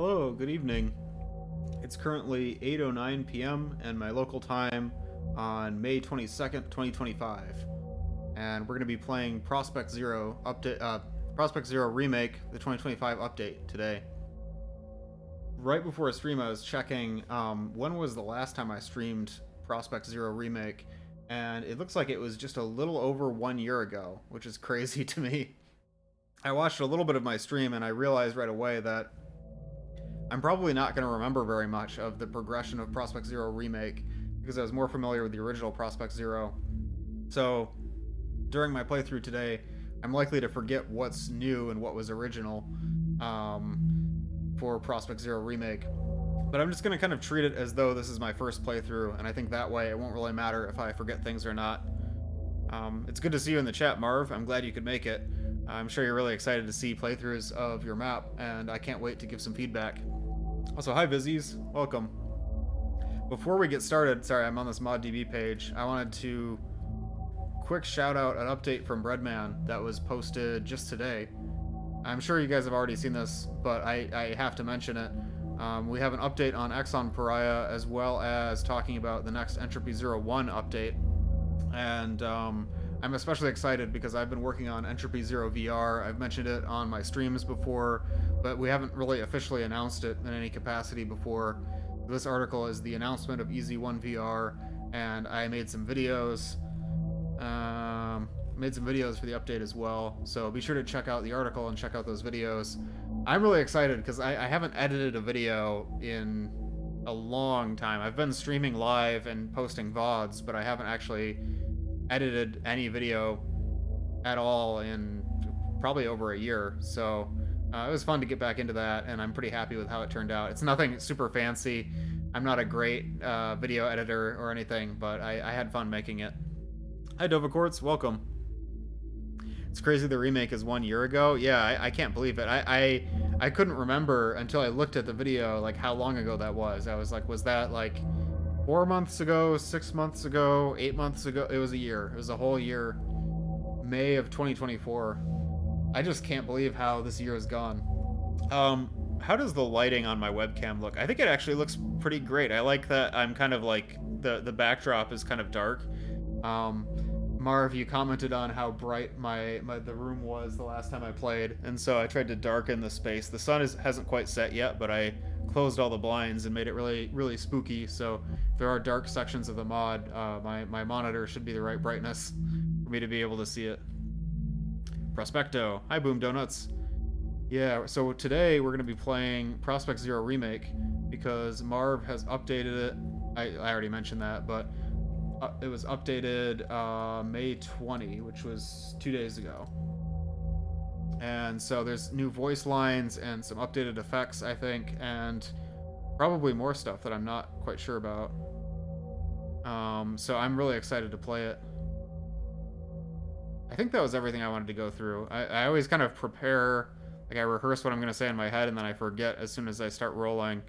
Hello, good evening. It's currently 8:09 p.m. and my local time on May 22nd, 2025. And we're going to be playing Prospekt Zero update Prospekt Zero Remake, the 2025 update today. Right before a stream I was checking when was the last time I streamed Prospekt Zero Remake, and it looks like it was just a little over 1 year ago, which is crazy to me. I watched a little bit of my stream and I realized right away that I'm probably not going to remember very much of the progression of Prospekt Zero Remake because I was more familiar with the original Prospekt Zero. So during my playthrough today, I'm likely to forget what's new and what was original for Prospekt Zero Remake. But I'm just going to kind of treat it as though this is my first playthrough, and I think that way it won't really matter if I forget things or not. It's good to see you in the chat, Marv. I'm glad you could make it. I'm sure you're really excited to see playthroughs of your map, and I can't wait to give some feedback. Also, hi Vizzies, welcome. Before we get started, sorry, I'm on this ModDB page, I wanted to quick shout out an update from Breadman that was posted just today. I'm sure you guys have already seen this, but I have to mention it. We have an update on Exxon Pariah, as well as talking about the next Entropy 01 update. And I'm especially excited because I've been working on Entropy 0 VR. I've mentioned it on my streams before, but we haven't really officially announced it in any capacity before. This article is the announcement of EZ1 VR, and I made some videos. For the update as well, so be sure to check out the article and check out those videos. I'm really excited because I haven't edited a video in a long time. I've been streaming live and posting VODs, but I haven't actually edited any video at all in probably over a year, so it was fun to get back into that, and I'm pretty happy with how it turned out. It's nothing super fancy. I'm not a great video editor or anything, but I had fun making it. Hi Dovacorts, welcome. It's crazy the remake is 1 year ago. Yeah, I can't believe it. I couldn't remember until I looked at the video, like, how long ago that was. I was like, was that like 4 months ago, 6 months ago, 8 months ago? It was a year. It was a whole year. May of 2024. I just can't believe how this year has gone. How does the lighting on my webcam look? I think it actually looks pretty great. I like that I'm kind of like, the backdrop is kind of dark. Marv, you commented on how bright the room was the last time I played, and so I tried to darken the space. The sun hasn't quite set yet, but I closed all the blinds and made it really, really spooky, so if there are dark sections of the mod, my monitor should be the right brightness for me to be able to see it. Prospecto. Hi, Boom Donuts. Yeah, so today we're going to be playing Prospekt Zero Remake, because Marv has updated it. I already mentioned that, but it was updated May 20, which was 2 days ago. And so there's new voice lines and some updated effects, I think, and probably more stuff that I'm not quite sure about. So I'm really excited to play it. I think that was everything I wanted to go through. I always kind of prepare, like I rehearse what I'm going to say in my head, and then I forget as soon as I start rolling.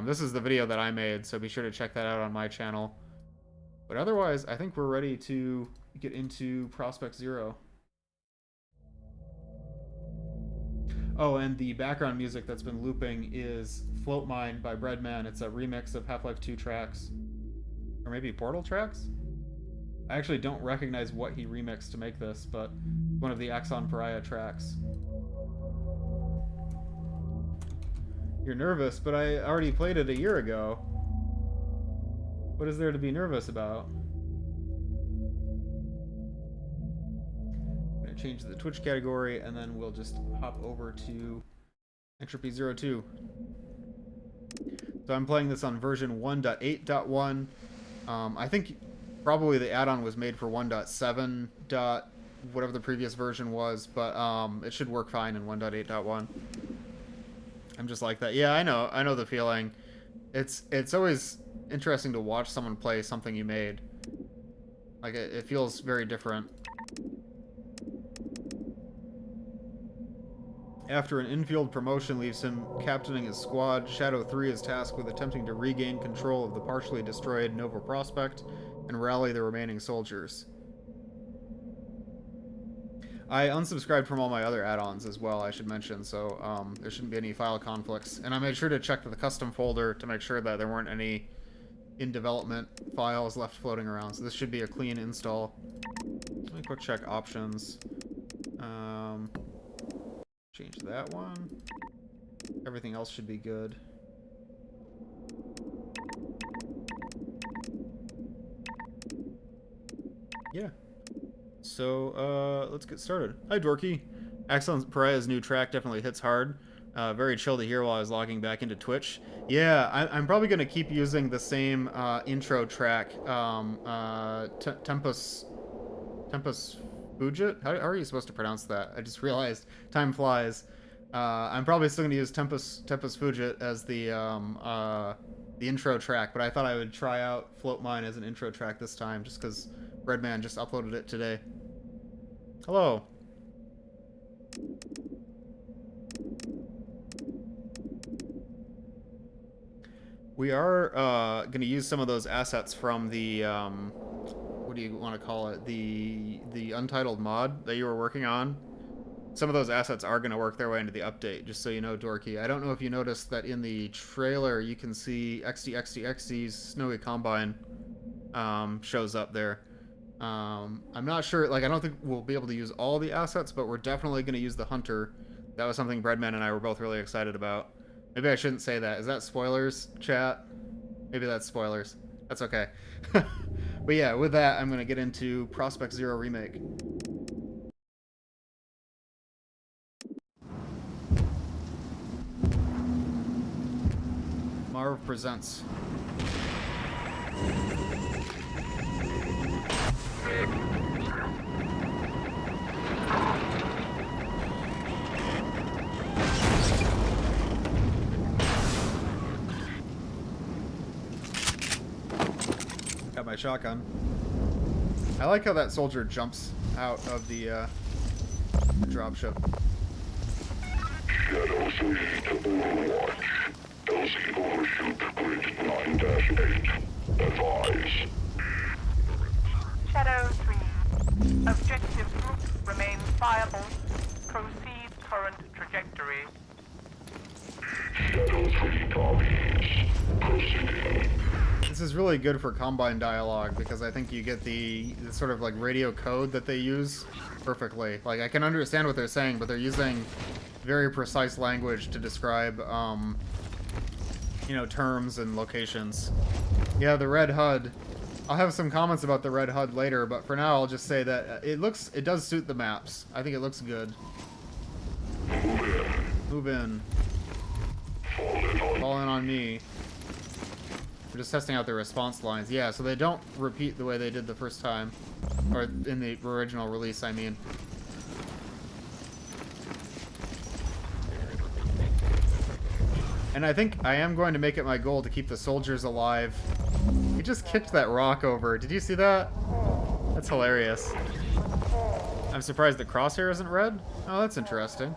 This is the video that I made, so be sure to check that out on my channel. But otherwise, I think we're ready to get into Prospekt Zero. Oh, and the background music that's been looping is Float Mine by Breadman. It's a remix of Half-Life 2 tracks. Or maybe Portal tracks? I actually don't recognize what he remixed to make this, but one of the Exxon Pariah tracks. You're nervous, but I already played it a year ago. What is there to be nervous about? I'm going to change the Twitch category, and then we'll just hop over to Entropy 02. So I'm playing this on version 1.8.1. I think probably the add-on was made for 1.7. Whatever the previous version was, but it should work fine in 1.8.1. I'm just like that. Yeah, I know the feeling. It's always interesting to watch someone play something you made. Like, it feels very different. After an infield promotion leaves him captaining his squad, Shadow 3 is tasked with attempting to regain control of the partially destroyed Nova Prospekt and rally the remaining soldiers. I unsubscribed from all my other add-ons as well, I should mention, so there shouldn't be any file conflicts. And I made sure to check the custom folder to make sure that there weren't any in development files left floating around. So this should be a clean install. Let me quick check options. Change that one. Everything else should be good. Yeah. So, let's get started. Hi, Dorky. Excellent. Pariah's new track definitely hits hard. Very chill to hear while I was logging back into Twitch. Yeah, I'm probably going to keep using the same intro track. Tempus Fugit? How are you supposed to pronounce that? I just realized. Time flies. I'm probably still going to use Tempus Fugit as the intro track, but I thought I would try out Float Mine as an intro track this time, just because Redman just uploaded it today. Hello. We are going to use some of those assets from the what do you want to call it? The Untitled mod that you were working on. Some of those assets are going to work their way into the update, just so you know, Dorky. I don't know if you noticed that in the trailer you can see XD's Snowy Combine shows up there. I'm not sure, like, I don't think we'll be able to use all the assets, but we're definitely going to use the Hunter. That was something Breadman and I were both really excited about. Maybe I shouldn't say that. Is that spoilers, chat? Maybe that's spoilers. That's okay. But yeah, with that, I'm going to get into Prospekt Zero Remake. Marv presents. Got my shotgun. I like how that soldier jumps out of the dropship. Shadow 3 to Overwatch. LZ overshoot grid 9-8. Advise. Shadow 3. Objective group remains viable. Proceed current trajectory. Shadow 3 copies. Proceeding. This is really good for Combine dialogue because I think you get the sort of like radio code that they use perfectly. Like, I can understand what they're saying, but they're using very precise language to describe, you know, terms and locations. Yeah, the red HUD. I'll have some comments about the red HUD later, but for now I'll just say that it does suit the maps. I think it looks good. Move in. Fall in on me. We're just testing out the response lines. Yeah, so they don't repeat the way they did the first time. Or in the original release, I mean. And I think I am going to make it my goal to keep the soldiers alive. He just kicked that rock over. Did you see that? That's hilarious. I'm surprised the crosshair isn't red. Oh, that's interesting.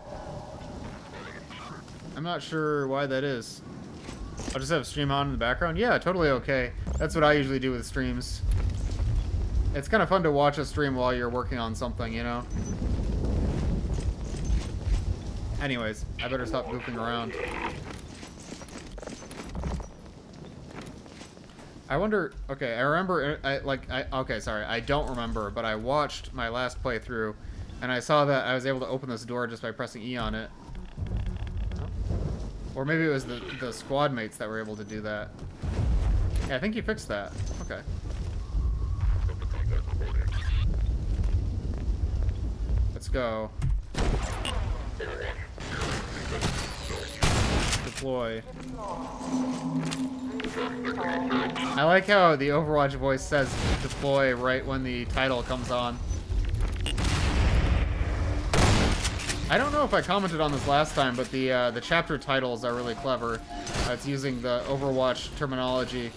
I'm not sure why that is. I'll just have stream on in the background. Yeah, totally okay. That's what I usually do with streams. It's kind of fun to watch a stream while you're working on something, you know? Anyways, I better stop goofing around. I wonder... Okay, I remember... okay, sorry. I don't remember, but I watched my last playthrough, and I saw that I was able to open this door just by pressing E on it. Or maybe it was the squad mates that were able to do that. Yeah, I think you fixed that. Okay. Let's go. Deploy. I like how the Overwatch voice says deploy right when the title comes on. I don't know if I commented on this last time, but the chapter titles are really clever. It's using the Overwatch terminology.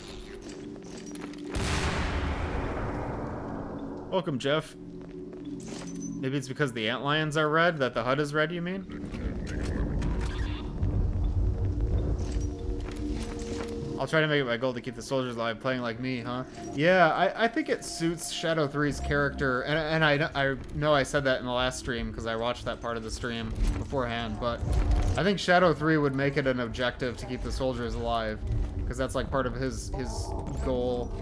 Welcome, Jeff. Maybe it's because the antlions are red that the HUD is red, you mean? I'll try to make it my goal to keep the soldiers alive, playing like me, huh? Yeah, I think it suits Shadow 3's character, and I know I said that in the last stream, because I watched that part of the stream beforehand, but I think Shadow 3 would make it an objective to keep the soldiers alive, because that's like part of his goal,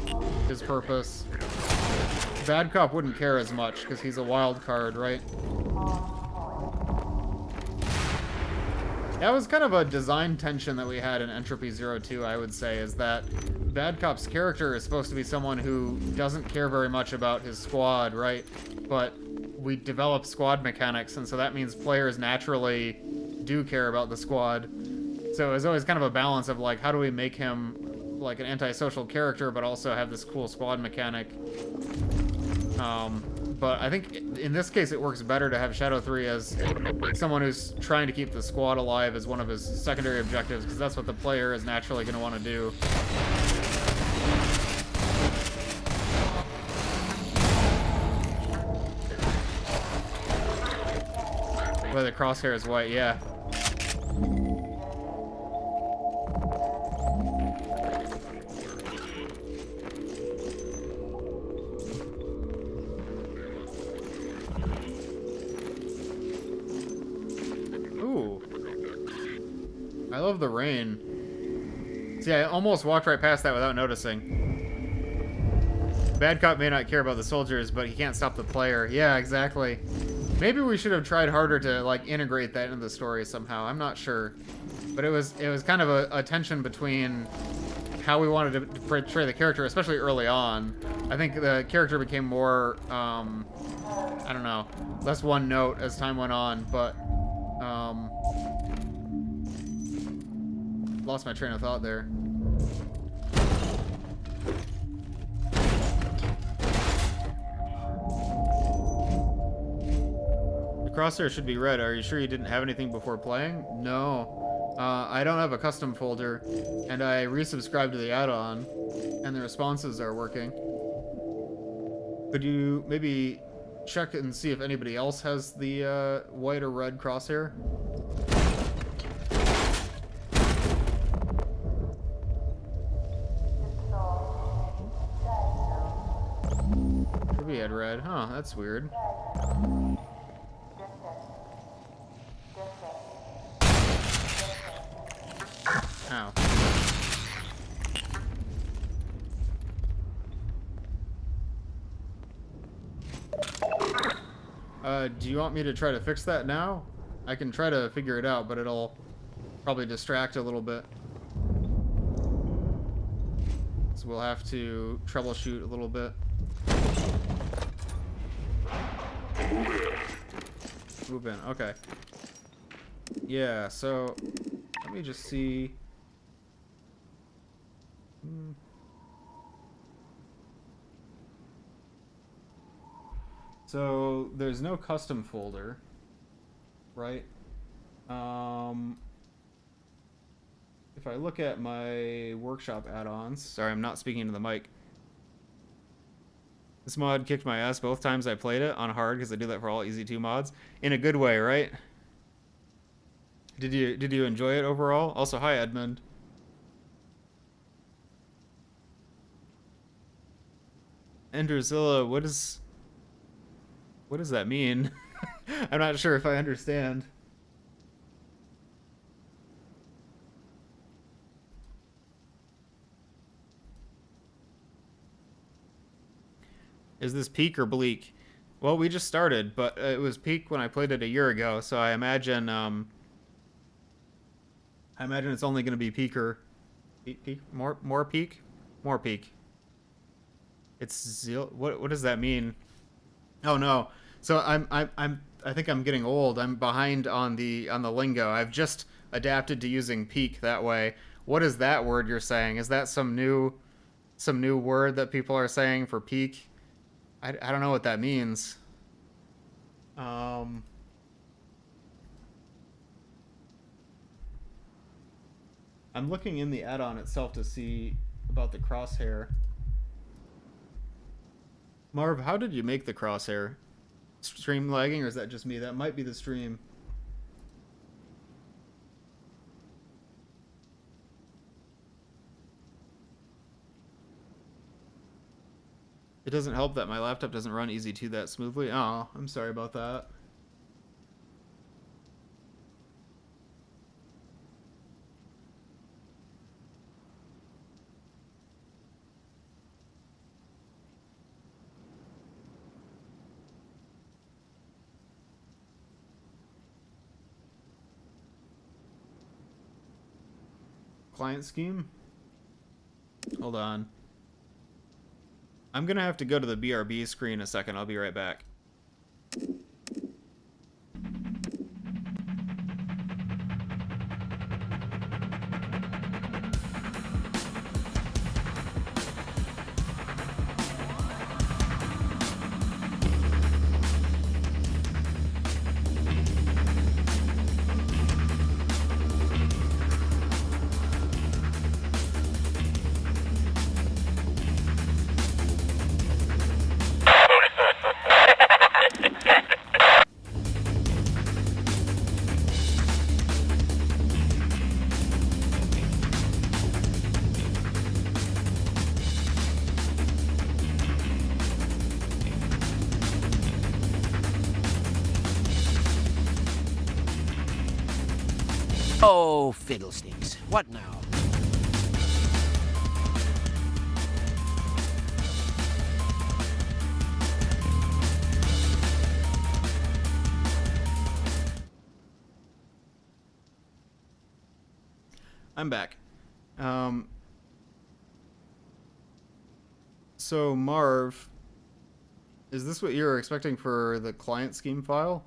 his purpose. Bad Cop wouldn't care as much, because he's a wild card, right? That was kind of a design tension that we had in Entropy 02, I would say, is that Bad Cop's character is supposed to be someone who doesn't care very much about his squad, right? But we develop squad mechanics, and so that means players naturally do care about the squad. So it was always kind of a balance of, like, how do we make him, like, an antisocial character, but also have this cool squad mechanic? But I think in this case it works better to have Shadow 3 as someone who's trying to keep the squad alive as one of his secondary objectives, because that's what the player is naturally going to want to do. Where the crosshair is white, yeah. I love the rain. See, I almost walked right past that without noticing. Bad Cop may not care about the soldiers, but he can't stop the player. Yeah, exactly. Maybe we should have tried harder to, like, integrate that into the story somehow. I'm not sure. But it was kind of a tension between how we wanted to portray the character, especially early on. I think the character became more, I don't know, less one note as time went on, but, lost my train of thought there. The crosshair should be red. Are you sure you didn't have anything before playing? No. I don't have a custom folder, and I resubscribed to the add-on, and the responses are working. Could you maybe check and see if anybody else has the white or red crosshair? We had red. Huh, that's weird. Ow. Do you want me to try to fix that now? I can try to figure it out, but it'll probably distract a little bit. So we'll have to troubleshoot a little bit. Move in, okay. Yeah, so let me just see. So there's no custom folder, right? If I look at my workshop add-ons, sorry, I'm not speaking to the mic. This mod kicked my ass both times I played it on hard, because I do that for all Easy 2 mods. In a good way, right? Did you enjoy it overall? Also, hi Edmund. Enderzilla, what does that mean? I'm not sure if I understand. Is this peak or bleak? Well, we just started, but it was peak when I played it a year ago, so I imagine it's only going to be peaker. Peak? More peak? More peak. It's what does that mean? Oh no. So I think I'm getting old. I'm behind on the lingo. I've just adapted to using peak that way. What is that word you're saying? Is that some new word that people are saying for peak? I don't know what that means. I'm looking in the add-on itself to see about the crosshair. Marv, how did you make the crosshair? Stream lagging, or is that just me? That might be the stream. It doesn't help that my laptop doesn't run EZ2 that smoothly. Oh, I'm sorry about that. Client scheme? Hold on. I'm gonna have to go to the BRB screen a second. I'll be right back. Oh, fiddlesticks. What now? I'm back. So Marv, is this what you're expecting for the client scheme file?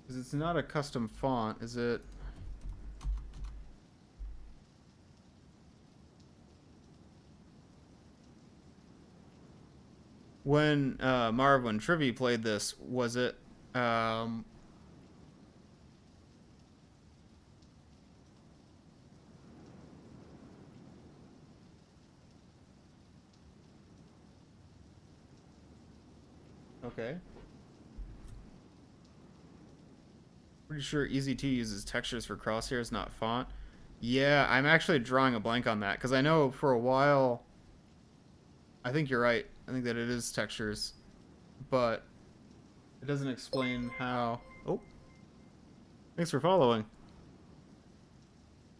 Because it's not a custom font, is it? When Marv, when Trivy played this, was it okay. Pretty sure EZ2 uses textures for crosshairs, not font. Yeah, I'm actually drawing a blank on that because I know for a while. I think you're right. I think that it is textures, but it doesn't explain how. Oh, thanks for following.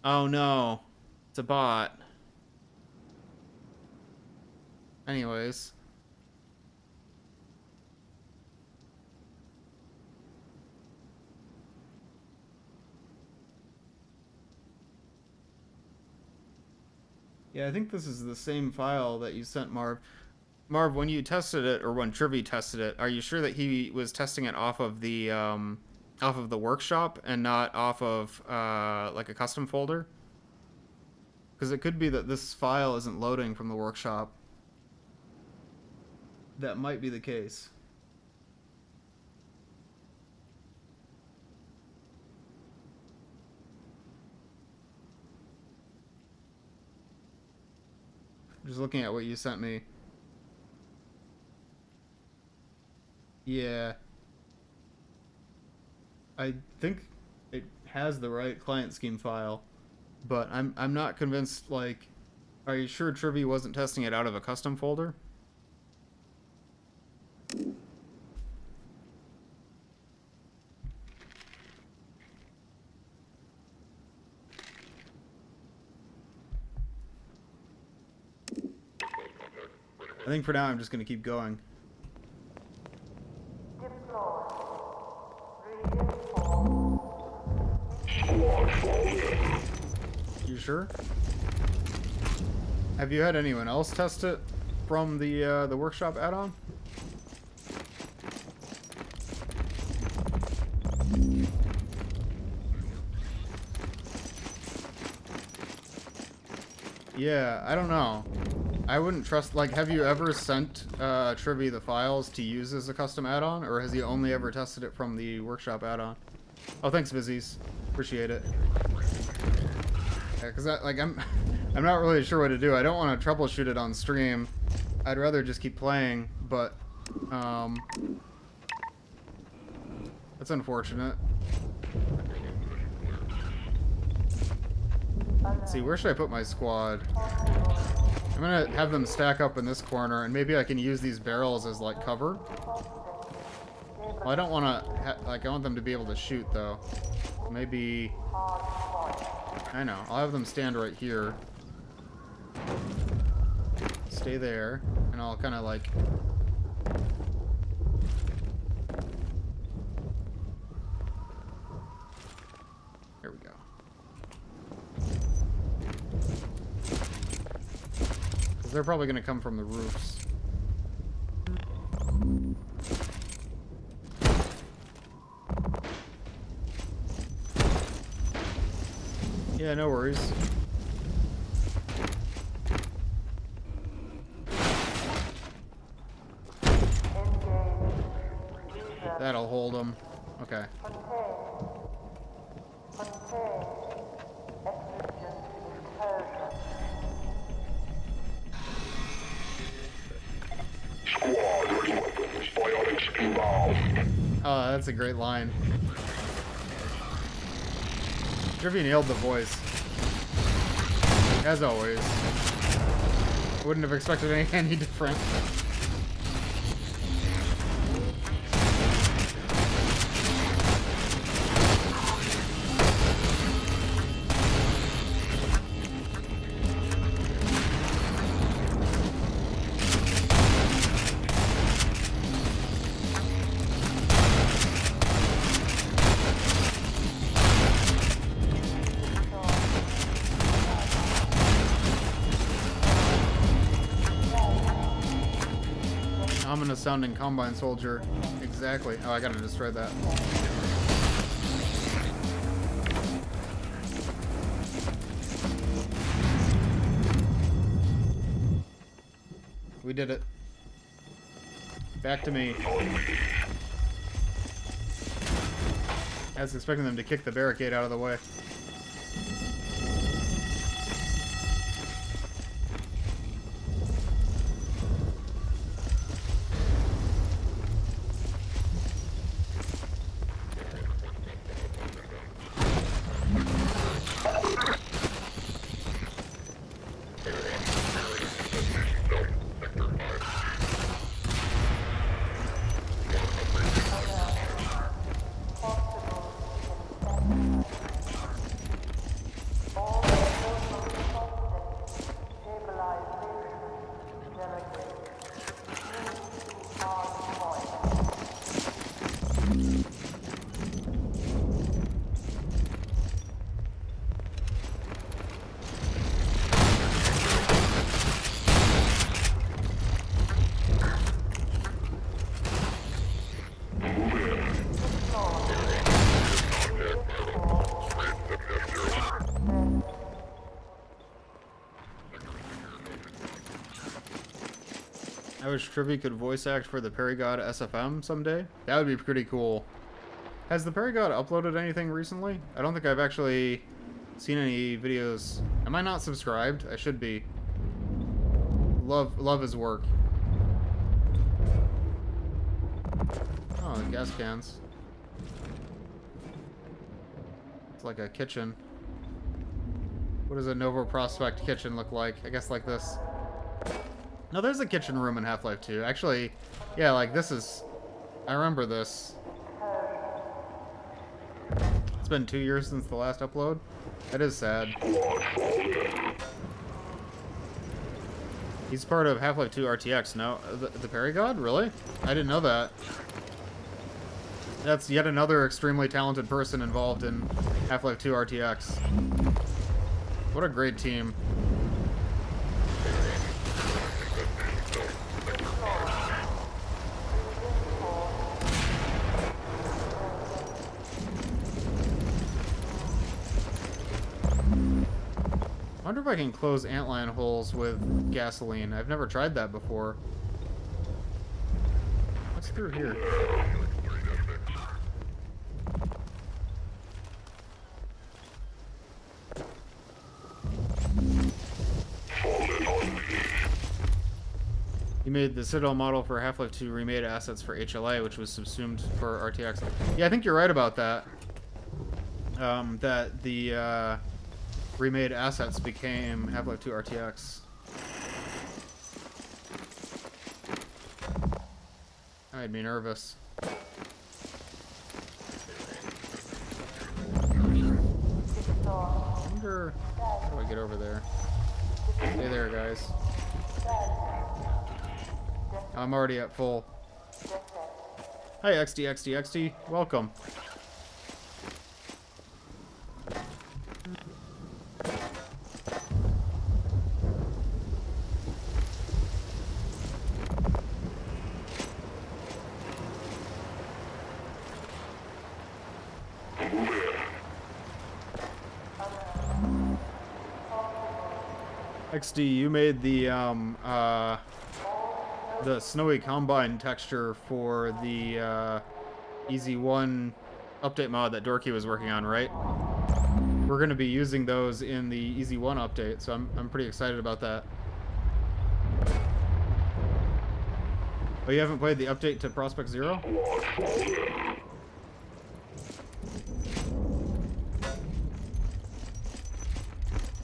Oh no, it's a bot. Anyways. Yeah, I think this is the same file that you sent Marv. Marv, when you tested it, or when Trivy tested it, are you sure that he was testing it off of the workshop and not off of like a custom folder? Because it could be that this file isn't loading from the workshop. That might be the case. Just looking at what you sent me. Yeah. I think it has the right client scheme file, but I'm not convinced. Like, are you sure Trivy wasn't testing it out of a custom folder? I think for now I'm just gonna keep going. You sure? Have you had anyone else test it from the workshop add-on? Yeah, I don't know. I wouldn't trust, like, have you ever sent Trivy the files to use as a custom add-on, or has he only ever tested it from the workshop add-on? Oh, thanks, Vizzies. Appreciate it. Yeah, because I'm I'm not really sure what to do. I don't want to troubleshoot it on stream. I'd rather just keep playing, but that's unfortunate. Let's see, where should I put my squad? I'm gonna have them stack up in this corner, and maybe I can use these barrels as like cover. Well, I don't want to like I want them to be able to shoot though. Maybe I know. I'll have them stand right here. Stay there, and I'll kind of like. Here we go. Because they're probably going to come from the roofs. Yeah, no worries. That'll hold them. Okay. Oh, that's a great line. Trivia nailed the voice. As always. Wouldn't have expected any different. Ominous sounding combine soldier. Exactly. Oh, I gotta destroy that. We did it. Back to me. I was expecting them to kick the barricade out of the way. I wish Trivy could voice act for the Perigod SFM someday. That would be pretty cool. Has the Perigod uploaded anything recently? I don't think I've actually seen any videos. Am I not subscribed? I should be. Love his work. Oh, gas cans. It's like a kitchen. What does a Nova Prospekt kitchen look like? I guess like this. No, there's a kitchen room in Half-Life 2. Actually, yeah, like this is... I remember this. It's been 2 years since the last upload. That is sad. He's part of Half-Life 2 RTX. No, the Perigod? Really? I didn't know that. That's yet another extremely talented person involved in Half-Life 2 RTX. What a great team. I wonder if I can close antlion holes with gasoline. I've never tried that before. What's through here? made the Citadel model for Half-Life 2 remade assets for HLA, which was subsumed for RTX. Yeah, I think you're right about that. That the remade assets became Half-Life 2 RTX. That made me nervous. I wonder how do I get over there? Hey there, guys. I'm already at full. Hi, XD. Welcome. XD, you made the snowy combine texture for the Easy 1 update mod that Dorky was working on, right? We're going to be using those in the Easy 1 update, so I'm pretty excited about that. Oh, you haven't played the update to Prospekt 0?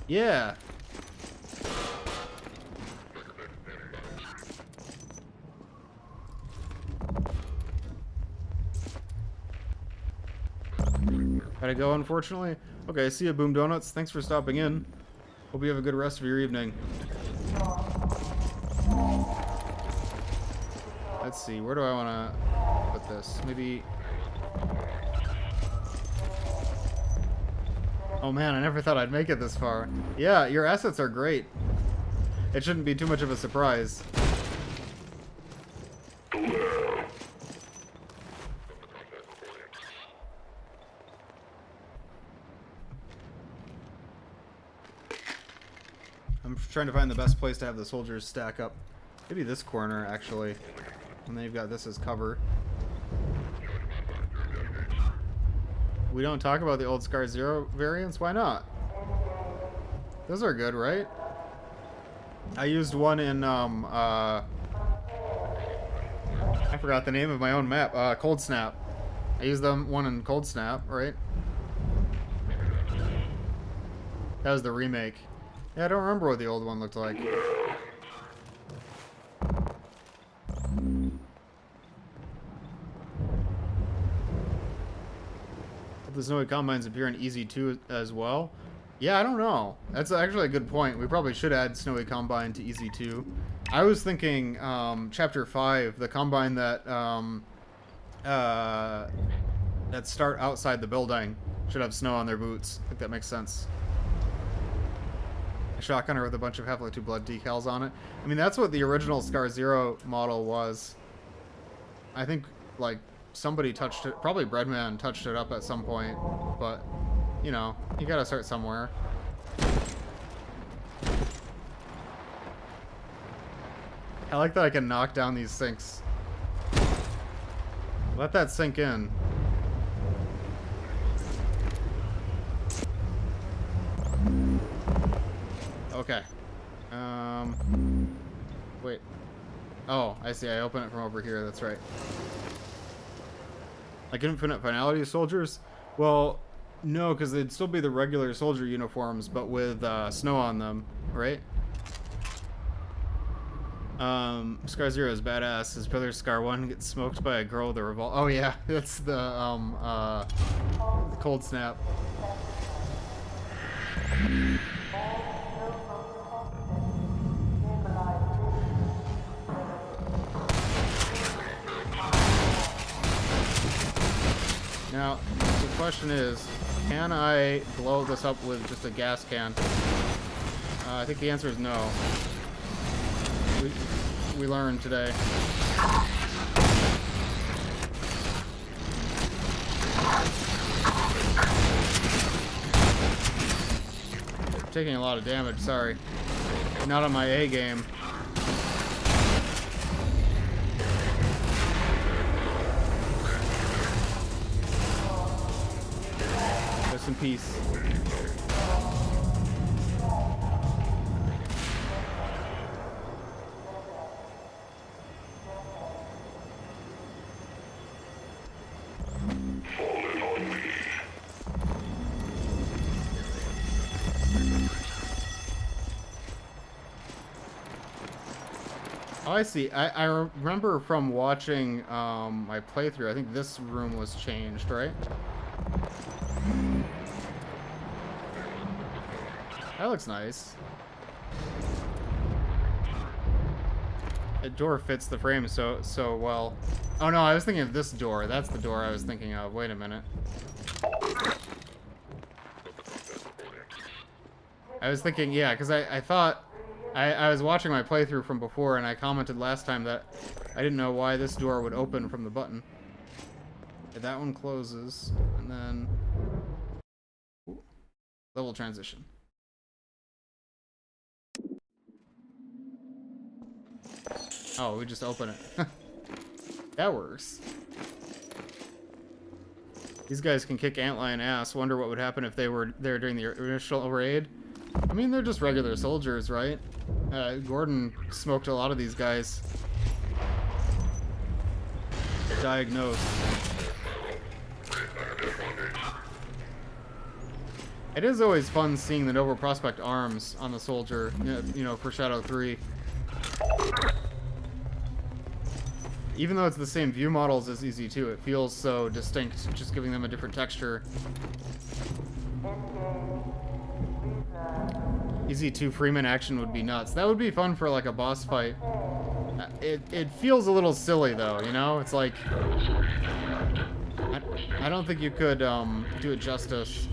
Yeah. Gotta go, unfortunately. Okay, see ya, Boom Donuts. Thanks for stopping in. Hope you have a good rest of your evening. Let's see, where do I want to put this? Maybe... Oh man, I never thought I'd make it this far. Yeah, your assets are great. It shouldn't be too much of a surprise. I'm trying to find the best place to have the soldiers stack up. Maybe this corner, actually. And then you've got this as cover. We don't talk about the old Scar Zero variants? Why not? Those are good, right? I used one in, I forgot the name of my own map. Cold Snap. I used one in Cold Snap, right? That was the remake. Yeah, I don't remember what the old one looked like. The Snowy Combines appear in Easy 2 as well. Yeah, I don't know. That's actually a good point. We probably should add Snowy Combine to Easy 2. I was thinking Chapter 5, the Combine that that start outside the building should have snow on their boots. I think that makes sense. A shotgunner with a bunch of Half-Life 2 blood decals on it. I mean, that's what the original Scar Zero model was. I think, like, somebody touched it. Probably Breadman touched it up at some point. But, you know, you gotta start somewhere. I like that I can knock down these sinks. Let that sink in. Okay. Wait. Oh, I see. I open it from over here. That's right. Like infinite finality soldiers? Well, no, because they'd still be the regular soldier uniforms, but with snow on them, right? Scar Zero is badass. His brother Scar 1 gets smoked by a girl with a revolver. Oh yeah, that's the Cold Snap. Now, the question is, can I blow this up with just a gas can? I think the answer is no. We learned today. I'm taking a lot of damage, sorry. Not on my A game. Rest in peace. Oh, I see. I remember from watching my playthrough, I think this room was changed, right? That looks nice. The door fits the frame so well. Oh no, I was thinking of this door. That's the door I was thinking of. Wait a minute. I was thinking, yeah, because I thought... I was watching my playthrough from before, and I commented last time that I didn't know why this door would open from the button. Okay, that one closes, and then... Ooh, level transition. Oh, we just open it. That works. These guys can kick antlion ass. Wonder what would happen if they were there during the initial raid. I mean, they're just regular soldiers, right? Gordon smoked a lot of these guys. Diagnosed. It is always fun seeing the Nova Prospekt arms on the soldier, you know, for Shadow 3. Even though it's the same view models as EZ2, it feels so distinct, just giving them a different texture. EZ2 Freeman action would be nuts. That would be fun for like a boss fight. It feels a little silly though, you know? It's like... I don't think you could do it justice.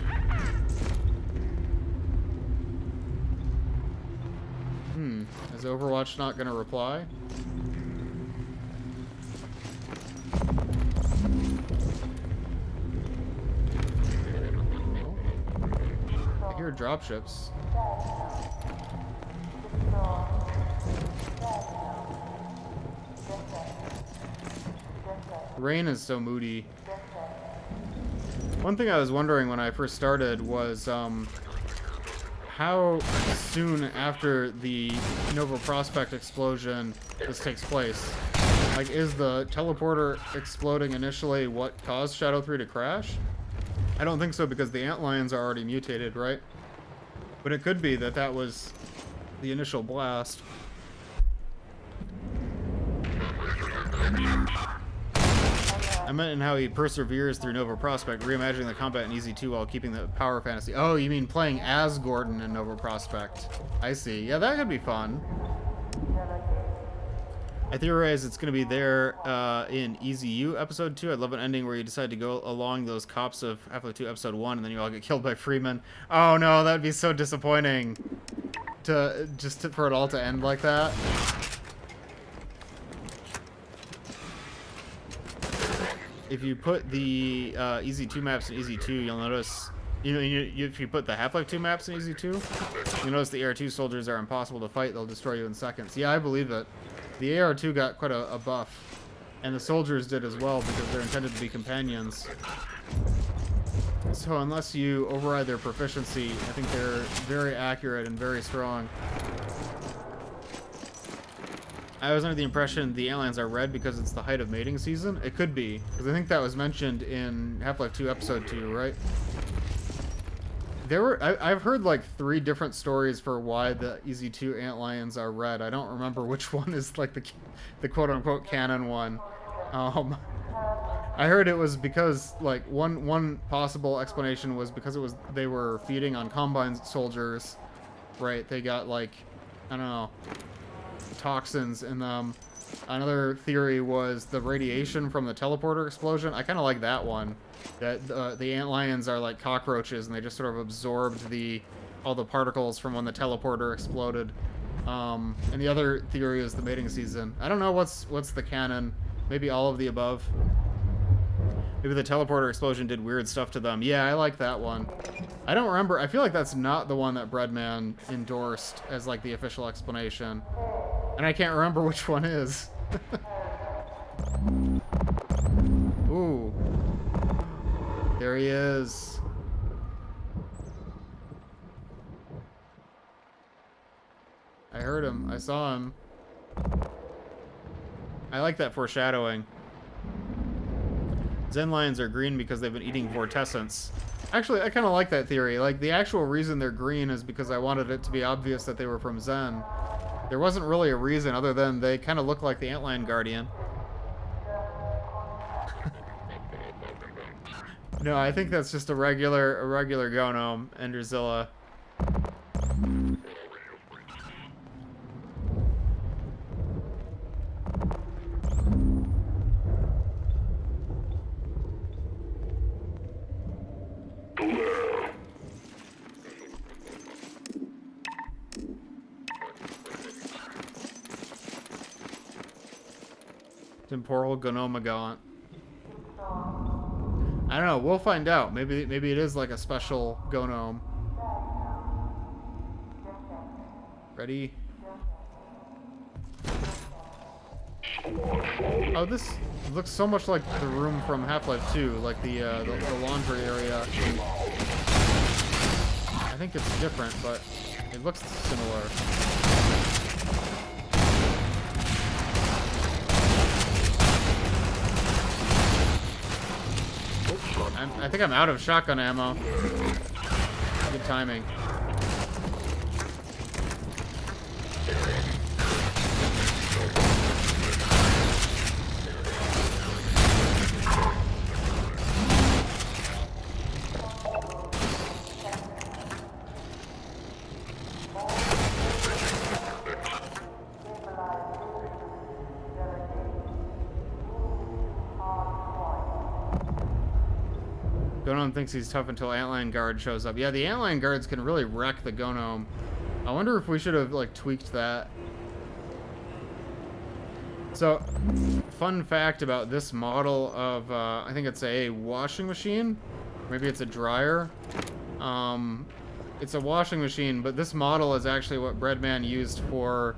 Is Overwatch not gonna reply? I hear dropships. Rain is so moody. One thing I was wondering when I first started was how soon after the Nova Prospekt explosion this takes place. Like, is the teleporter exploding initially what caused Shadow 3 to crash? I don't think so, because the antlions are already mutated, right? But it could be that that was the initial blast. I meant in how he perseveres through Nova Prospekt, reimagining the combat in EZ2 while keeping the power fantasy. Oh, you mean playing as Gordon in Nova Prospekt. I see. Yeah, that could be fun. I theorize it's going to be there in EZU Episode 2. I'd love an ending where you decide to go along those cops of Half-Life 2 Episode 1 and then you all get killed by Freeman. Oh no, that'd be so disappointing. For it all to end like that. If you put the EZ2 maps in EZ2, you'll notice, if you put the Half-Life 2 maps in EZ2, you'll notice the AR2 soldiers are impossible to fight. They'll destroy you in seconds. Yeah, I believe it. The AR2 got quite a buff, and the soldiers did as well because they're intended to be companions. So unless you override their proficiency, I think they're very accurate and very strong. I was under the impression the aliens are red because it's the height of mating season. It could be, because I think that was mentioned in Half-Life 2 Episode 2, right? I've heard like 3 different stories for why the EZ2 antlions are red. I don't remember which one is like the quote-unquote canon one. I heard it was because like one possible explanation was because they were feeding on Combine soldiers, right? They got like, I don't know, toxins in them. Another theory was the radiation from the teleporter explosion. I kind of like that one. That the antlions are like cockroaches and they just sort of absorbed all the particles from when the teleporter exploded. And the other theory is the mating season. I don't know what's the canon. Maybe all of the above. Maybe the teleporter explosion did weird stuff to them. Yeah, I like that one. I don't remember. I feel like that's not the one that Breadman endorsed as like the official explanation. And I can't remember which one is. Ooh. There he is. I heard him. I saw him. I like that foreshadowing. Zen lions are green because they've been eating vortescence. Actually, I kind of like that theory. Like, the actual reason they're green is because I wanted it to be obvious that they were from Zen. There wasn't really a reason other than they kind of look like the Antlion Guardian. No, I think that's just a regular Gonome, Enderzilla. Temporal Gonomagaunt. I don't know. We'll find out. Maybe it is like a special Gonome. Ready? Oh, this looks so much like the room from Half-Life 2, like the laundry area. I think it's different, but it looks similar. I think I'm out of shotgun ammo. Good timing. Gonome thinks he's tough until Antlion Guard shows up. Yeah, the Antlion Guards can really wreck the Gonome. I wonder if we should have, like, tweaked that. So, fun fact about this model of, I think it's a washing machine. Maybe it's a dryer. It's a washing machine, but this model is actually what Breadman used for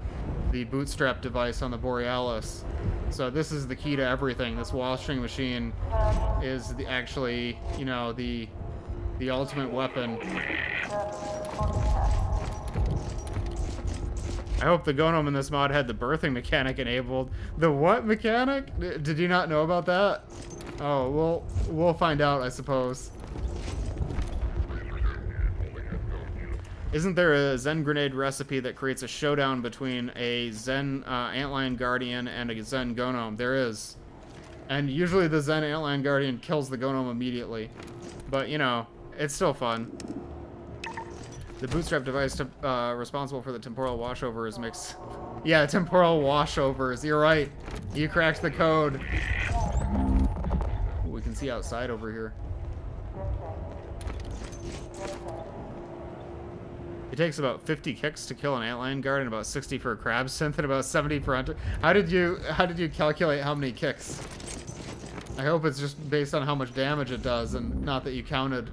the bootstrap device on the Borealis. So this is the key to everything. This washing machine is actually, you know, the ultimate weapon. I hope the Gonome in this mod had the birthing mechanic enabled. The what mechanic? Did you not know about that? Oh, we'll find out, I suppose. Isn't there a Zen grenade recipe that creates a showdown between a Zen Antlion Guardian and a Zen Gonome? There is. And usually the Zen Antlion Guardian kills the Gonome immediately. But, you know, it's still fun. The bootstrap device responsible for the temporal washovers makes... Yeah, temporal washovers. You're right. You cracked the code. We can see outside over here. It takes about 50 kicks to kill an Antlion Guard and about 60 for a crab synth and about 70 for hunter. How did you calculate how many kicks? I hope it's just based on how much damage it does and not that you counted.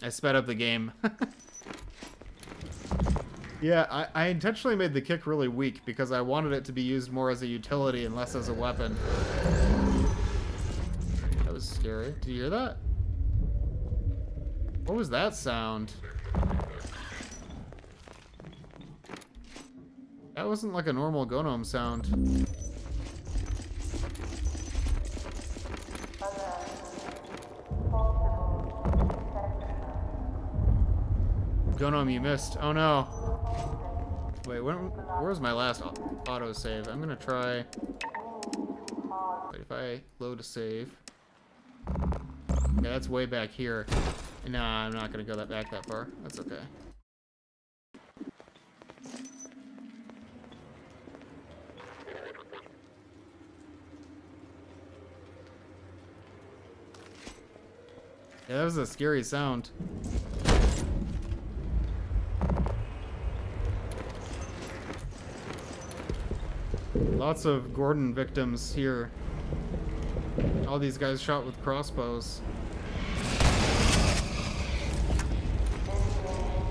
I sped up the game. Yeah, I intentionally made the kick really weak because I wanted it to be used more as a utility and less as a weapon. That was scary. Did you hear that? What was that sound? That wasn't like a normal Gonome sound. Gonome, you missed. Oh no. Wait, where's my last autosave? I'm gonna try... Wait, if I load a save... Yeah, that's way back here. Nah, I'm not gonna go back that far. That's okay. Yeah, that was a scary sound. Lots of Gordon victims here. All these guys shot with crossbows.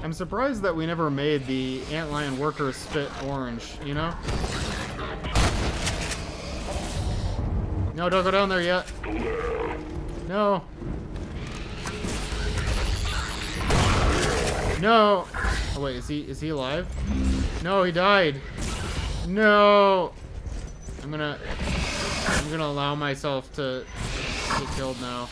I'm surprised that we never made the Antlion worker spit orange, you know? No, don't go down there yet. No. No. Oh wait, is he alive? No, he died. No. I'm gonna allow myself to get killed now.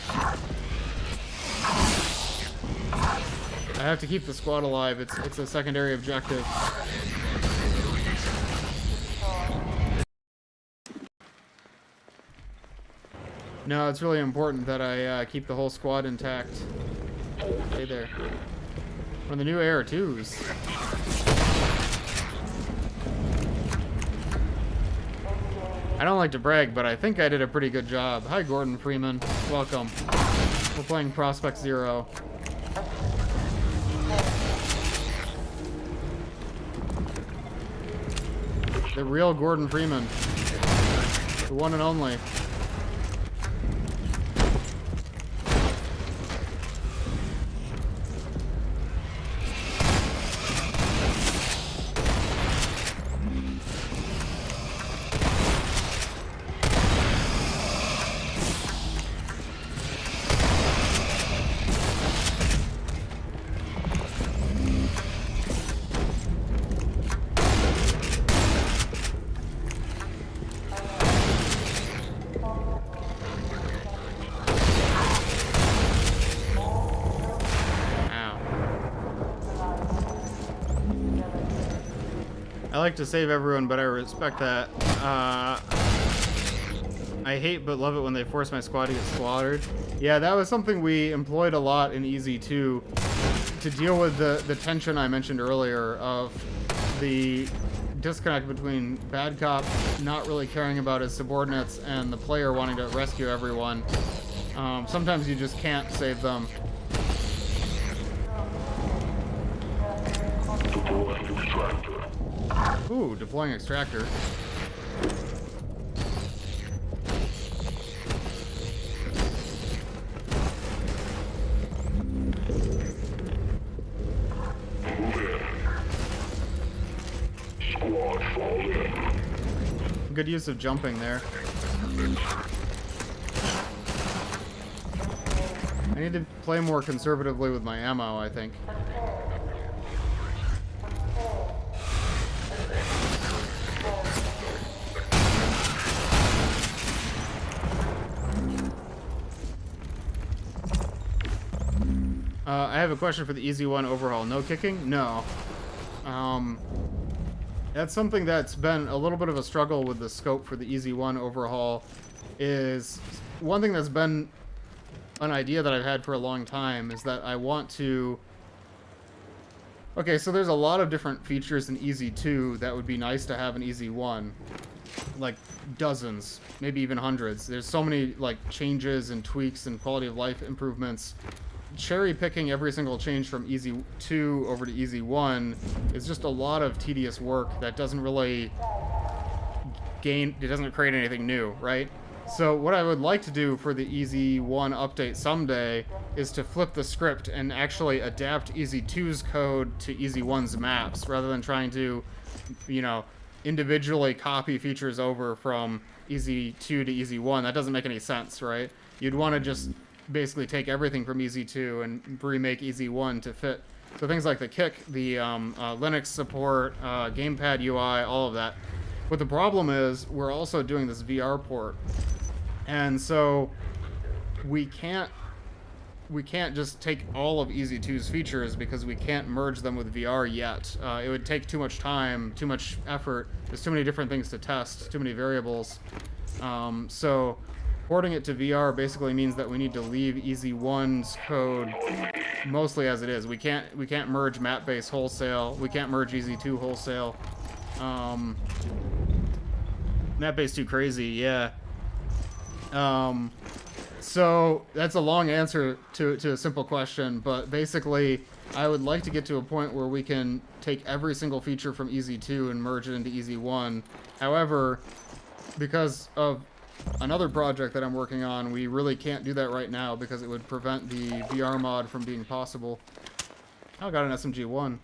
I have to keep the squad alive. It's a secondary objective. No, it's really important that I keep the whole squad intact. Stay there. One of the new AR2s. I don't like to brag, but I think I did a pretty good job. Hi, Gordon Freeman. Welcome. We're playing Prospekt 0. The real Gordon Freeman. The one and only. I like to save everyone, but I respect that. I hate but love it when they force my squad to get slaughtered. Yeah, that was something we employed a lot in EZ2 to deal with the tension I mentioned earlier of the disconnect between bad cop not really caring about his subordinates and the player wanting to rescue everyone. Sometimes you just can't save them. Ooh, deploying extractor. Squad fall in. Good use of jumping there. I need to play more conservatively with my ammo, I think. I have a question for the EZ1 overhaul. No kicking? No. That's something that's been a little bit of a struggle with the scope for the EZ1 overhaul. Is one thing that's been an idea that I've had for a long time is that I want to... Okay, so there's a lot of different features in EZ2 that would be nice to have in EZ1. Like dozens, maybe even hundreds. There's so many like changes and tweaks and quality of life improvements. Cherry picking every single change from EZ2 over to EZ1 is just a lot of tedious work that doesn't really it doesn't create anything new, right? So what I would like to do for the EZ1 update someday is to flip the script and actually adapt EZ2's code to EZ1's maps rather than trying to, you know, individually copy features over from EZ2 to EZ1. That doesn't make any sense, right? You'd want to just basically take everything from EZ2 and remake EZ1 to fit. So things like the kick, the Linux support, gamepad UI, all of that. But the problem is we're also doing this VR port. And so we can't just take all of EZ2's features because we can't merge them with VR yet. It would take too much time, too much effort. There's too many different things to test, too many variables. So porting it to VR basically means that we need to leave EZ1's code mostly as it is. We can't merge map-based wholesale. We can't merge EZ2 wholesale. Map-based too crazy, yeah. So that's a long answer to a simple question, but basically I would like to get to a point where we can take every single feature from EZ2 and merge it into EZ1. However, because of another project that I'm working on, we really can't do that right now because it would prevent the VR mod from being possible. Oh, I got an SMG-1.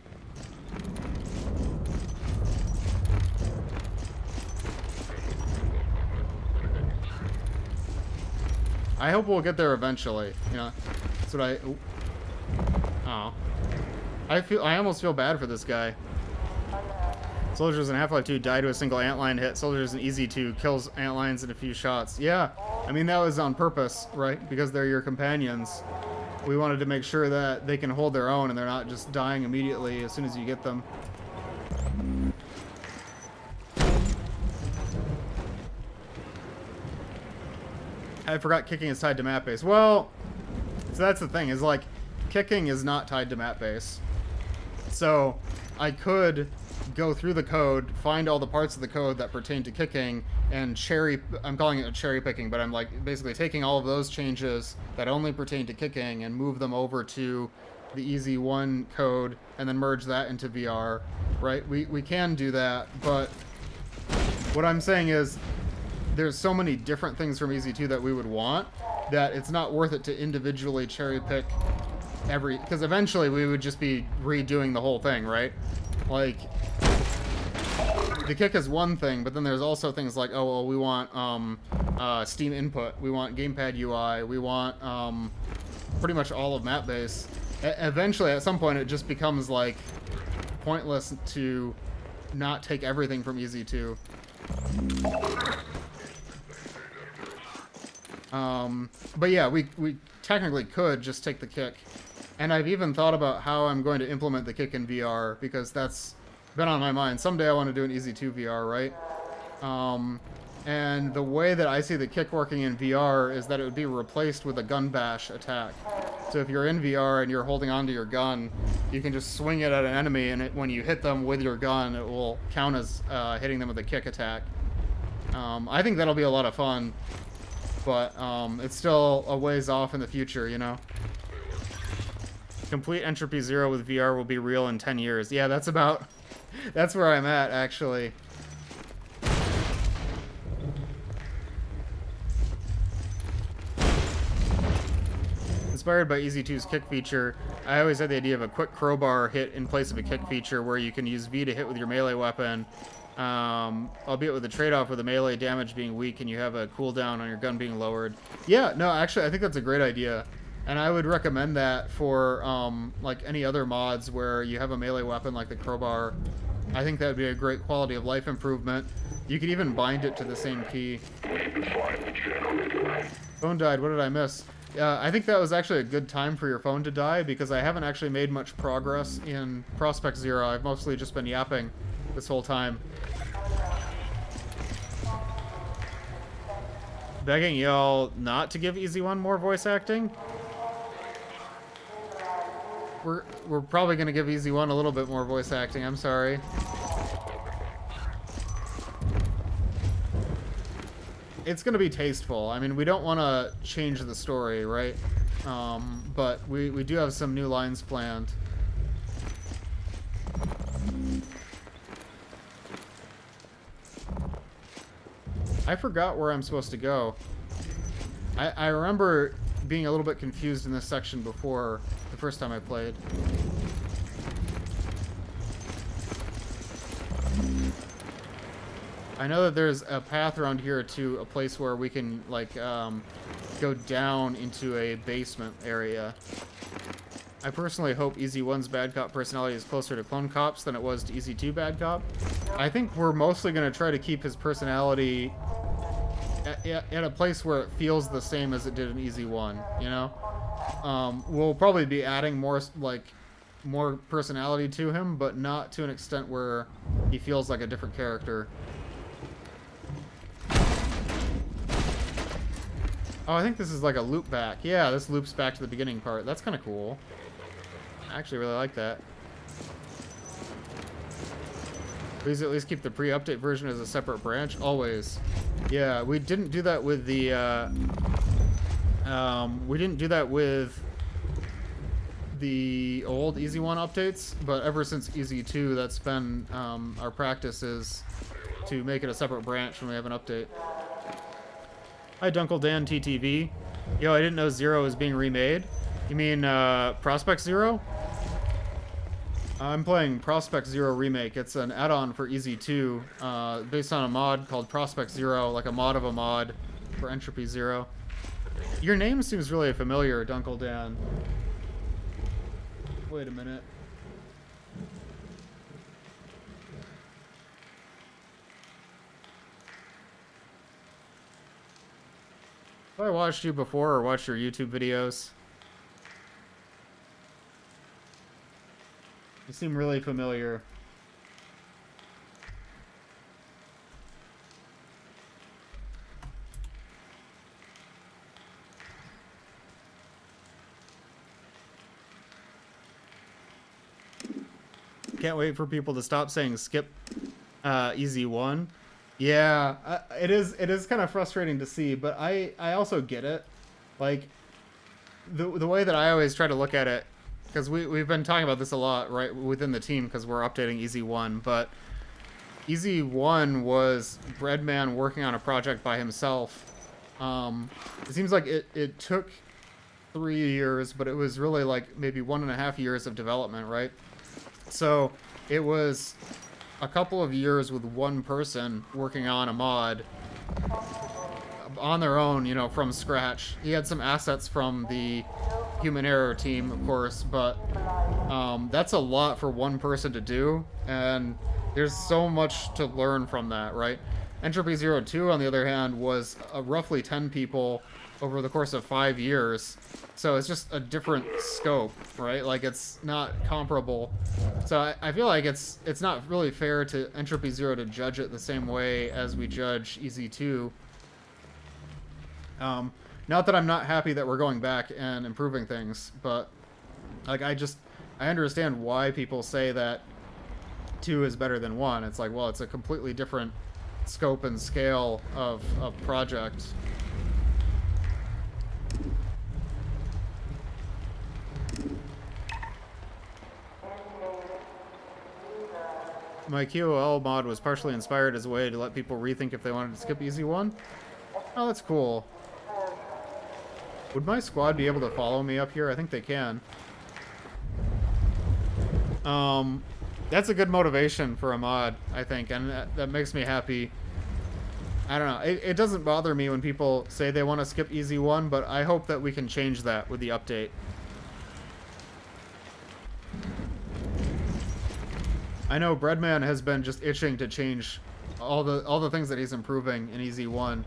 I hope we'll get there eventually. You know, that's what oh. I almost feel bad for this guy. Soldiers in Half-Life 2 die to a single antlion hit. Soldiers in EZ2 kills antlions in a few shots. Yeah, I mean that was on purpose, right? Because they're your companions. we wanted to make sure that they can hold their own and they're not just dying immediately as soon as you get them. I forgot kicking is tied to map base. Well, so that's the thing, is like, kicking is not tied to map base. So I could go through the code, find all the parts of the code that pertain to kicking, and I'm calling it a cherry picking, but I'm like basically taking all of those changes that only pertain to kicking and move them over to the Easy 1 code and then merge that into VR, right? We can do that, but what I'm saying is there's so many different things from Easy 2 that we would want that it's not worth it to individually cherry pick because eventually we would just be redoing the whole thing, right? Like, the kick is one thing, but then there's also things like, oh, well, we want Steam input, we want gamepad UI, we want pretty much all of map base. Eventually, at some point, it just becomes like pointless to not take everything from Easy 2. But yeah, we technically could just take the kick. And I've even thought about how I'm going to implement the kick in VR, because that's been on my mind. Someday I want to do an Easy 2 VR, right? And the way that I see the kick working in VR is that it would be replaced with a gun bash attack. So if you're in VR and you're holding onto your gun, you can just swing it at an enemy, and when you hit them with your gun, it will count as hitting them with a kick attack. I think that'll be a lot of fun, but it's still a ways off in the future, you know? Complete Entropy Zero with VR will be real in 10 years. Yeah, that's where I'm at, actually. Inspired by Easy 2's kick feature, I always had the idea of a quick crowbar hit in place of a kick feature where you can use V to hit with your melee weapon, albeit with the trade-off with the melee damage being weak and you have a cooldown on your gun being lowered. Yeah, no, actually, I think that's a great idea. And I would recommend that for, like, any other mods where you have a melee weapon like the crowbar. I think that would be a great quality of life improvement. You could even bind it to the same key. Phone died, what did I miss? I think that was actually a good time for your phone to die, because I haven't actually made much progress in Prospekt Zero. I've mostly just been yapping this whole time. Begging y'all not to give Easy 1 more voice acting. We're probably gonna give Easy 1 a little bit more voice acting, I'm sorry. It's gonna be tasteful. I mean, we don't want to change the story, right? But we do have some new lines planned. I forgot where I'm supposed to go. I remember being a little bit confused in this section before, the first time I played. I know that there's a path around here to a place where we can, like, go down into a basement area. I personally hope Easy 1's Bad Cop personality is closer to Clone Cop's than it was to Easy 2 Bad Cop. I think we're mostly going to try to keep his personality at a place where it feels the same as it did in Easy 1, you know? We'll probably be adding more personality to him, but not to an extent where he feels like a different character. Oh, I think this is like a loop back. Yeah, this loops back to the beginning part. That's kind of cool. I actually really like that. Please at least keep the pre-update version as a separate branch. Always. Yeah, we didn't do that with the, we didn't do that with the old Easy 1 updates, but ever since Easy 2, that's been, our practice is to make it a separate branch when we have an update. Hi, Dunkle Dan TTV. Yo, I didn't know Zero was being remade. You mean, Prospekt Zero? I'm playing Prospekt Zero Remake. It's an add-on for Easy 2, based on a mod called Prospekt Zero, like a mod of a mod for Entropy Zero. Your name seems really familiar, Dunkle Dan. Wait a minute. Have I watched you before or watched your YouTube videos? You seem really familiar. Can't wait for people to stop saying skip easy one. Yeah, it is kind of frustrating to see, but I also get it. Like, the way that I always try to look at it, because we've been talking about this a lot, right, within the team, because we're updating Easy 1, but Easy 1 was Breadman working on a project by himself. It seems like it took 3 years, but it was really like maybe 1.5 years of development, right? So it was a couple of years with one person working on a mod on their own, you know, from scratch. He had some assets from the human error team, of course, but that's a lot for one person to do, and there's so much to learn from that, right? Entropy 02, on the other hand, was roughly 10 people over the course of 5 years. So it's just a different scope, right? Like, it's not comparable. So I feel like it's not really fair to Entropy 0 to judge it the same way as we judge Easy 2. Not that I'm not happy that we're going back and improving things, but like I understand why people say that 2 is better than 1. It's like, well, it's a completely different scope and scale of project. My QOL mod was partially inspired as a way to let people rethink if they wanted to skip Easy 1. Oh, that's cool. Would my squad be able to follow me up here? I think they can. That's a good motivation for a mod, I think, and that makes me happy. I don't know. It doesn't bother me when people say they want to skip Easy 1, but I hope that we can change that with the update. I know Breadman has been just itching to change all the things that he's improving in Easy 1.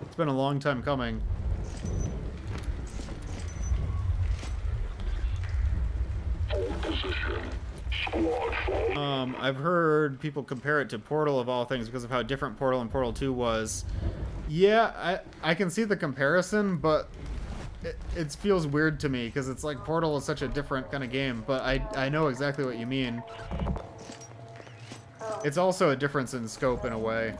It's been a long time coming. I've heard people compare it to Portal of all things because of how different Portal and Portal 2 was. Yeah, I can see the comparison, but it feels weird to me because it's like Portal is such a different kind of game, but I know exactly what you mean. It's also a difference in scope in a way.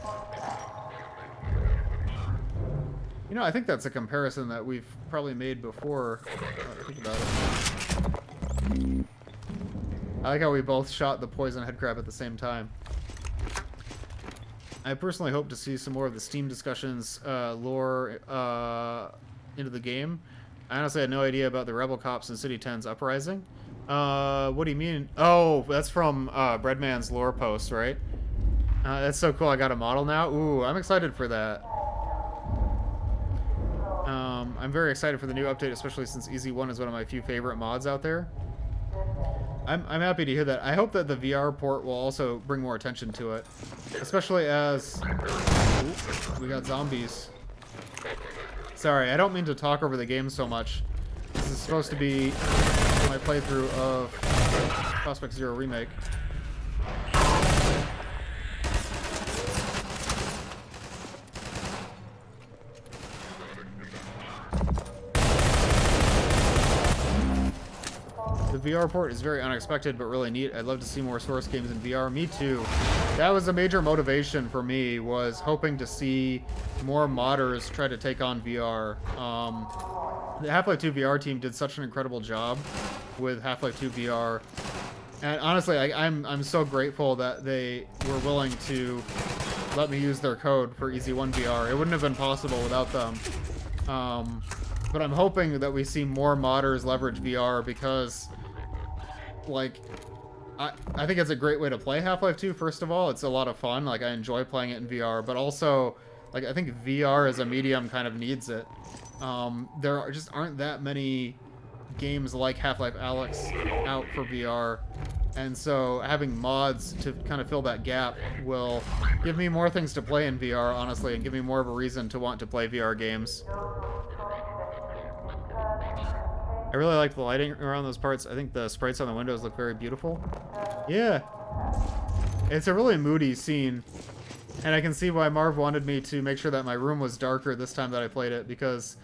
You know, I think that's a comparison that we've probably made before. Think about it. I like how we both shot the poison headcrab at the same time. I personally hope to see some more of the Steam discussions lore into the game. I honestly had no idea about the Rebel Cops and City 10's uprising. What do you mean? Oh, that's from Breadman's lore post, right? That's so cool. I got a model now. Ooh, I'm excited for that. I'm very excited for the new update, especially since Easy 1 is one of my few favorite mods out there. I'm happy to hear that. I hope that the VR port will also bring more attention to it, especially as... Ooh, we got zombies. Sorry, I don't mean to talk over the game so much. This is supposed to be my playthrough of Prospekt 0 Remake. The VR port is very unexpected, but really neat. I'd love to see more Source games in VR. Me too. That was a major motivation for me, was hoping to see more modders try to take on VR. The Half-Life 2 VR team did such an incredible job with Half-Life 2 VR. And honestly, I'm so grateful that they were willing to let me use their code for Easy 1 VR. It wouldn't have been possible without them. But I'm hoping that we see more modders leverage VR because, like, I think it's a great way to play Half-Life 2, first of all. It's a lot of fun. Like, I enjoy playing it in VR, but also, like, I think VR as a medium kind of needs it. There just aren't that many games like Half-Life Alyx out for VR, and so having mods to kind of fill that gap will give me more things to play in VR, honestly, and give me more of a reason to want to play VR games. I really like the lighting around those parts. I think the sprites on the windows look very beautiful. Yeah. It's a really moody scene. And I can see why Marv wanted me to make sure that my room was darker this time that I played it, because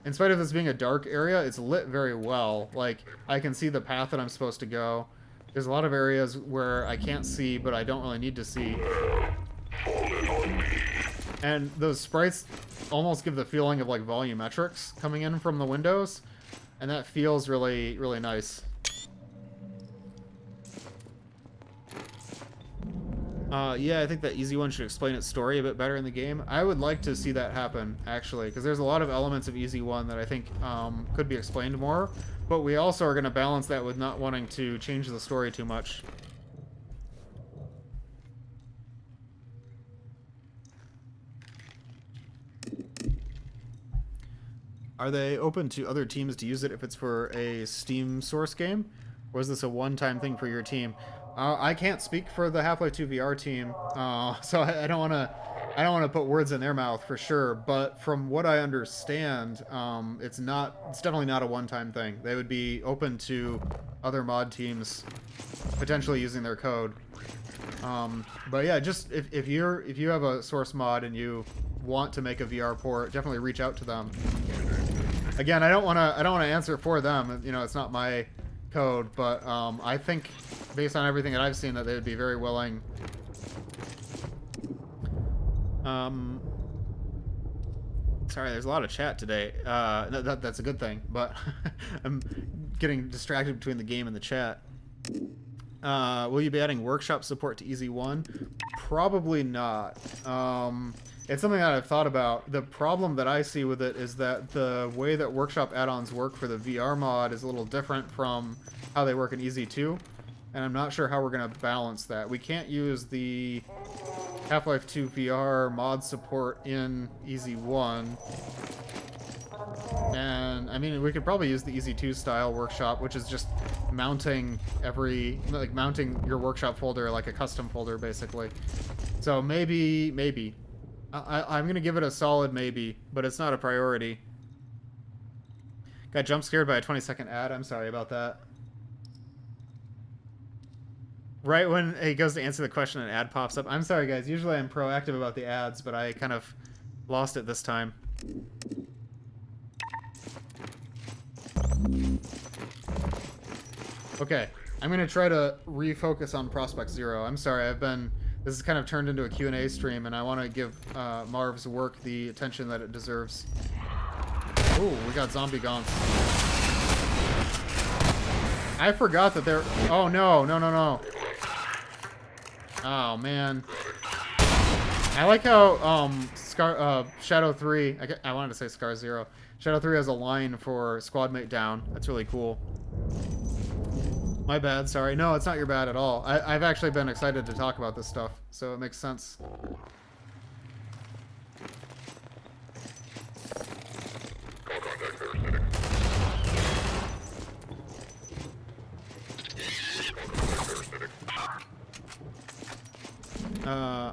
in spite of this being a dark area, it's lit very well. Like, I can see the path that I'm supposed to go. There's a lot of areas where I can't see, but I don't really need to see. And those sprites almost give the feeling of, like, volumetrics coming in from the windows. And that feels really, really nice. Yeah, I think that Easy One should explain its story a bit better in the game. I would like to see that happen, actually, because there's a lot of elements of Easy One that I think could be explained more, but we also are going to balance that with not wanting to change the story too much. Are they open to other teams to use it if it's for a Steam source game? Or is this a one-time thing for your team? I can't speak for the Half-Life 2 VR team, so I don't want to put words in their mouth for sure. But from what I understand, it's definitely not a one-time thing. They would be open to other mod teams potentially using their code. But yeah, just if you have a source mod and you want to make a VR port, definitely reach out to them. Again, I don't want to answer for them. You know, it's not my code, but I think based on everything that I've seen that they would be very willing. Sorry, there's a lot of chat today. That's a good thing, but I'm getting distracted between the game and the chat. Will you be adding workshop support to Easy One? Probably not. It's something that I've thought about. The problem that I see with it is that the way that workshop add-ons work for the VR mod is a little different from how they work in Easy 2, and I'm not sure how we're going to balance that. We can't use the Half-Life 2 VR mod support in Easy 1, and I mean, we could probably use the Easy 2 style workshop, which is just mounting mounting your workshop folder like a custom folder, basically. So maybe. I'm going to give it a solid maybe, but it's not a priority. Got jump scared by a 20-second ad. I'm sorry about that. Right when he goes to answer the question, an ad pops up. I'm sorry, guys. Usually I'm proactive about the ads, but I kind of lost it this time. Okay. I'm going to try to refocus on Prospekt Zero. I'm sorry. This has kind of turned into a Q&A stream, and I want to give Marv's work the attention that it deserves. Ooh, we got zombie gaunts. I forgot that they're... Oh, no. Oh, man. I like how Shadow 3... I wanted to say Scar Zero. Shadow 3 has a line for squad mate down. That's really cool. My bad, sorry. No, it's not your bad at all. I've actually been excited to talk about this stuff, so it makes sense.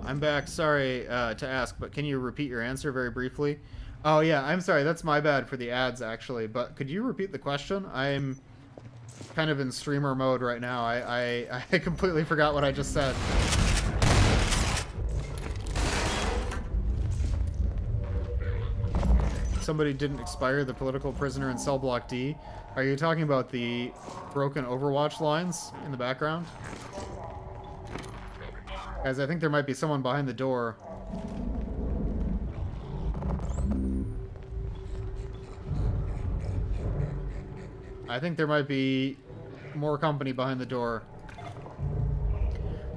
I'm back. Sorry to ask, but can you repeat your answer very briefly? Oh, yeah, I'm sorry. That's my bad for the ads, actually. But could you repeat the question? I'm kind of in streamer mode right now. I completely forgot what I just said. Somebody didn't expire the political prisoner in cell block D. Are you talking about the broken Overwatch lines in the background? Guys, I think there might be someone behind the door. I think there might be more company behind the door.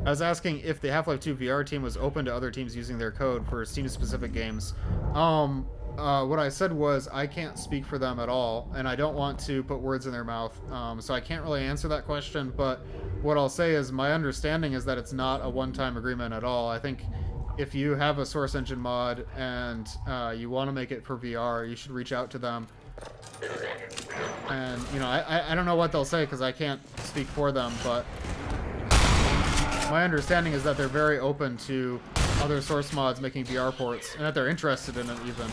I was asking if the Half-Life 2 VR team was open to other teams using their code for Steam-specific games. What I said was I can't speak for them at all, and I don't want to put words in their mouth, so I can't really answer that question, but what I'll say is my understanding is that it's not a one-time agreement at all. I think if you have a Source Engine mod and you want to make it for VR, you should reach out to them. And, you know, I don't know what they'll say because I can't speak for them, but my understanding is that they're very open to other source mods making VR ports, and that they're interested in it even.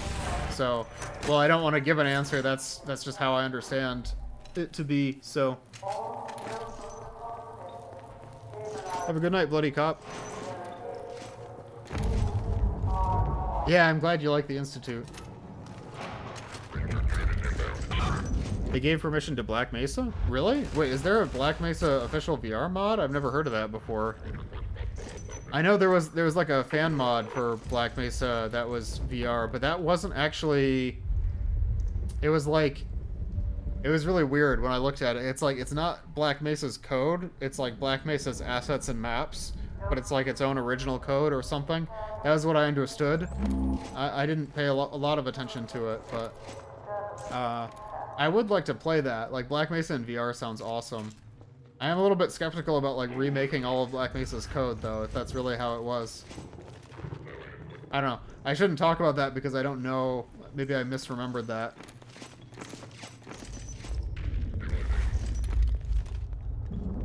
So, well, I don't want to give an answer. That's just how I understand it to be, so. Have a good night, bloody cop. Yeah, I'm glad you like the Institute. They gave permission to Black Mesa? Really? Wait, is there a Black Mesa official VR mod? I've never heard of that before. I know there was like a fan mod for Black Mesa that was VR, but that wasn't actually... It was like... It was really weird when I looked at it. It's like, it's not Black Mesa's code, it's like Black Mesa's assets and maps, but it's like its own original code or something. That was what I understood. I didn't pay a lot of attention to it, but... I would like to play that. Like, Black Mesa in VR sounds awesome. I am a little bit skeptical about, like, remaking all of Black Mesa's code, though, if that's really how it was. I don't know. I shouldn't talk about that because I don't know. Maybe I misremembered that.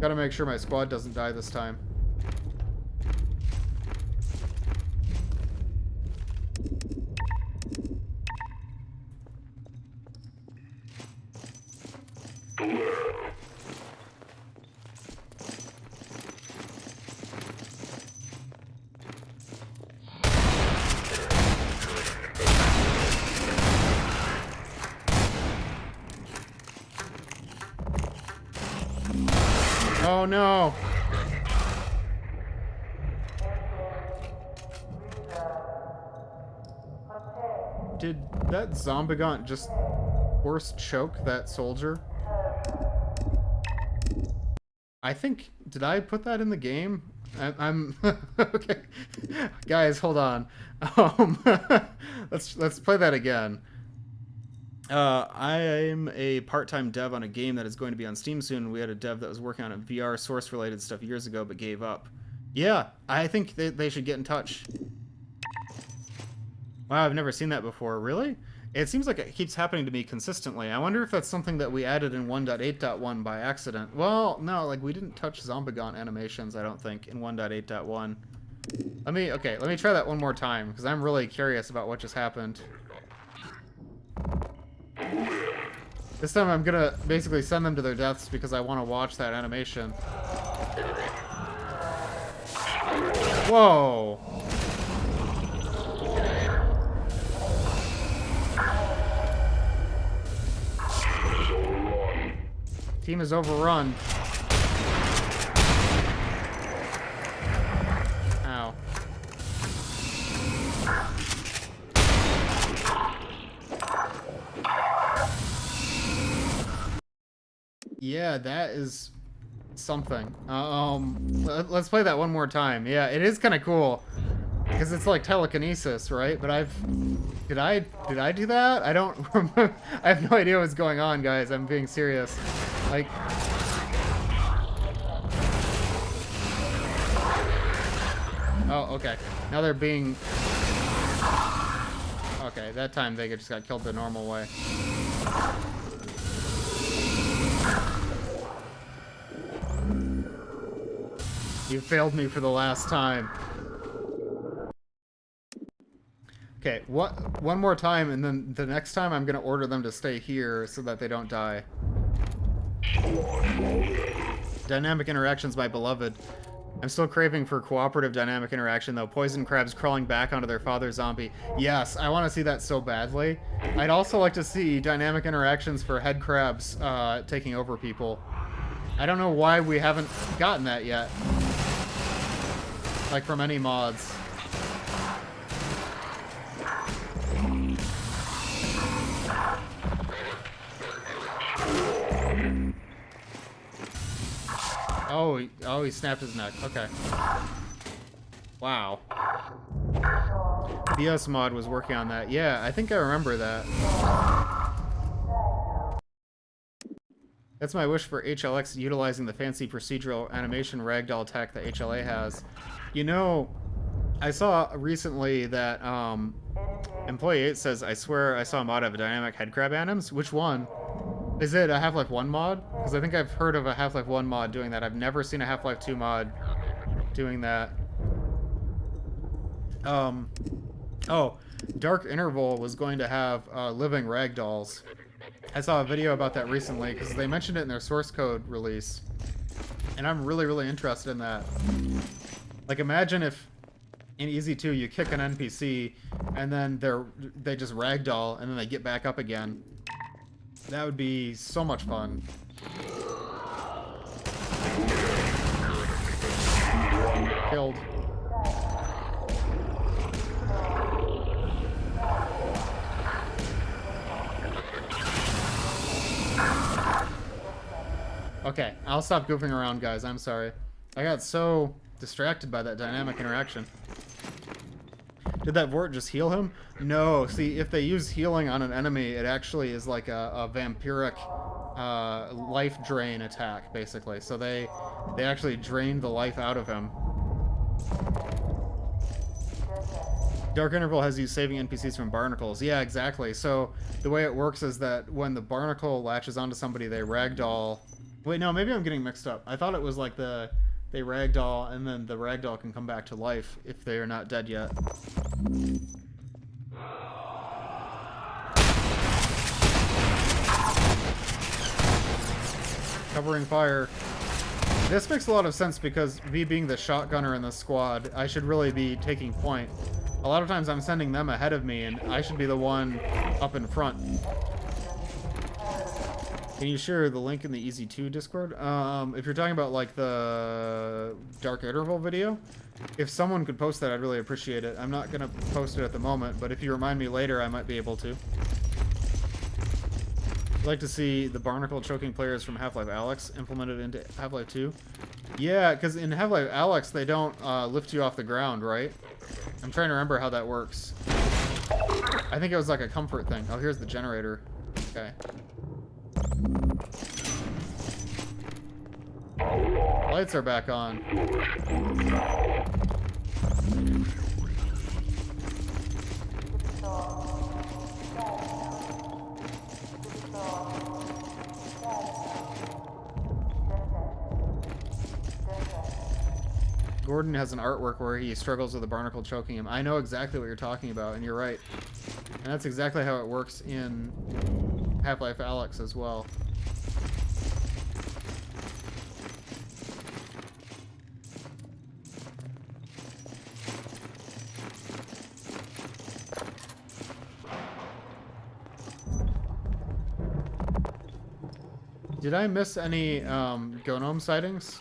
Gotta make sure my squad doesn't die this time. Oh no! Did that Zombigant just force choke that soldier? I think... Did I put that in the game? I'm... Okay. Guys, hold on. Let's play that again. I'm a part-time dev on a game that is going to be on Steam soon. We had a dev that was working on a VR source-related stuff years ago, but gave up. Yeah, I think they should get in touch. Wow, I've never seen that before. Really? It seems like it keeps happening to me consistently. I wonder if that's something that we added in 1.8.1 by accident. Well, no, like, we didn't touch Zombigant animations, I don't think, in 1.8.1. Let me try that one more time, because I'm really curious about what just happened. This time I'm gonna basically send them to their deaths because I want to watch that animation. Whoa! Team is overrun. Ow. Yeah, that is something. Let's play that one more time. Yeah, it is kind of cool because it's like telekinesis, right? But did I do that? I don't remember. I have no idea what's going on, guys. I'm being serious. Like, oh, okay. Now they're being... Okay, that time they just got killed the normal way. You failed me for the last time. Okay, one more time, and then the next time I'm gonna order them to stay here so that they don't die. Dynamic interactions, my beloved. I'm still craving for cooperative dynamic interaction, though. Poison crabs crawling back onto their father zombie. Yes, I want to see that so badly. I'd also like to see dynamic interactions for head crabs taking over people. I don't know why we haven't gotten that yet. Like, from any mods. Oh, he snapped his neck. Okay. Wow. BS mod was working on that. Yeah, I think I remember that. That's my wish for HLX, utilizing the fancy procedural animation ragdoll tech that HLA has. You know, I saw recently that Employee 8 says, I swear I saw a mod of a dynamic headcrab anims. Which one? Is it a Half-Life 1 mod? Because I think I've heard of a Half-Life 1 mod doing that. I've never seen a Half-Life 2 mod doing that. Oh, Dark Interval was going to have living ragdolls. I saw a video about that recently because they mentioned it in their source code release. And I'm really, really interested in that. Like, imagine if in Easy 2 you kick an NPC and then they just ragdoll and then they get back up again. That would be so much fun. Killed. Okay, I'll stop goofing around, guys. I'm sorry. I got so distracted by that dynamic interaction. Did that Vort just heal him? No. See, if they use healing on an enemy, it actually is like a vampiric life drain attack, basically. So they actually drain the life out of him. Dark Interval has you saving NPCs from barnacles. Yeah, exactly. So the way it works is that when the barnacle latches onto somebody, they ragdoll. Wait, no, maybe I'm getting mixed up. I thought it was like they ragdoll, and then the ragdoll can come back to life if they are not dead yet. Covering fire. This makes a lot of sense because me being the shotgunner in the squad, I should really be taking point. A lot of times I'm sending them ahead of me, and I should be the one up in front. Can you share the link in the Easy 2 Discord? If you're talking about like the Dark Interval video, if someone could post that, I'd really appreciate it. I'm not gonna post it at the moment, but if you remind me later, I might be able to. I'd like to see the barnacle choking players from Half-Life Alyx implemented into Half-Life 2. Yeah, because in Half-Life Alyx, they don't lift you off the ground, right? I'm trying to remember how that works. I think it was like a comfort thing. Oh, here's the generator. Okay. Lights are back on. Gordon has an artwork where he struggles with the barnacle choking him. I know exactly what you're talking about, and you're right. And that's exactly how it works in Half-Life Alyx as well. Did I miss any Gnome sightings?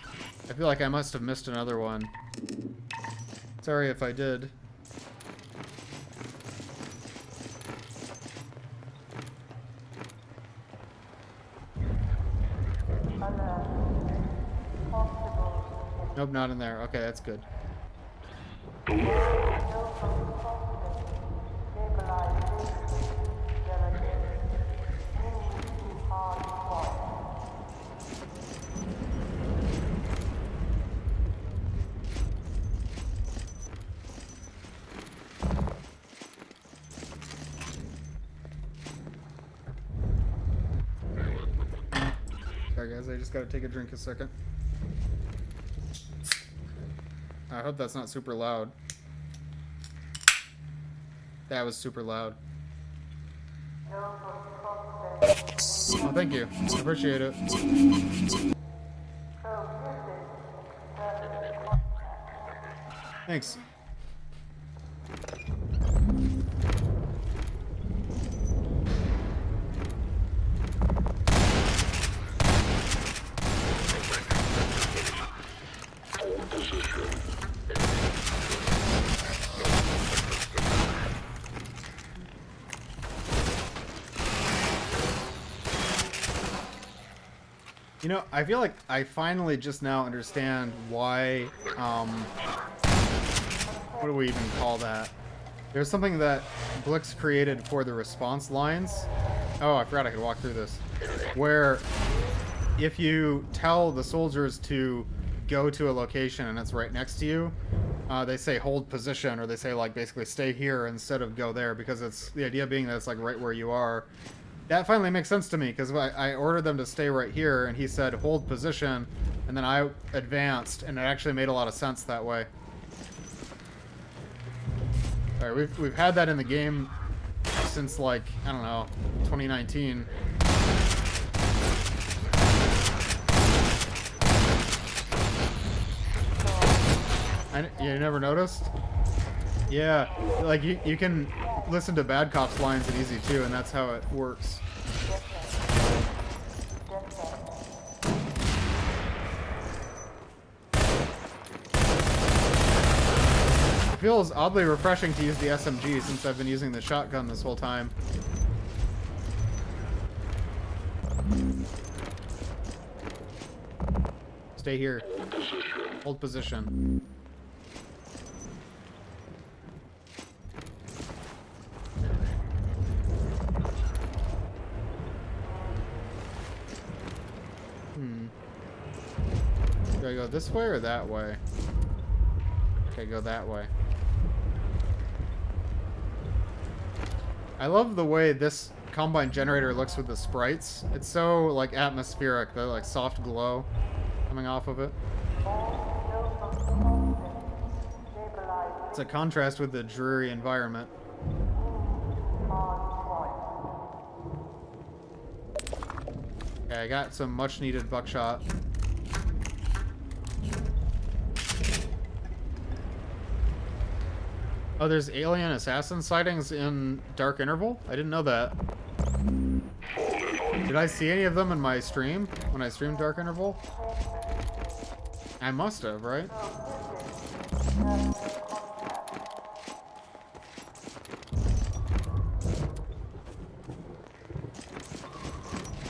I feel like I must have missed another one. Sorry if I did. Nope, not in there. Okay, that's good. Sorry guys, I just gotta take a drink a second. I hope that's not super loud. That was super loud. Oh, thank you. Appreciate it. Thanks. You know, I feel like I finally just now understand why, what do we even call that? There's something that Blix created for the response lines. Oh, I forgot I could walk through this. Where if you tell the soldiers to go to a location and it's right next to you, they say hold position, or they say like basically stay here instead of go there, because it's the idea being that it's like right where you are. That finally makes sense to me, because I ordered them to stay right here, and he said hold position, and then I advanced, and it actually made a lot of sense that way. Alright, we've had that in the game since, like, I don't know, 2019. You never noticed? Yeah, like you can listen to Bad Cop's lines in Easy too, and that's how it works. It feels oddly refreshing to use the SMG since I've been using the shotgun this whole time. Stay here. Hold position. Do I go this way or that way? Okay, go that way. I love the way this Combine generator looks with the sprites. It's so, like, atmospheric, the, like, soft glow coming off of it. It's a contrast with the dreary environment. Okay, I got some much-needed buckshot. Oh, there's alien assassin sightings in Dark Interval? I didn't know that. Did I see any of them in my stream? When I streamed Dark Interval? I must have, right?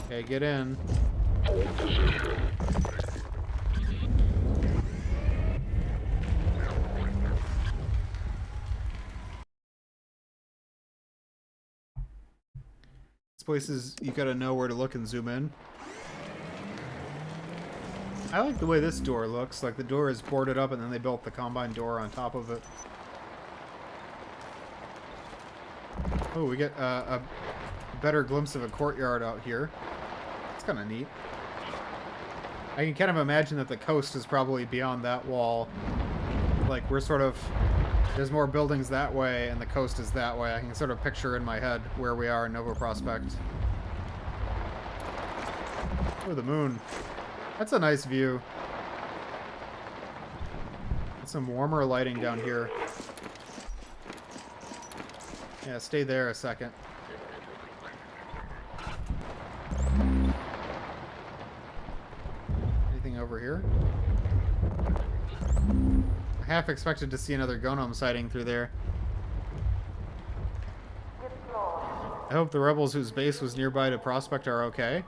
Okay, get in. This place is, you gotta know where to look and zoom in. I like the way this door looks. Like the door is boarded up and then they built the Combine door on top of it. Oh, we get a better glimpse of a courtyard out here. It's kind of neat. I can kind of imagine that the coast is probably beyond that wall. Like we're sort of... There's more buildings that way, and the coast is that way. I can sort of picture in my head where we are in Nova Prospekt. Oh, the moon. That's a nice view. Some warmer lighting down here. Yeah, stay there a second. Anything over here? I half expected to see another Gonome sighting through there. I hope the rebels whose base was nearby to Prospekt are okay.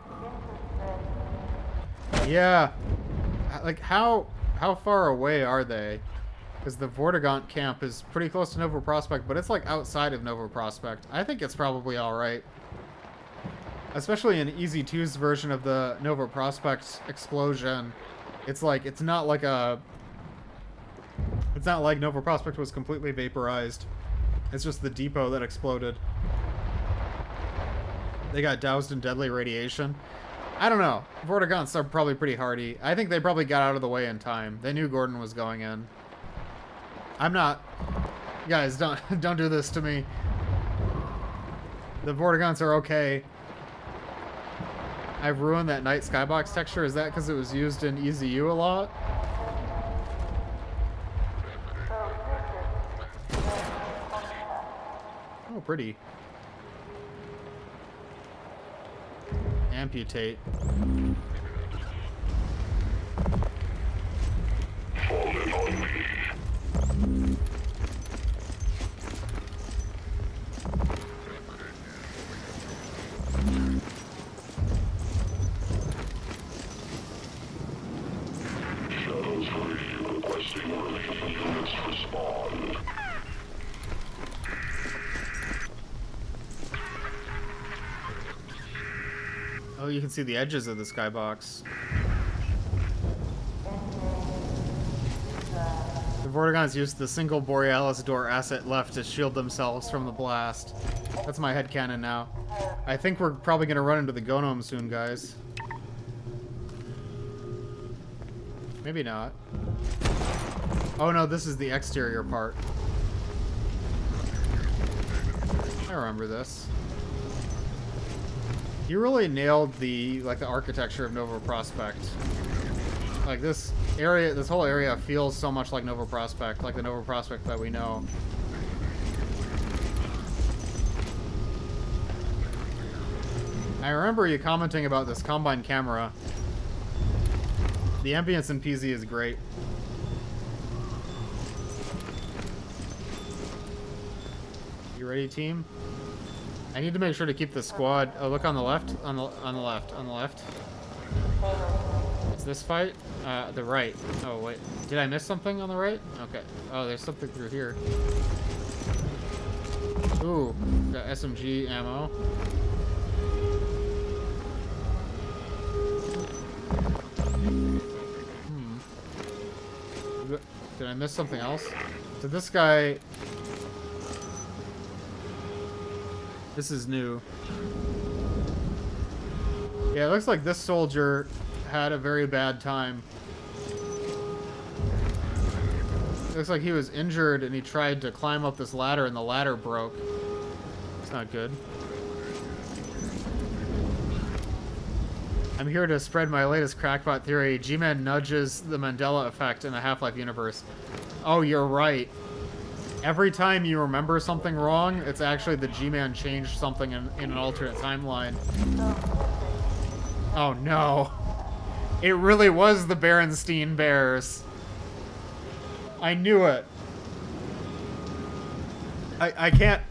Yeah. Like, how far away are they? Because the Vortigaunt camp is pretty close to Nova Prospekt, but it's like outside of Nova Prospekt. I think it's probably alright. Especially in Easy 2's version of the Nova Prospekt explosion. It's like, it's not like Nova Prospekt was completely vaporized. It's just the depot that exploded. They got doused in deadly radiation. I don't know. Vortigaunts are probably pretty hardy. I think they probably got out of the way in time. They knew Gordon was going in. I'm not... Guys, don't do this to me. The Vortigaunts are okay. I've ruined that night skybox texture. Is that because it was used in EZU a lot? Oh, pretty. Amputate. Fallen on me. Shadows 3 requesting relief units respond. Oh, you can see the edges of the skybox. The Vortigaunts used the single Borealis door asset left to shield themselves from the blast. That's my headcanon now. I think we're probably going to run into the Gonome soon, guys. Maybe not. Oh no, this is the exterior part. I remember this. You really nailed the architecture of Nova Prospekt. Like this area, this whole area feels so much like Nova Prospekt, like the Nova Prospekt that we know. I remember you commenting about this Combine camera. The ambience in PZ is great. You ready, team? I need to make sure to keep the squad. Oh, look on the left, on the left, on the left. Is this fight? The right. Oh wait, did I miss something on the right? Okay. Oh, there's something through here. Ooh, got SMG ammo. Did I miss something else? So this guy... This is new. Yeah, it looks like this soldier had a very bad time. It looks like he was injured and he tried to climb up this ladder and the ladder broke. It's not good. I'm here to spread my latest crackpot theory. G-Man nudges the Mandela effect in the Half-Life universe. Oh, you're right. Every time you remember something wrong, it's actually the G-Man changed something in an alternate timeline. Oh no. It really was the Berenstein Bears. I knew it. I can't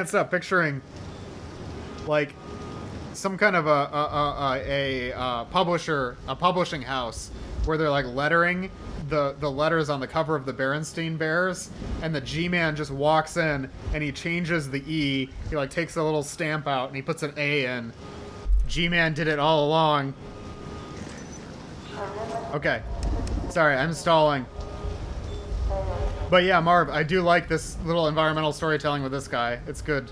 stop picturing like some kind of a publishing house where they're like lettering the letters on the cover of the Berenstein Bears, and the G-Man just walks in and he changes the E. He like takes a little stamp out and he puts an A in. G-Man did it all along. Okay. Sorry, I'm stalling. But yeah, Marv, I do like this little environmental storytelling with this guy. It's good.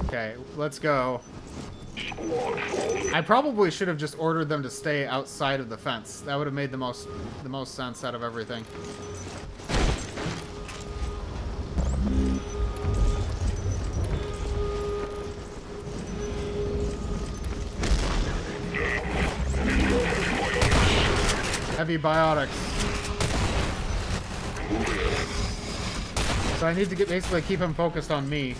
Okay, let's go. I probably should have just ordered them to stay outside of the fence. That would have made the most sense out of everything. Heavy biotics. So I need to basically keep him focused on me.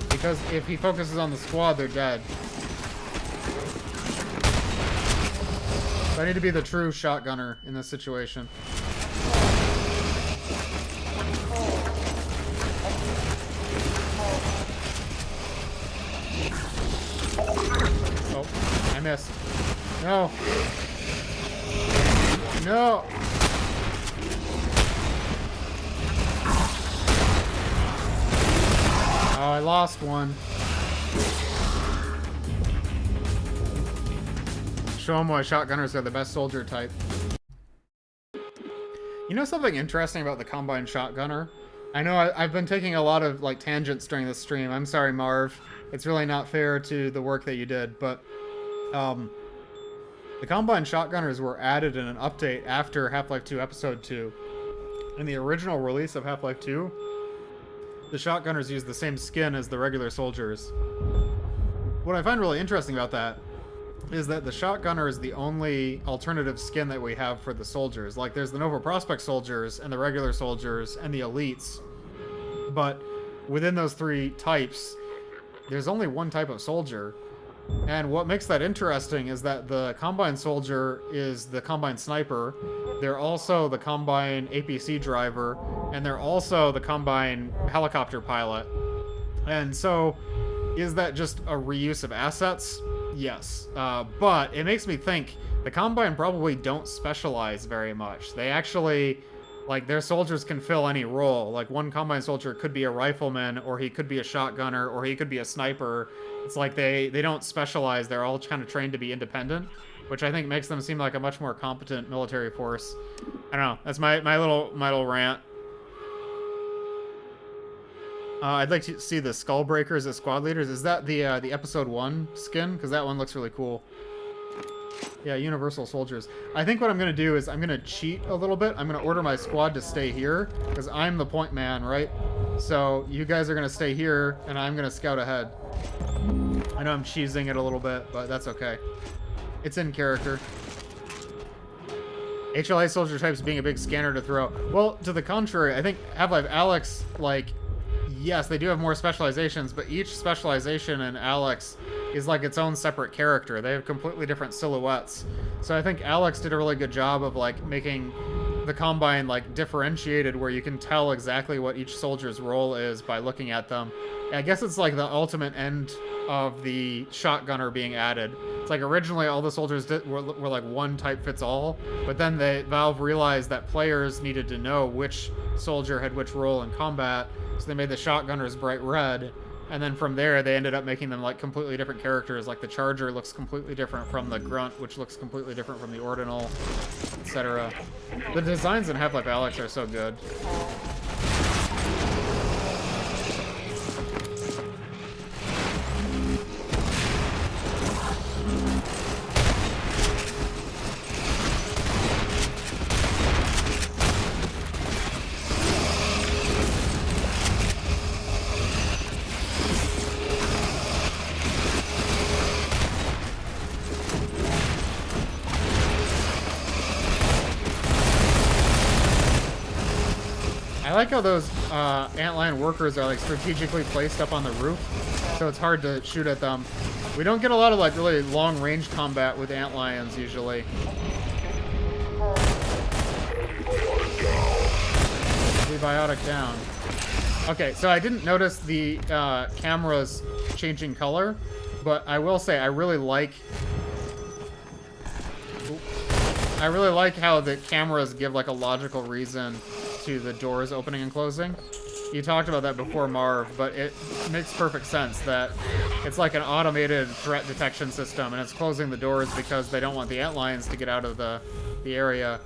Because if he focuses on the squad, they're dead. So I need to be the true shotgunner in this situation. Oh, I missed. No. No. Oh, I lost one. Show them why shotgunners are the best soldier type. You know something interesting about the Combine shotgunner? I know I've been taking a lot of like tangents during this stream. I'm sorry, Marv. It's really not fair to the work that you did, but the Combine shotgunners were added in an update after Half-Life 2 Episode 2. In the original release of Half-Life 2, the shotgunners used the same skin as the regular soldiers. What I find really interesting about that is that the shotgunner is the only alternative skin that we have for the soldiers. Like, there's the Nova Prospekt soldiers, and the regular soldiers, and the elites. But within those three types, there's only one type of soldier. And what makes that interesting is that the Combine soldier is the Combine sniper. They're also the Combine APC driver, and they're also the Combine helicopter pilot. And so, is that just a reuse of assets? Yes. But it makes me think the Combine probably don't specialize very much. They actually, like, their soldiers can fill any role. Like, one Combine soldier could be a rifleman, or he could be a shotgunner, or he could be a sniper. It's like they don't specialize. They're all kind of trained to be independent, which I think makes them seem like a much more competent military force. I don't know. That's my little rant. I'd like to see the Skullbreakers as squad leaders. Is that the Episode 1 skin? Because that one looks really cool. Yeah, Universal Soldiers. I think what I'm going to do is I'm going to cheat a little bit. I'm going to order my squad to stay here, because I'm the point man, right? So you guys are going to stay here, and I'm going to scout ahead. I know I'm cheesing it a little bit, but that's okay. It's in character. HLA soldier types being a big scanner to throw. Well, to the contrary, I think Half-Life Alyx, like, yes, they do have more specializations, but each specialization in Alyx is like its own separate character. They have completely different silhouettes. So I think Alyx did a really good job of like making the Combine like differentiated where you can tell exactly what each soldier's role is by looking at them. I guess it's like the ultimate end of the shotgunner being added. It's like originally all the soldiers were like one type fits all, but then Valve realized that players needed to know which soldier had which role in combat, so they made the shotgunners bright red, and then from there they ended up making them like completely different characters. Like the Charger looks completely different from the Grunt, which looks completely different from the Ordinal, etc. The designs in Half-Life Alyx are so good. I like how those antlion workers are like strategically placed up on the roof, so it's hard to shoot at them. We don't get a lot of like really long range combat with antlions usually. Prebiotic down. Okay, so I didn't notice the cameras changing color, but I will say I really like how the cameras give like a logical reason to the doors opening and closing. You talked about that before, Marv, but it makes perfect sense that it's like an automated threat detection system, and it's closing the doors because they don't want the antlions to get out of the area.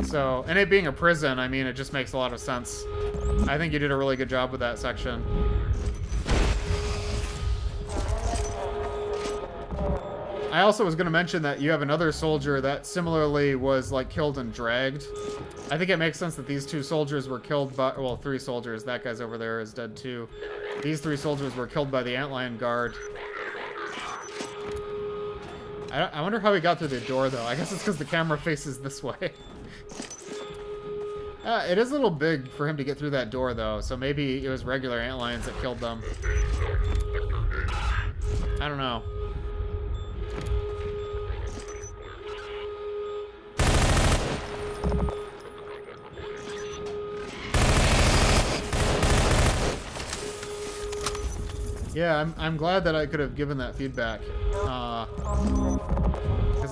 So, and it being a prison, I mean, it just makes a lot of sense. I think you did a really good job with that section. I also was going to mention that you have another soldier that similarly was like killed and dragged. I think it makes sense that these two soldiers were killed by, well, three soldiers. That guy's over there is dead too. These three soldiers were killed by the antlion guard. I wonder how he got through the door though. I guess it's because the camera faces this way. It is a little big for him to get through that door though, so maybe it was regular antlions that killed them. I don't know. Yeah, I'm glad that I could have given that feedback, because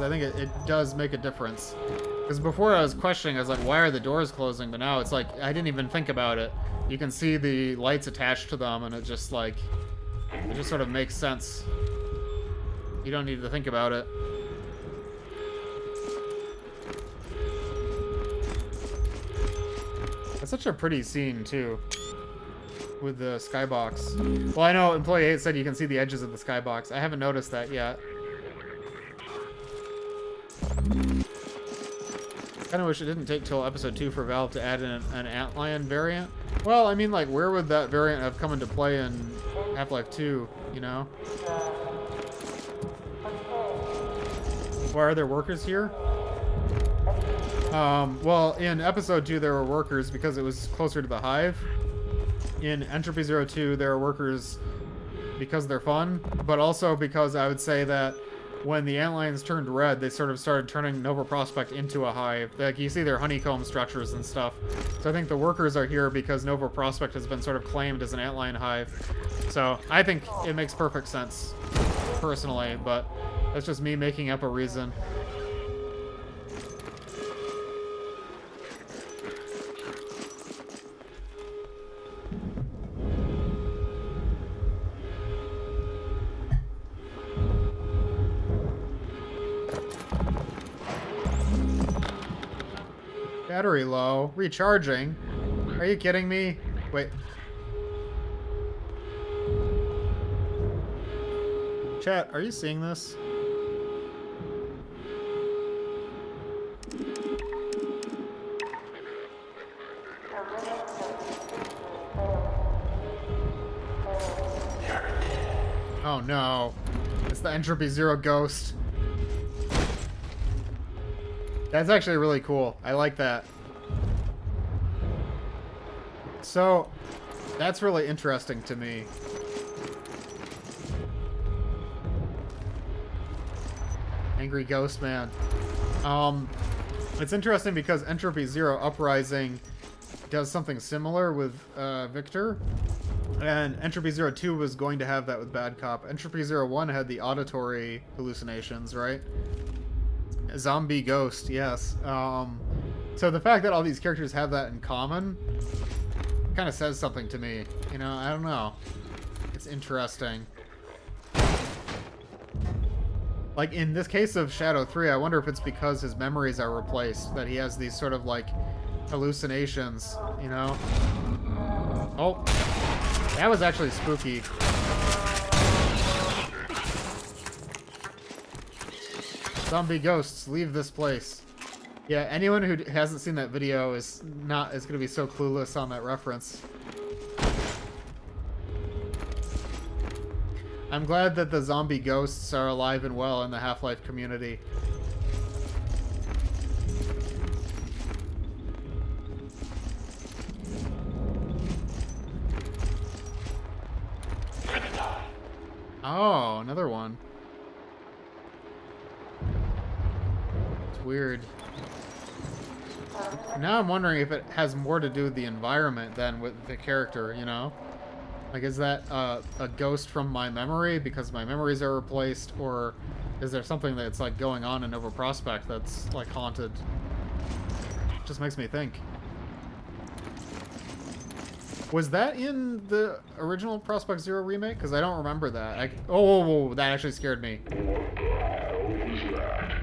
I think it does make a difference. Because before I was questioning, I was like, why are the doors closing? But now it's like, I didn't even think about it. You can see the lights attached to them, and it just like, it just sort of makes sense. You don't need to think about it. It's such a pretty scene, too. With the skybox. Well, I know Employee 8 said you can see the edges of the skybox. I haven't noticed that yet. Kinda wish it didn't take till episode 2 for Valve to add in an antlion variant. Well, I mean, like, where would that variant have come into play in Half-Life 2, you know? Why are there workers here? Well, in episode 2 there were workers because it was closer to the hive. In Entropy 02, there are workers because they're fun, but also because I would say that when the antlions turned red, they sort of started turning Nova Prospekt into a hive. Like, you see their honeycomb structures and stuff. So I think the workers are here because Nova Prospekt has been sort of claimed as an antlion hive. So I think it makes perfect sense, personally, but that's just me making up a reason. Battery low. Recharging? Are you kidding me? Wait. Chat, are you seeing this? Oh no. It's the Entropy Zero ghost. That's actually really cool. I like that. So, that's really interesting to me. Angry Ghost Man. It's interesting because Entropy Zero Uprising does something similar with Victor. And Entropy Zero 2 was going to have that with Bad Cop. Entropy Zero 1 had the auditory hallucinations, right? Zombie Ghost, yes. So the fact that all these characters have that in common kind of says something to me. You know, I don't know. It's interesting. Like, in this case of Shadow 3, I wonder if it's because his memories are replaced, that he has these sort of, like, hallucinations, you know? Oh. That was actually spooky. Zombie ghosts, leave this place. Yeah, anyone who hasn't seen that video is gonna be so clueless on that reference. I'm glad that the zombie ghosts are alive and well in the Half-Life community. Oh, another one. It's weird. Now I'm wondering if it has more to do with the environment than with the character, you know? Like, is that a ghost from my memory because my memories are replaced, or is there something that's, like, going on in Nova Prospekt that's, like, haunted? Just makes me think. Was that in the original Prospekt Zero remake? Because I don't remember that. Oh, that actually scared me. What the hell was that?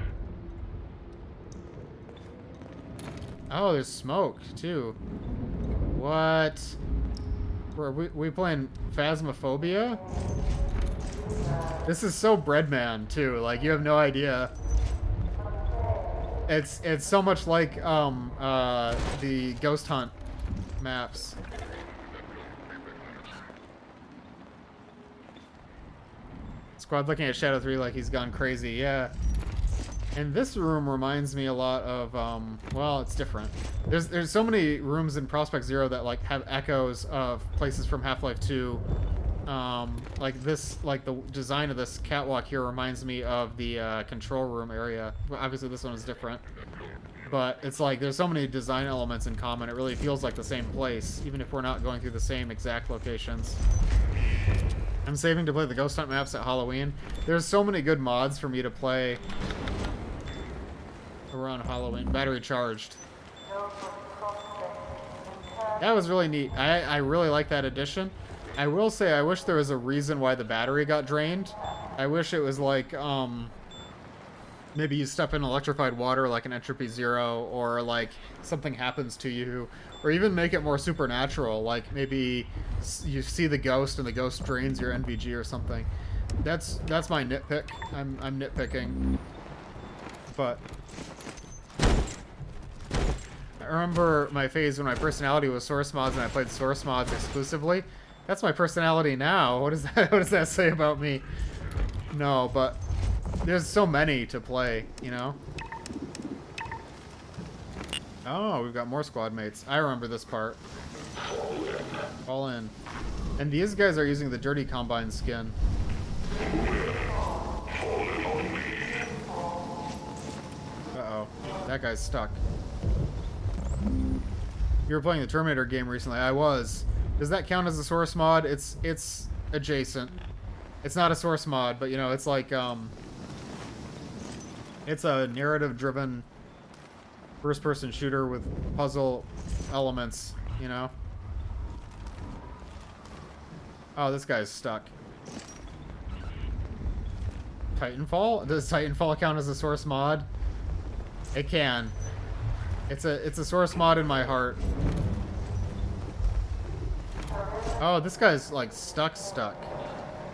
Oh, there's smoke, too. What? Are we playing Phasmophobia? This is so Breadman, too. Like, you have no idea. It's so much like the Ghost Hunt maps. Squad looking at Shadow 3 like he's gone crazy, yeah. And this room reminds me a lot of, well, it's different. There's so many rooms in Prospekt Zero that, like, have echoes of places from Half-Life 2. Like this, like the design of this catwalk here reminds me of the control room area. Well, obviously this one is different. But it's like, there's so many design elements in common, it really feels like the same place, even if we're not going through the same exact locations. I'm saving to play the Ghost Hunt maps at Halloween. There's so many good mods for me to play around Halloween. Battery charged. That was really neat. I really like that addition. I will say I wish there was a reason why the battery got drained. I wish it was like, maybe you step in electrified water like an Entropy Zero, or like something happens to you, or even make it more supernatural, like maybe you see the ghost and the ghost drains your NVG or something. That's my nitpick. I'm nitpicking. But I remember my phase when my personality was source mods and I played source mods exclusively. That's my personality now. What does that say about me? No, but there's so many to play, you know? Oh, we've got more squad mates. I remember this part. Fall in. And these guys are using the Dirty Combine skin. Uh-oh. That guy's stuck. You were playing the Terminator game recently. I was. Does that count as a source mod? It's adjacent. It's not a source mod, but you know, it's like it's a narrative-driven first-person shooter with puzzle elements, you know? Oh, this guy's stuck. Titanfall? Does Titanfall count as a source mod? It can. It's a source mod in my heart. Oh, this guy's like stuck.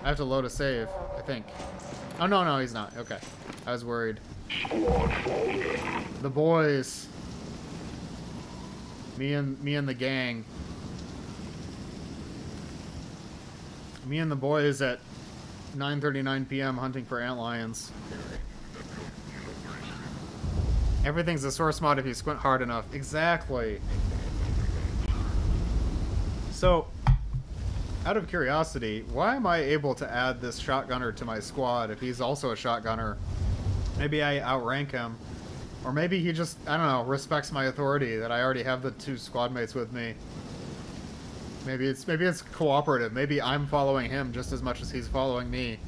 I have to load a save, I think. Oh no, he's not. Okay. I was worried. The boys. Me and the gang. Me and the boys at 9:39 p.m. hunting for antlions. Everything's a source mod if you squint hard enough. Exactly. So, out of curiosity, why am I able to add this shotgunner to my squad if he's also a shotgunner? Maybe I outrank him. Or maybe he just, I don't know, respects my authority that I already have the 2 squad mates with me. Maybe it's cooperative. Maybe I'm following him just as much as he's following me.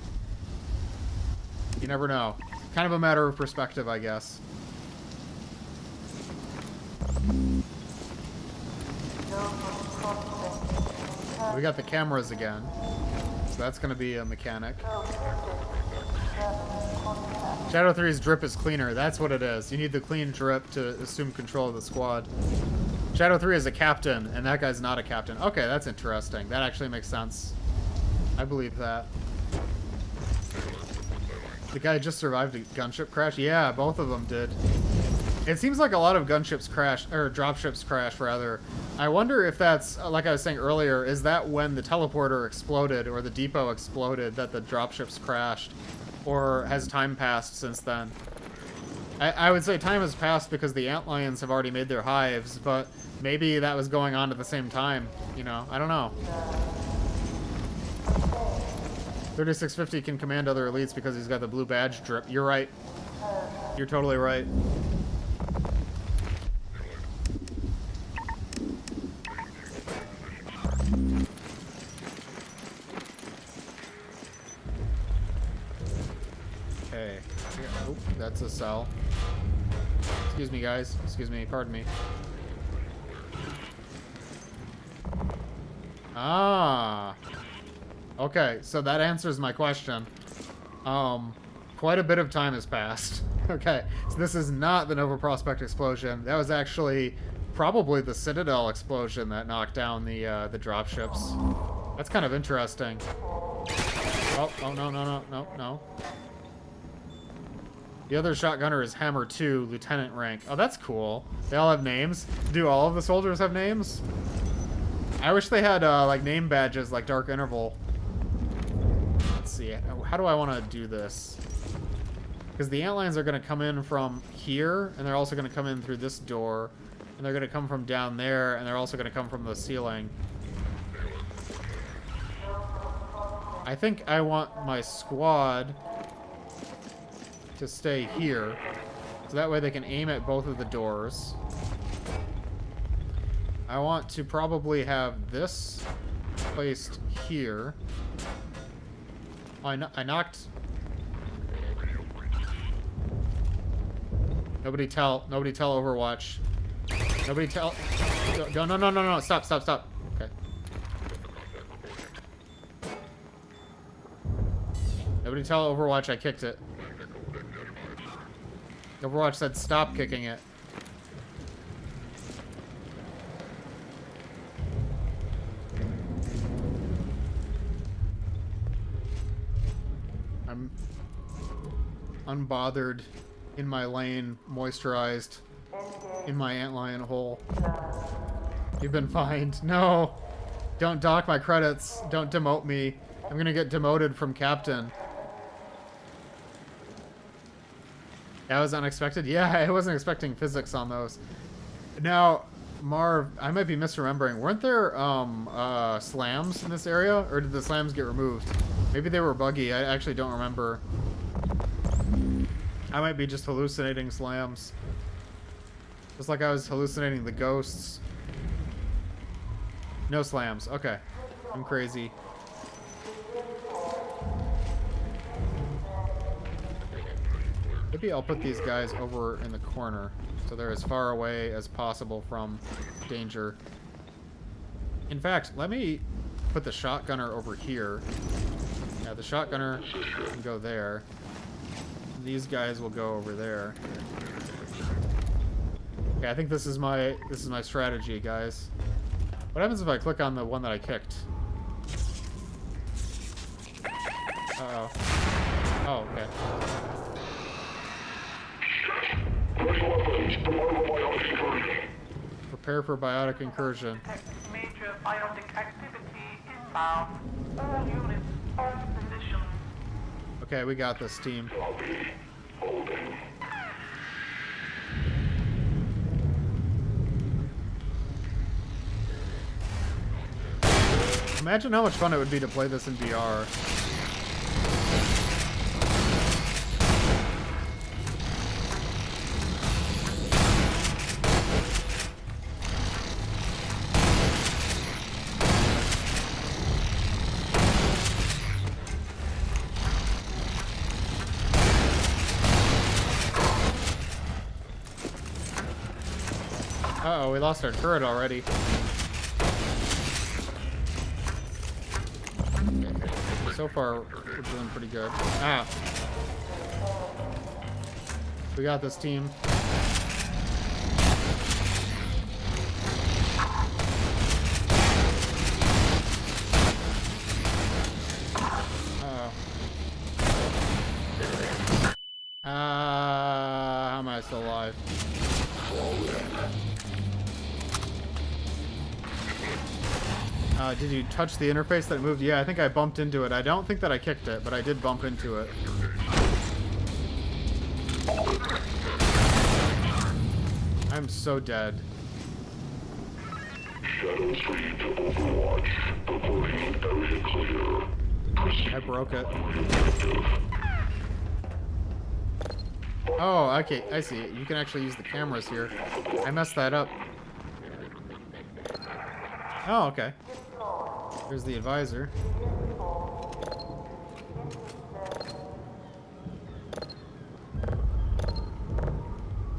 You never know. Kind of a matter of perspective, I guess. We got the cameras again. So that's going to be a mechanic. Shadow 3's drip is cleaner. That's what it is. You need the clean drip to assume control of the squad. Shadow 3 is a captain, and that guy's not a captain. Okay, that's interesting. That actually makes sense. I believe that. The guy just survived a gunship crash? Yeah, both of them did. It seems like a lot of gunships crash, or dropships crash, rather. I wonder if that's, like I was saying earlier, is that when the teleporter exploded, or the depot exploded, that the dropships crashed? Or has time passed since then? I would say time has passed because the antlions have already made their hives, but maybe that was going on at the same time. You know, I don't know. 3650 can command other elites because he's got the blue badge drip. You're right. You're totally right. Okay. Oh, that's a cell. Excuse me, guys. Excuse me. Pardon me. Ah. Okay, so that answers my question. Quite a bit of time has passed. Okay, so this is not the Nova Prospekt explosion. That was actually probably the Citadel explosion that knocked down the dropships. That's kind of interesting. Oh, no. The other shotgunner is Hammer 2, Lieutenant rank. Oh, that's cool. They all have names. Do all of the soldiers have names? I wish they had, like, name badges like Dark Interval. Let's see. How do I want to do this? Because the antlions are going to come in from here, and they're also going to come in through this door. And they're going to come from down there, and they're also going to come from the ceiling. I think I want my squad to stay here. So that way they can aim at both of the doors. I want to probably have this placed here. Oh, I knocked... Nobody tell Overwatch. Nobody tell... No, stop. Okay. Nobody tell Overwatch I kicked it. Overwatch said stop kicking it. I'm unbothered in my lane, moisturized in my antlion hole. You've been fined. No! Don't dock my credits. Don't demote me. I'm gonna get demoted from captain. That was unexpected? Yeah, I wasn't expecting physics on those. Now, Marv, I might be misremembering. Weren't there slams in this area? Or did the slams get removed? Maybe they were buggy. I actually don't remember. I might be just hallucinating slams. Just like I was hallucinating the ghosts. No slams. Okay. I'm crazy. Maybe I'll put these guys over in the corner so they're as far away as possible from danger. In fact, let me put the shotgunner over here. Yeah, the shotgunner can go there. These guys will go over there. Okay, I think this is my strategy, guys. What happens if I click on the one that I kicked? Uh-oh. Oh, okay. Prepare for biotic incursion. Major biotic activity inbound. All units, all positions. Okay, we got this team. Imagine how much fun it would be to play this in VR. Uh-oh, we lost our turret already. So far, we're doing pretty good. Ah. We got this team. Uh-oh. How am I still alive? Did you touch the interface that moved? Yeah, I think I bumped into it. I don't think that I kicked it, but I did bump into it. I'm so dead. Shadow Street to Overwatch. Reporting area clear. Proceed. I broke it. Oh, okay, I see it. You can actually use the cameras here. I messed that up. Oh, okay. Here's the advisor.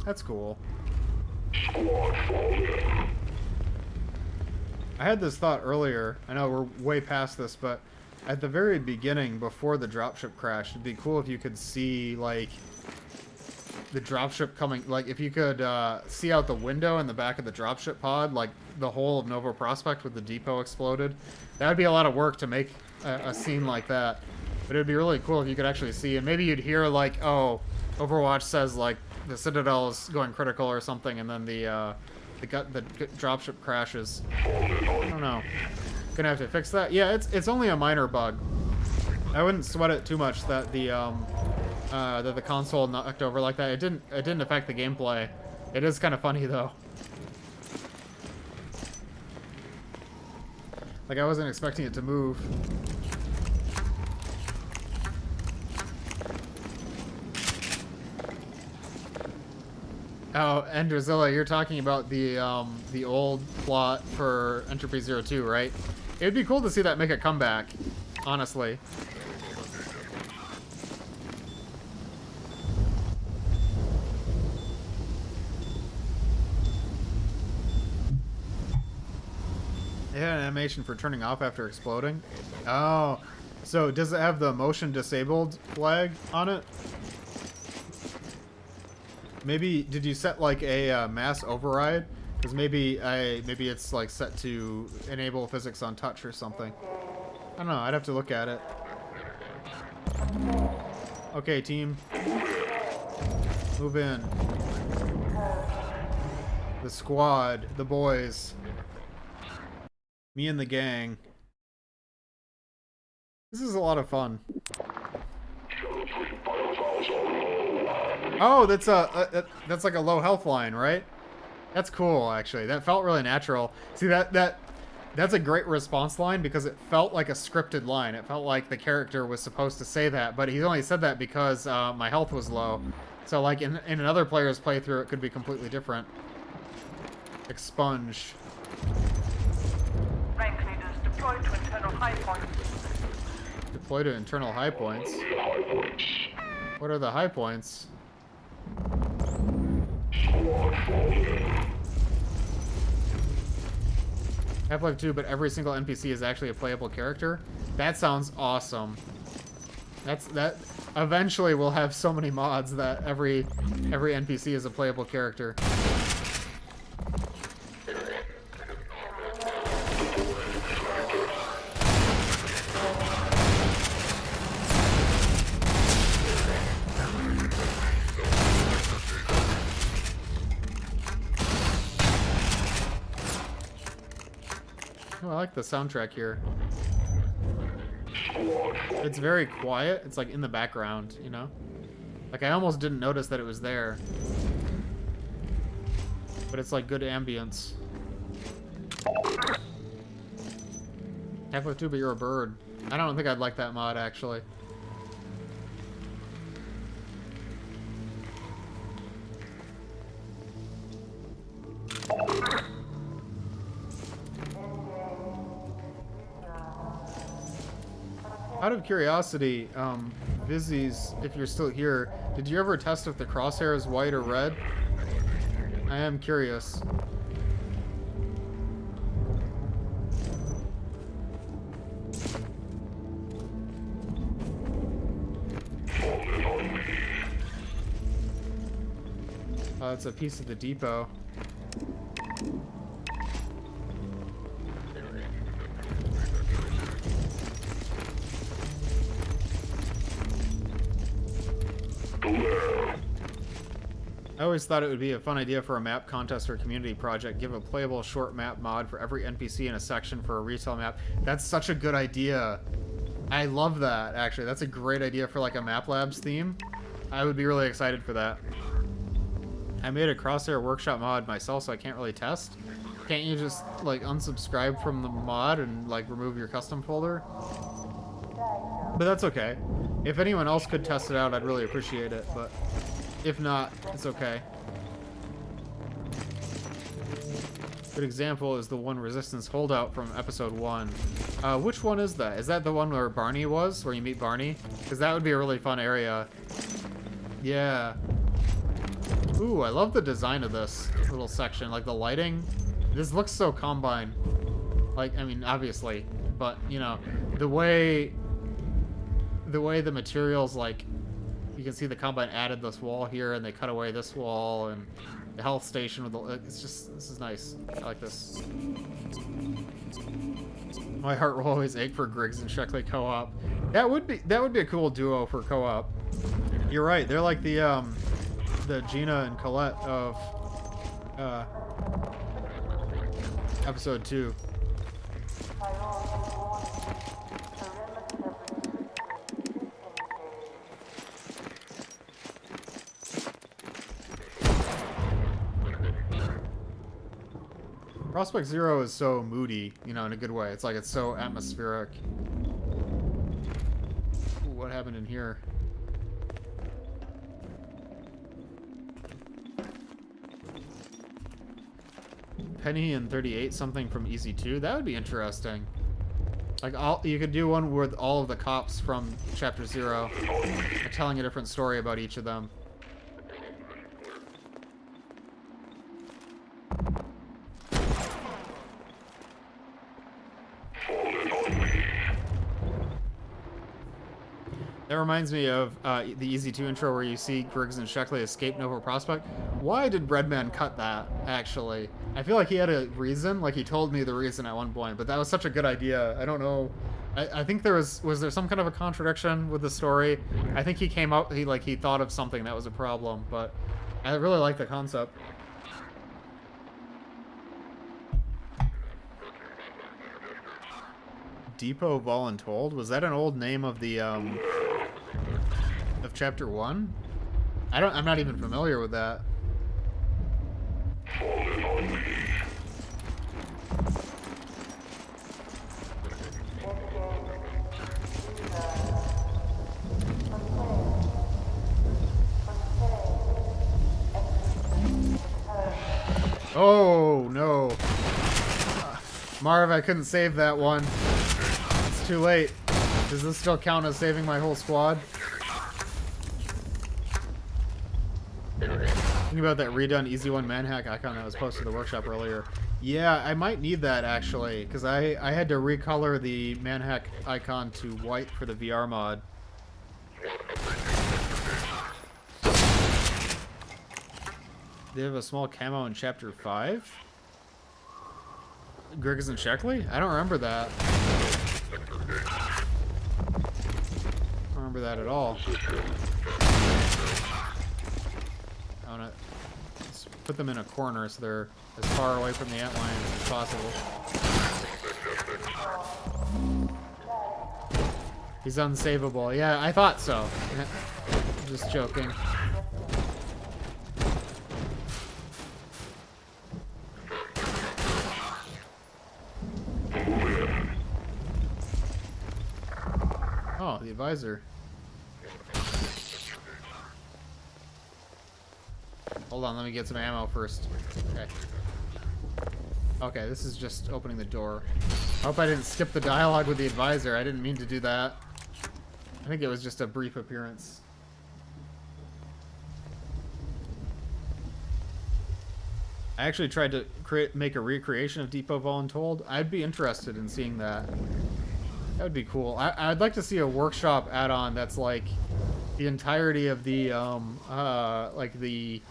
That's cool. I had this thought earlier. I know we're way past this, but at the very beginning, before the dropship crash, it'd be cool if you could see, like, the dropship coming. Like, if you could see out the window in the back of the dropship pod, like the whole of Nova Prospekt with the depot exploded. That would be a lot of work to make a scene like that. But it'd be really cool if you could actually see, and maybe you'd hear, like, oh, Overwatch says, like, the Citadel is going critical or something, and then the dropship crashes. I don't know. Gonna have to fix that. Yeah, it's only a minor bug. I wouldn't sweat it too much that the console knocked over like that. It didn't affect the gameplay. It is kind of funny though. Like, I wasn't expecting it to move. Oh, and Drazilla, you're talking about the old plot for Entropy 02, right? It'd be cool to see that make a comeback, honestly. Yeah, an animation for turning off after exploding. Oh, so does it have the motion disabled flag on it? Maybe did you set like a mass override? Because maybe it's like set to enable physics on touch or something. I don't know. I'd have to look at it. Okay, team, move in. The squad, the boys. Me and the gang. This is a lot of fun. Oh, that's like a low health line, right? That's cool, actually. That felt really natural. See, that's a great response line because it felt like a scripted line. It felt like the character was supposed to say that, but he only said that because my health was low. So, like, in another player's playthrough, it could be completely different. Expunge. Rank leaders deployed to internal high points. Deploy to internal high points. What are the high points? Half-Life 2, but every single NPC is actually a playable character? That sounds awesome. That eventually we'll have so many mods that every NPC is a playable character. Oh, I like the soundtrack here. It's very quiet. It's like in the background, you know? Like I almost didn't notice that it was there. But it's like good ambience. Halfway through, but you're a bird. I don't think I'd like that mod, actually. Out of curiosity, Vizzies, if you're still here, did you ever test if the crosshair is white or red? I am curious. It's a piece of the depot. I always thought it would be a fun idea for a map contest or community project. Give a playable short map mod for every NPC in a section for a retail map. That's such a good idea. I love that, actually. That's a great idea for like a Map Labs theme. I would be really excited for that. I made a Crosshair Workshop mod myself, so I can't really test. Can't you just like unsubscribe from the mod and like remove your custom folder? But that's okay. If anyone else could test it out, I'd really appreciate it, but if not, it's okay. Good example is the one Resistance holdout from episode 1. Which one is that? Is that the one where Barney was, where you meet Barney? Because that would be a really fun area. Yeah. Ooh, I love the design of this little section, like the lighting. This looks so Combine. Like, I mean, obviously, but you know, the way the materials, like, you can see the Combine added this wall here, and they cut away this wall, and the health station with the, it's just, this is nice. I like this. My heart will always ache for Griggs and Sheckley co-op. That would be a cool duo for co-op. You're right. They're like the Gina and Colette of episode 2. Prospekt Zero is so moody, you know, in a good way. It's like, it's so atmospheric. Ooh, what happened in here? Penny and 38 something from Easy 2. That would be interesting. Like, you could do one with all of the cops from Chapter 0, telling a different story about each of them. That reminds me of the Easy 2 intro where you see Griggs and Sheckley escape Nova Prospekt. Why did Redman cut that, actually? I feel like he had a reason, like he told me the reason at one point, but that was such a good idea. I don't know. I think there was there some kind of a contradiction with the story? I think he came out, he thought of something that was a problem, but I really like the concept. Depot Voluntold? Was that an old name of the of Chapter 1? I'm not even familiar with that. Oh no. Marv, I couldn't save that one. It's too late. Does this still count as saving my whole squad? Thinking about that redone Easy 1 manhack icon that was posted to the workshop earlier. Yeah, I might need that actually, because I had to recolor the manhack icon to white for the VR mod. They have a small camo in Chapter 5? Griggs and Sheckley? I don't remember that. I don't remember that at all. I wanna put them in a corner so they're as far away from the antlines as possible. He's unsavable. Yeah, I thought so. Just joking. Oh, the advisor. Hold on, let me get some ammo first. Okay. Okay, this is just opening the door. I hope I didn't skip the dialogue with the advisor. I didn't mean to do that. I think it was just a brief appearance. I actually tried to make a recreation of Depot Voluntold. I'd be interested in seeing that. That would be cool. I'd like to see a workshop add-on that's like the entirety of the like the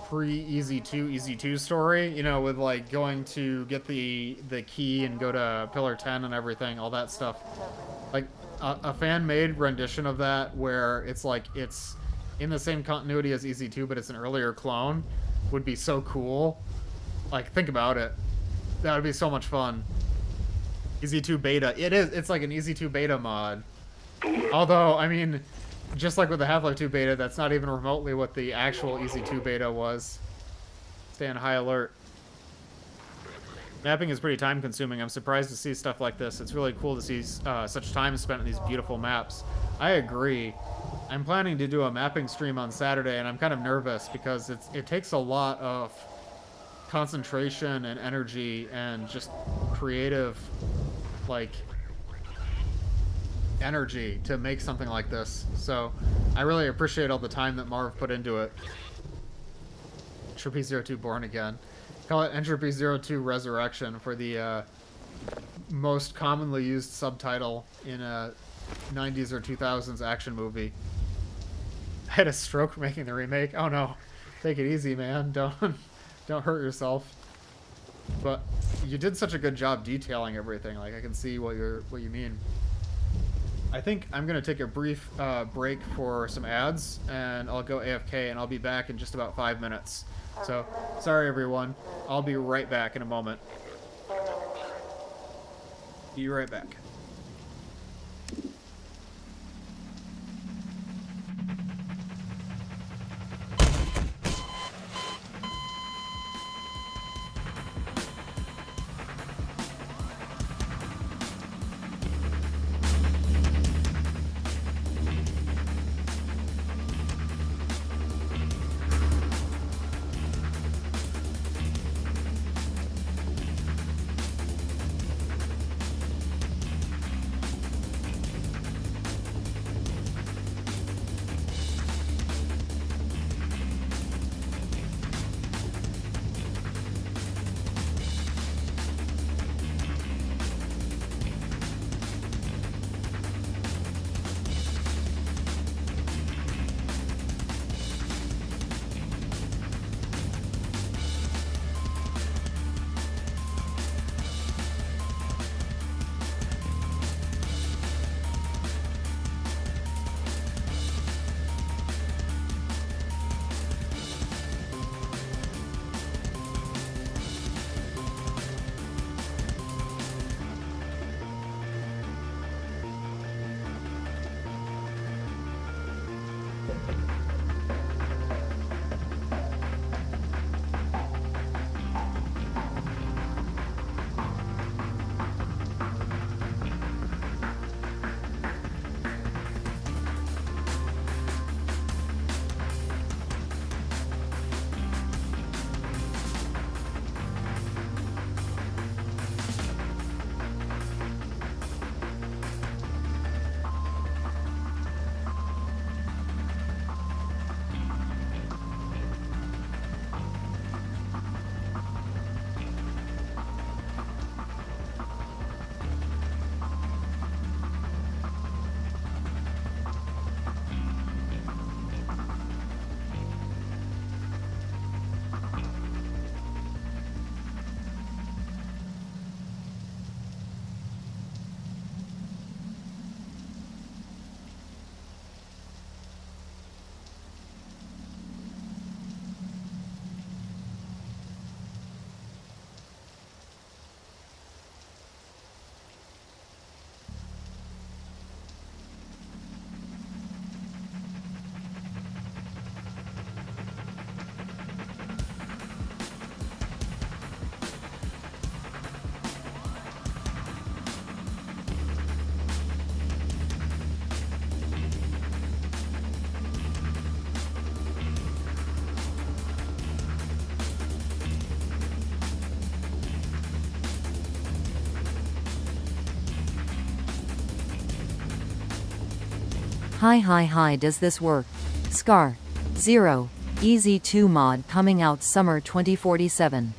pre-Easy 2 story, you know, with like going to get the key and go to Pillar 10 and everything, all that stuff. Like a fan-made rendition of that where it's like it's in the same continuity as Easy 2, but it's an earlier clone would be so cool. Like, think about it. That would be so much fun. Easy 2 beta. It's like an Easy 2 beta mod. Although, I mean, just like with the Half-Life 2 beta, that's not even remotely what the actual Easy 2 beta was. Stay on high alert. Mapping is pretty time-consuming. I'm surprised to see stuff like this. It's really cool to see such time spent in these beautiful maps. I agree. I'm planning to do a mapping stream on Saturday, and I'm kind of nervous because it takes a lot of concentration and energy and just creative, like, energy to make something like this. So I really appreciate all the time that Marv put into it. Entropy 02 Born Again. Call it Entropy 02 Resurrection for the most commonly used subtitle in a 90s or 2000s action movie. I had a stroke making the remake. Oh no. Take it easy, man. Don't hurt yourself. But you did such a good job detailing everything. Like, I can see what you mean. I think I'm going to take a brief break for some ads, and I'll go AFK, and I'll be back in just about 5 minutes. So, sorry everyone. I'll be right back in a moment. Be right back. Hi, does this work? Scar. 0. Easy 2 mod coming out summer 2047.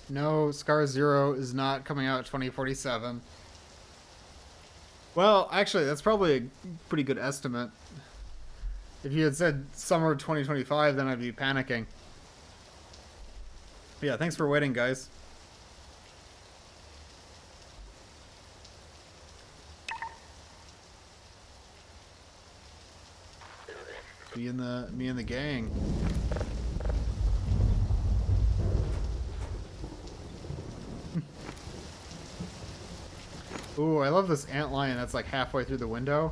No, Scar Zero is not coming out 2047. Well, actually, that's probably a pretty good estimate. If you had said summer 2025, then I'd be panicking. But yeah, thanks for waiting, guys. Me and the gang. Ooh, I love this antlion that's like halfway through the window.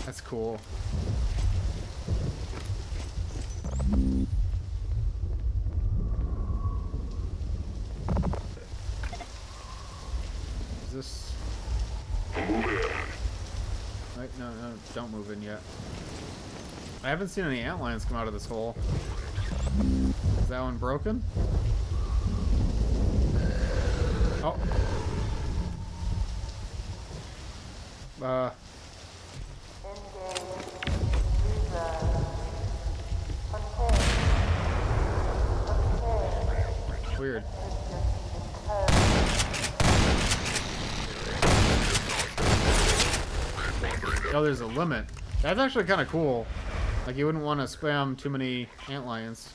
That's cool. Is this... Wait, no, don't move in yet. I haven't seen any antlions come out of this hole. Is that one broken? Oh. Weird. Oh, there's a limit. That's actually kind of cool. Like, you wouldn't want to spam too many antlions.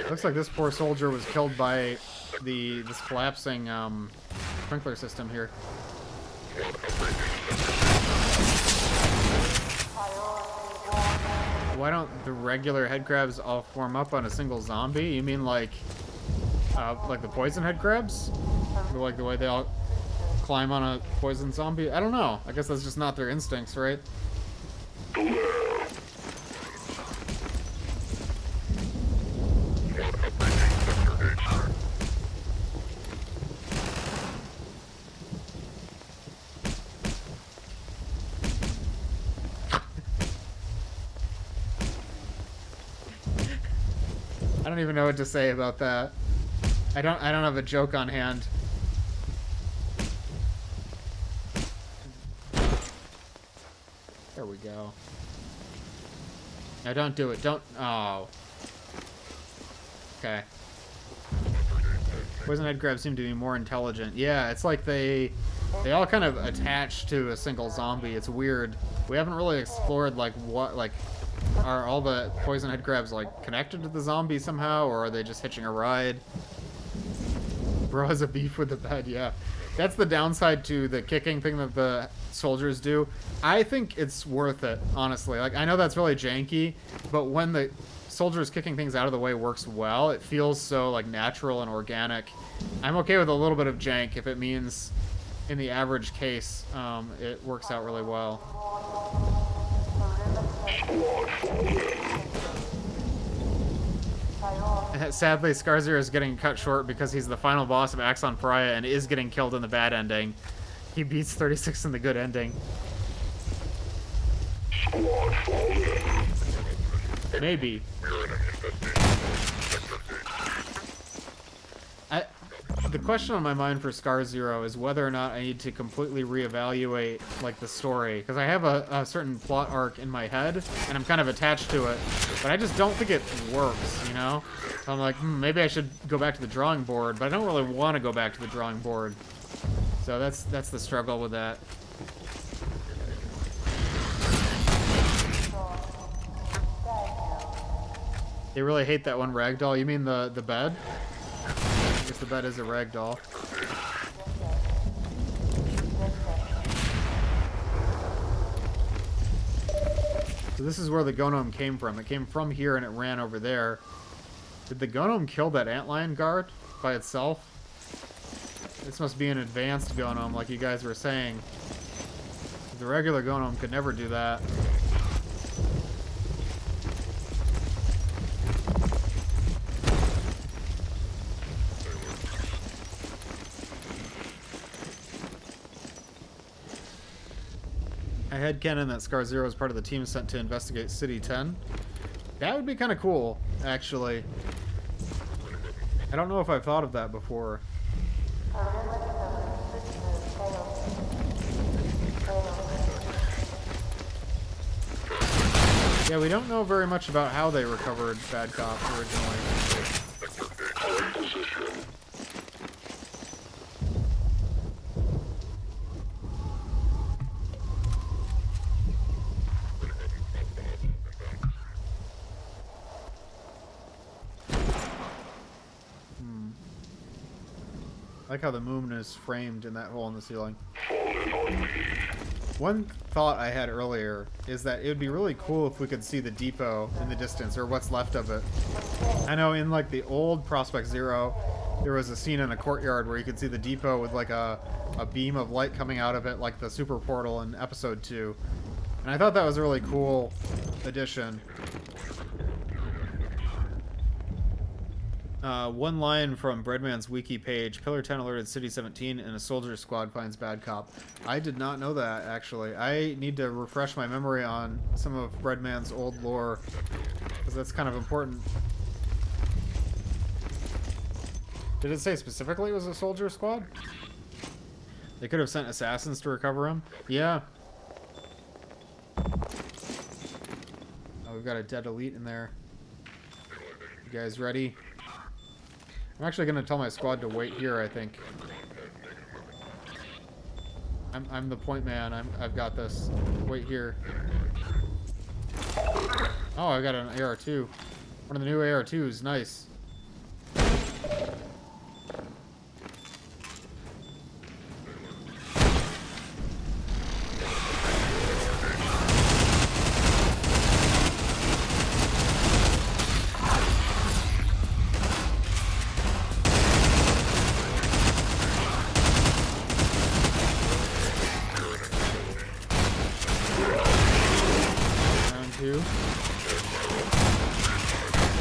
Looks like this poor soldier was killed by this collapsing sprinkler system here. Why don't the regular head crabs all form up on a single zombie? You mean like the poison head crabs? Or like the way they all climb on a poison zombie? I don't know. I guess that's just not their instincts, right? I don't even know what to say about that. I don't have a joke on hand. There we go. No, don't do it. Don't. Oh. Okay. Poison head crabs seem to be more intelligent. Yeah, it's like they all kind of attach to a single zombie. It's weird. We haven't really explored like what are all the poison head crabs like connected to the zombie somehow, or are they just hitching a ride? Bro has a beef with the bed. Yeah, that's the downside to the kicking thing that the soldiers do. I think it's worth it, honestly. Like, I know that's really janky, but when the soldiers kicking things out of the way works well, it feels so like natural and organic. I'm okay with a little bit of jank if it means in the average case it works out really well. Sadly, Scarzir is getting cut short because he's the final boss of Axon Pariah and is getting killed in the bad ending. He beats 36 in the good ending. Maybe. The question on my mind for Scar Zero is whether or not I need to completely reevaluate like the story, because I have a certain plot arc in my head and I'm kind of attached to it, but I just don't think it works, you know? So I'm like, maybe I should go back to the drawing board, but I don't really want to go back to the drawing board. So that's the struggle with that. They really hate that one ragdoll. You mean the bed? I guess the bed is a ragdoll. So this is where the Gonome came from. It came from here and it ran over there. Did the Gonome kill that antlion guard by itself? This must be an advanced Gonome, like you guys were saying. The regular Gonome could never do that. I had canon that Scar Zero is part of the team sent to investigate City 10. That would be kind of cool, actually. I don't know if I've thought of that before. Yeah, we don't know very much about how they recovered Bad Cop originally. I like how the moon is framed in that hole in the ceiling. One thought I had earlier is that it would be really cool if we could see the depot in the distance, or what's left of it. I know in like the old Prospekt Zero, there was a scene in a courtyard where you could see the depot with like a beam of light coming out of it, like the super portal in episode 2. And I thought that was a really cool addition. One line from Breadman's wiki page: Pillar 10 alerted City 17 and a soldier squad finds Bad Cop. I did not know that, actually. I need to refresh my memory on some of Breadman's old lore, because that's kind of important. Did it say specifically it was a soldier squad? They could have sent assassins to recover him? Yeah. Oh, we've got a dead elite in there. You guys ready? I'm actually going to tell my squad to wait here, I think. I'm the point man. I've got this. Wait here. Oh, I got an AR-2. One of the new AR-2s. Nice.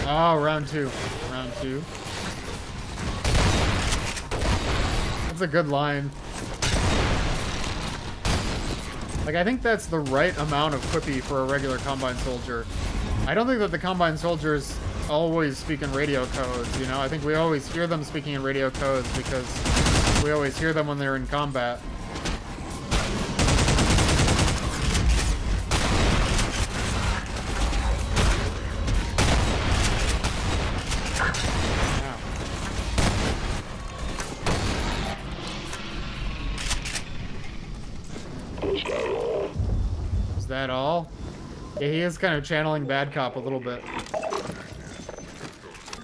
Oh, round two. Round two. That's a good line. Like, I think that's the right amount of quippy for a regular Combine soldier. I don't think that the Combine soldiers always speak in radio codes, you know? I think we always hear them speaking in radio codes because we always hear them when they're in combat. Is that all? Yeah, he is kind of channeling Bad Cop a little bit.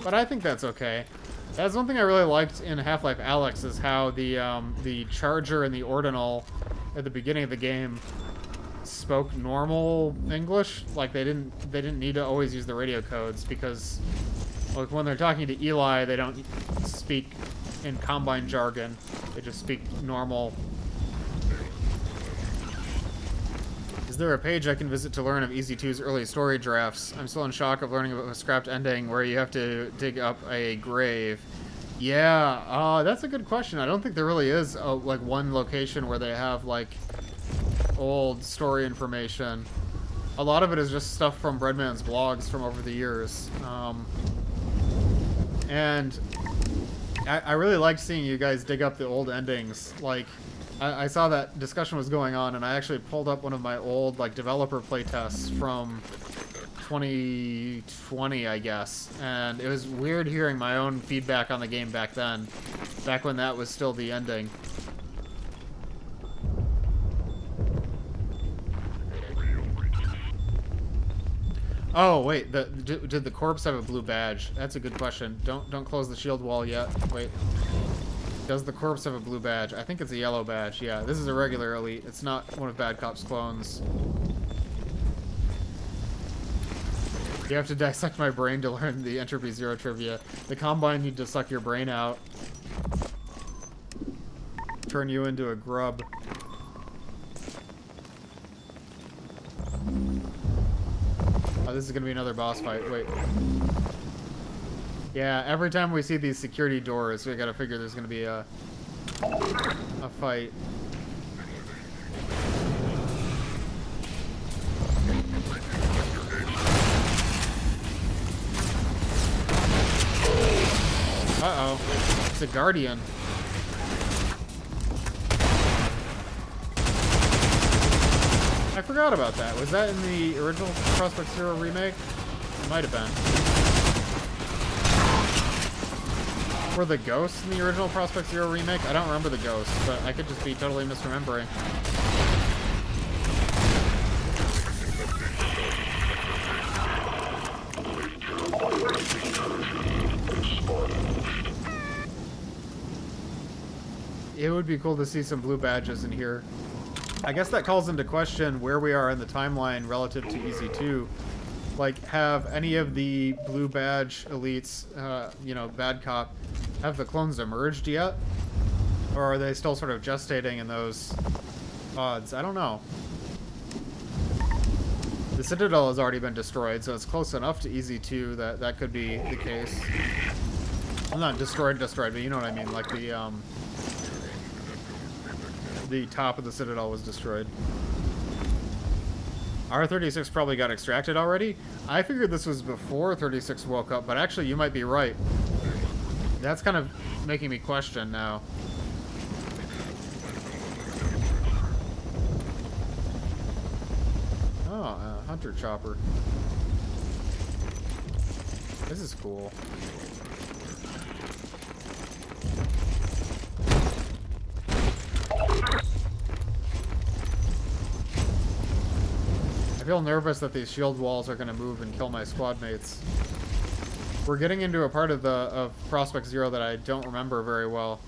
But I think that's okay. That's one thing I really liked in Half-Life Alyx, is how the Charger and the Ordinal at the beginning of the game spoke normal English. Like they didn't need to always use the radio codes, because like when they're talking to Eli, they don't speak in Combine jargon. They just speak normal. Is there a page I can visit to learn of EZ2's early story drafts? I'm still in shock of learning about a scrapped ending where you have to dig up a grave. Yeah, that's a good question. I don't think there really is like one location where they have like old story information. A lot of it is just stuff from Breadman's blogs from over the years. And I really liked seeing you guys dig up the old endings. Like, I saw that discussion was going on, and I actually pulled up one of my old like developer playtests from 2020, I guess. And it was weird hearing my own feedback on the game back then, back when that was still the ending. Oh wait, did the corpse have a blue badge? That's a good question. Don't close the shield wall yet. Wait. Does the corpse have a blue badge? I think it's a yellow badge. Yeah, this is a regular elite. It's not one of Bad Cop's clones. You have to dissect my brain to learn the Entropy Zero trivia. The Combine need to suck your brain out. Turn you into a grub. Oh, this is gonna be another boss fight. Wait. Yeah, every time we see these security doors, we gotta figure there's gonna be a fight. Uh-oh. It's a Guardian. I forgot about that. Was that in the original Prospekt Zero remake? It might have been. Were the ghosts in the original Prospekt Zero remake? I don't remember the ghosts, but I could just be totally misremembering. It would be cool to see some blue badges in here. I guess that calls into question where we are in the timeline relative to EZ2. Like, have any of the blue badge elites, you know, bad cop, have the clones emerged yet? Or are they still sort of gestating in those odds? I don't know. The Citadel has already been destroyed, so it's close enough to EZ2 that that could be the case. Well, not destroyed, but you know what I mean, like the top of the Citadel was destroyed. R36 probably got extracted already. I figured this was before 36 woke up, but actually you might be right. That's kind of making me question now. Oh, Hunter Chopper. This is cool. I feel nervous that these shield walls are going to move and kill my squad mates. We're getting into a part of Prospekt Zero that I don't remember very well.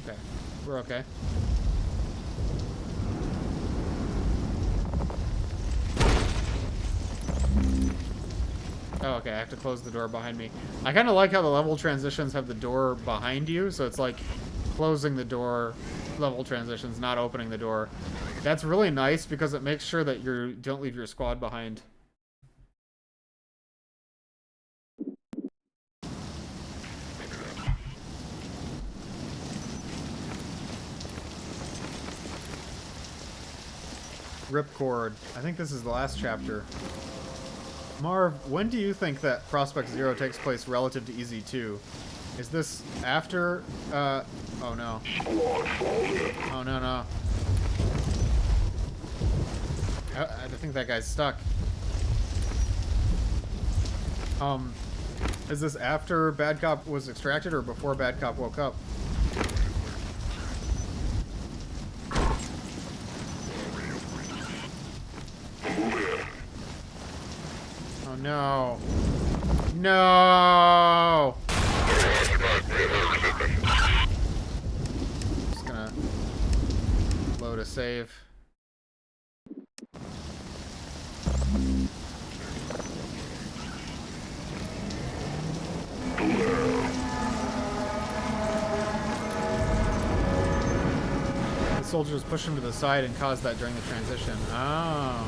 Okay, we're okay. Oh, okay, I have to close the door behind me. I kind of like how the level transitions have the door behind you, so it's like closing the door, level transitions, not opening the door. That's really nice because it makes sure that you don't leave your squad behind. Ripcord. I think this is the last chapter. Marv, when do you think that Prospekt Zero takes place relative to EZ2? Is this after, oh no. Oh no, no. I think that guy's stuck. Is this after Bad Cop was extracted or before Bad Cop woke up? Oh no. No! Just gonna load a save. The soldiers push him to the side and caused that during the transition. Oh.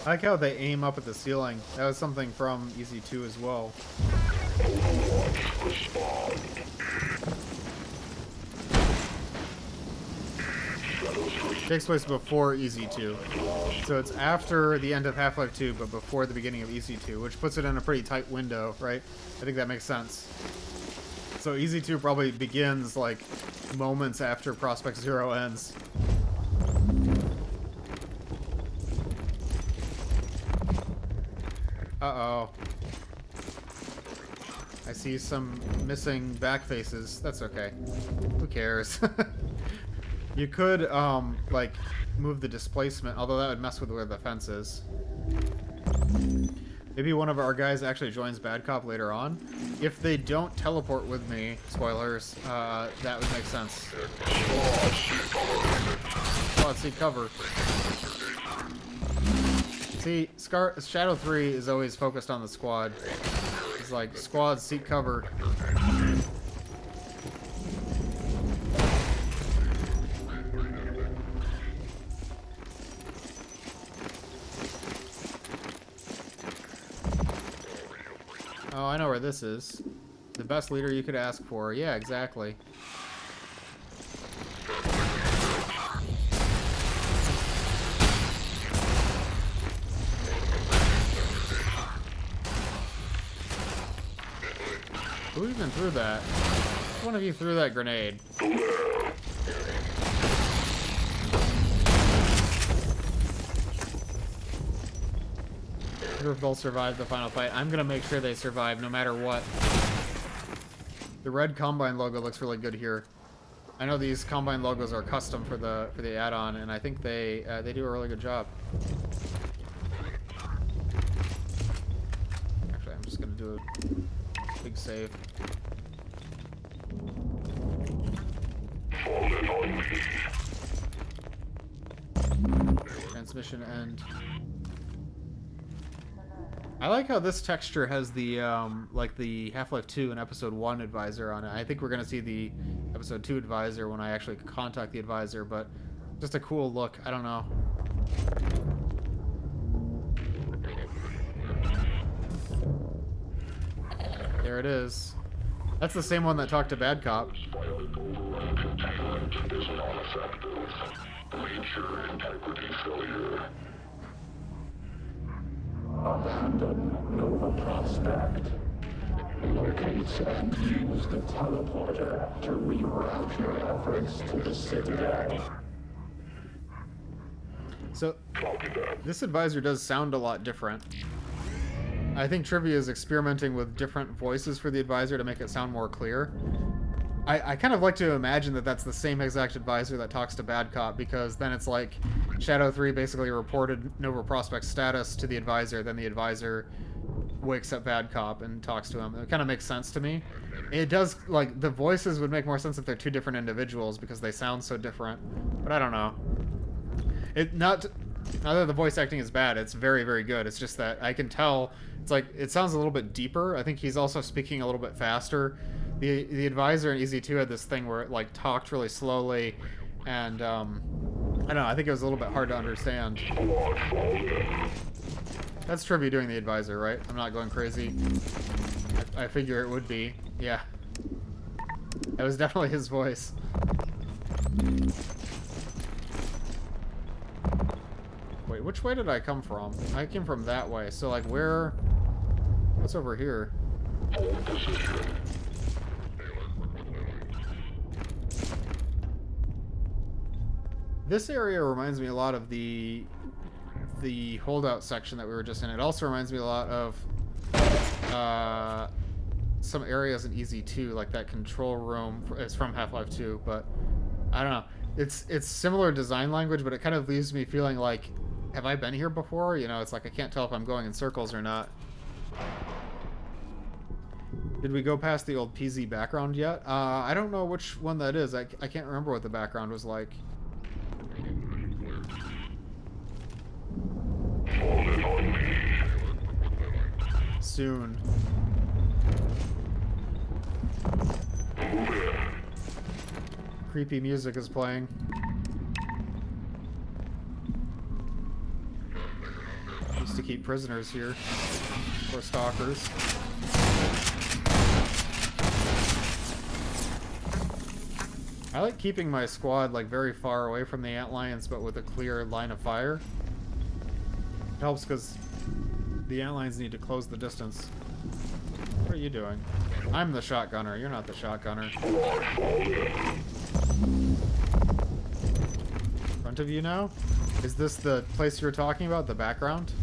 I like how they aim up at the ceiling. That was something from EZ2 as well. takes place before EZ2. So it's after the end of Half-Life 2, but before the beginning of EZ2, which puts it in a pretty tight window, right? I think that makes sense. So EZ2 probably begins, like, moments after Prospekt Zero ends. Uh-oh. I see some missing back faces. That's okay. Who cares? You could, like, move the displacement, although that would mess with where the fence is. Maybe one of our guys actually joins Bad Cop later on. If they don't teleport with me, spoilers, that would make sense. Squad, seek cover. See, Shadow 3 is always focused on the squad. It's like, squad, seek cover. Oh, I know where this is. The best leader you could ask for. Yeah, exactly. Who even threw that? Which one of you threw that grenade? I wonder if they'll survive the final fight. I'm gonna make sure they survive no matter what. The red Combine logo looks really good here. I know these Combine logos are custom for the add-on, and I think they do a really good job. Actually, I'm just gonna do a big save. Transmission end. I like how this texture has the like the Half-Life 2 and Episode 1 advisor on it. I think we're gonna see the Episode 2 advisor when I actually contact the advisor, but just a cool look. I don't know. There it is. That's the same one that talked to Bad Cop. Abandon Nova Prospekt. Locate and use the teleporter to reroute your efforts to the Citadel. So, this advisor does sound a lot different. I think Trivia is experimenting with different voices for the advisor to make it sound more clear. I kind of like to imagine that that's the same exact advisor that talks to Bad Cop, because then it's like Shadow 3 basically reported Nova Prospekt status to the advisor, then the advisor wakes up Bad Cop and talks to him. It kind of makes sense to me. It does, like, the voices would make more sense if they're two different individuals because they sound so different, but I don't know. Not that the voice acting is bad, it's very, very good. It's just that I can tell, it's like, it sounds a little bit deeper. I think he's also speaking a little bit faster. The advisor in EZ2 had this thing where it, like, talked really slowly, and, I don't know, I think it was a little bit hard to understand. That's Trivia doing the advisor, right? I'm not going crazy. I figure it would be. Yeah. That was definitely his voice. Wait, which way did I come from? I came from that way, so, like, where... What's over here? This area reminds me a lot of the holdout section that we were just in. It also reminds me a lot of some areas in EZ2, like that control room. It's from Half-Life 2, but I don't know. It's similar design language, but it kind of leaves me feeling like, have I been here before? You know, it's like I can't tell if I'm going in circles or not. Did we go past the old PZ background yet? I don't know which one that is. I can't remember what the background was like. Soon. Creepy music is playing. Used to keep prisoners here. Or stalkers. I like keeping my squad like very far away from the antlions, but with a clear line of fire. It helps because the antlions need to close the distance. What are you doing? I'm the shotgunner. You're not the shotgunner. In front of you now? Is this the place you were talking about? The background?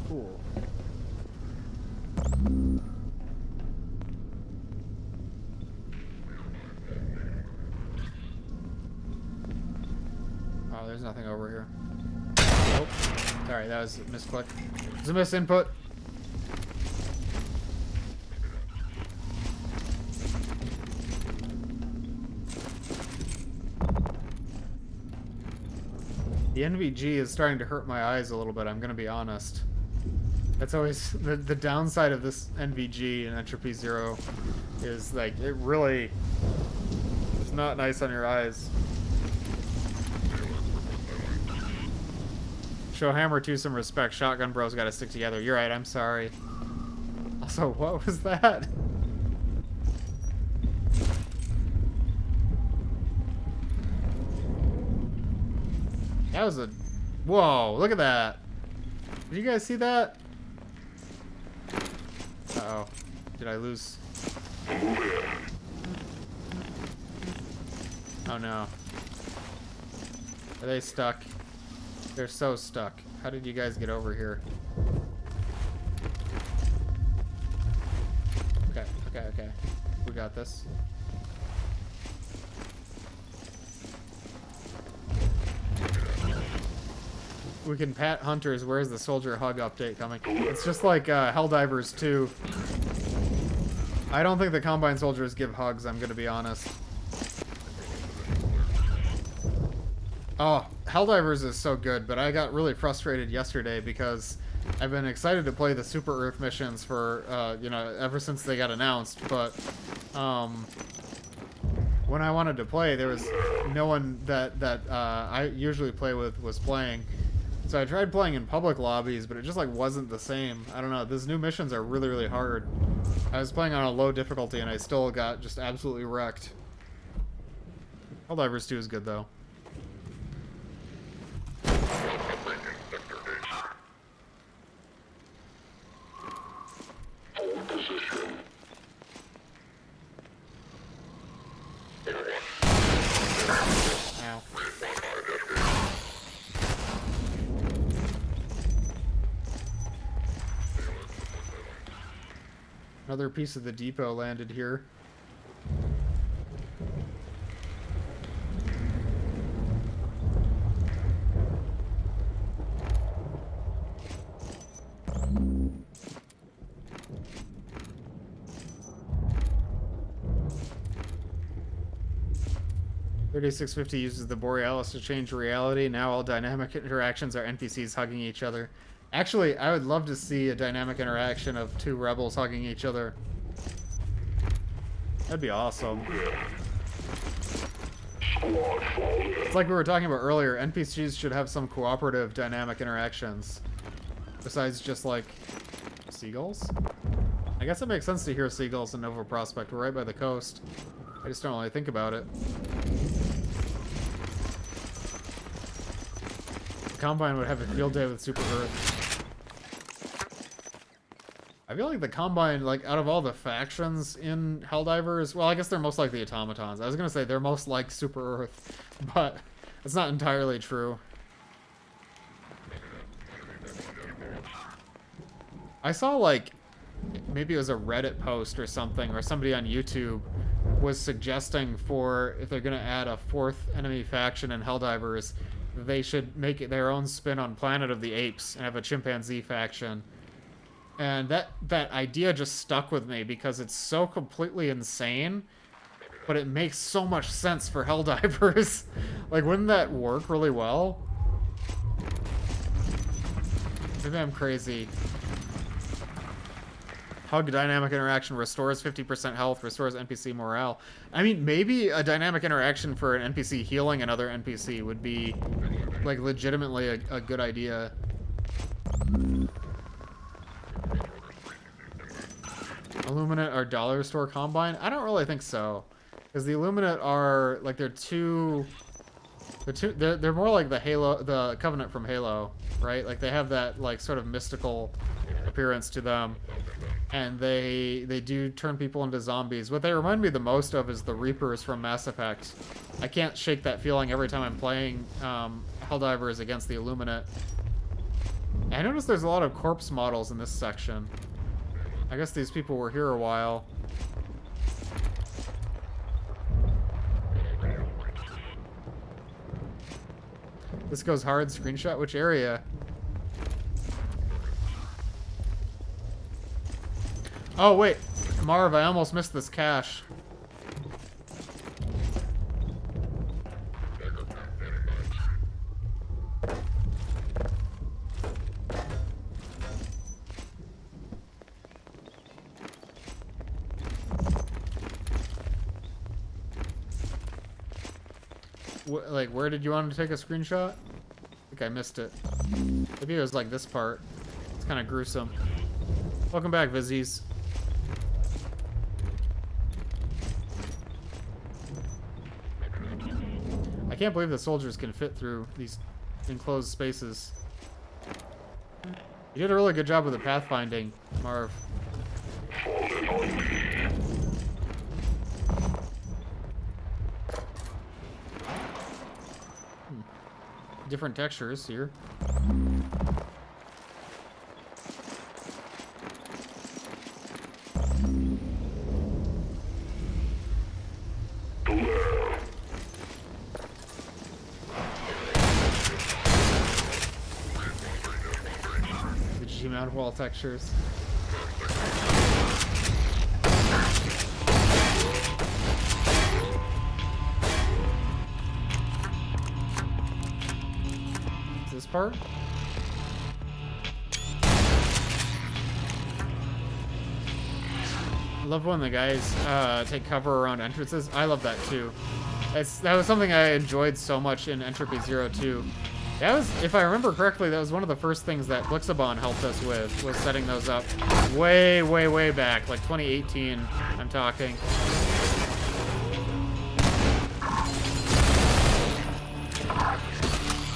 Cool. Oh, there's nothing over here. Nope. Sorry, that was a misclick. It was a misinput. The NVG is starting to hurt my eyes a little bit, I'm gonna be honest. That's always the downside of this NVG and Entropy Zero is like it really is not nice on your eyes. Show Hammer 2 some respect. Shotgun bros gotta stick together. You're right, I'm sorry. Also, what was that? That was a... Whoa, look at that. Did you guys see that? Uh-oh. Did I lose? Oh no. Are they stuck? They're so stuck. How did you guys get over here? Okay, okay, okay. We got this. We can pat hunters. Where's the soldier hug update coming? It's just like Helldivers 2. I don't think the Combine soldiers give hugs, I'm gonna be honest. Oh, Helldivers is so good, but I got really frustrated yesterday because I've been excited to play the Super Earth missions for, you know, ever since they got announced, but, when I wanted to play, there was no one that I usually play with was playing. So I tried playing in public lobbies, but it just, like, wasn't the same. I don't know, these new missions are really, really hard. I was playing on a low difficulty, and I still got just absolutely wrecked. Helldivers 2 is good, though. Ow. Another piece of the depot landed here. $36.50 uses the Borealis to change reality. Now all dynamic interactions are NPCs hugging each other. Actually, I would love to see a dynamic interaction of two rebels hugging each other. That'd be awesome. It's like we were talking about earlier, NPCs should have some cooperative dynamic interactions. Besides just, like, seagulls? I guess it makes sense to hear seagulls in Nova Prospekt. We're right by the coast. I just don't really think about it. The Combine would have a field day with Super Earth. I feel like the Combine, like, out of all the factions in Helldivers, well, I guess they're most like the automatons. I was gonna say they're most like Super Earth, but it's not entirely true. I saw, like, maybe it was a Reddit post or something, or somebody on YouTube was suggesting for, if they're gonna add a fourth enemy faction in Helldivers, they should make it their own spin on Planet of the Apes and have a chimpanzee faction. And that idea just stuck with me because it's so completely insane, but it makes so much sense for Helldivers. Like, wouldn't that work really well? Maybe I'm crazy. Hug dynamic interaction restores 50% health, restores NPC morale. I mean, maybe a dynamic interaction for an NPC healing another NPC would be, like, legitimately a good idea. Illuminate or dollar store combine? I don't really think so. Because the Illuminate are, like, they're more like the Covenant from Halo, right? Like, they have that, like, sort of mystical appearance to them. And they do turn people into zombies. What they remind me the most of is the Reapers from Mass Effect. I can't shake that feeling every time I'm playing Helldivers against the Illuminate. I noticed there's a lot of corpse models in this section. I guess these people were here a while. This goes hard. Screenshot which area? Oh, wait. Marv, I almost missed this cache. Like, where did you want to take a screenshot? I think I missed it. Maybe it was like this part. It's kind of gruesome. Welcome back, Vizzies. I can't believe the soldiers can fit through these enclosed spaces. You did a really good job with the pathfinding, Marv. Different textures here. The G-mount wall textures. This part? I love when the guys take cover around entrances. I love that too. That was something I enjoyed so much in Entropy 02. That was, if I remember correctly, that was one of the first things that Blixabon helped us with, was setting those up way, way, way back, like 2018, I'm talking.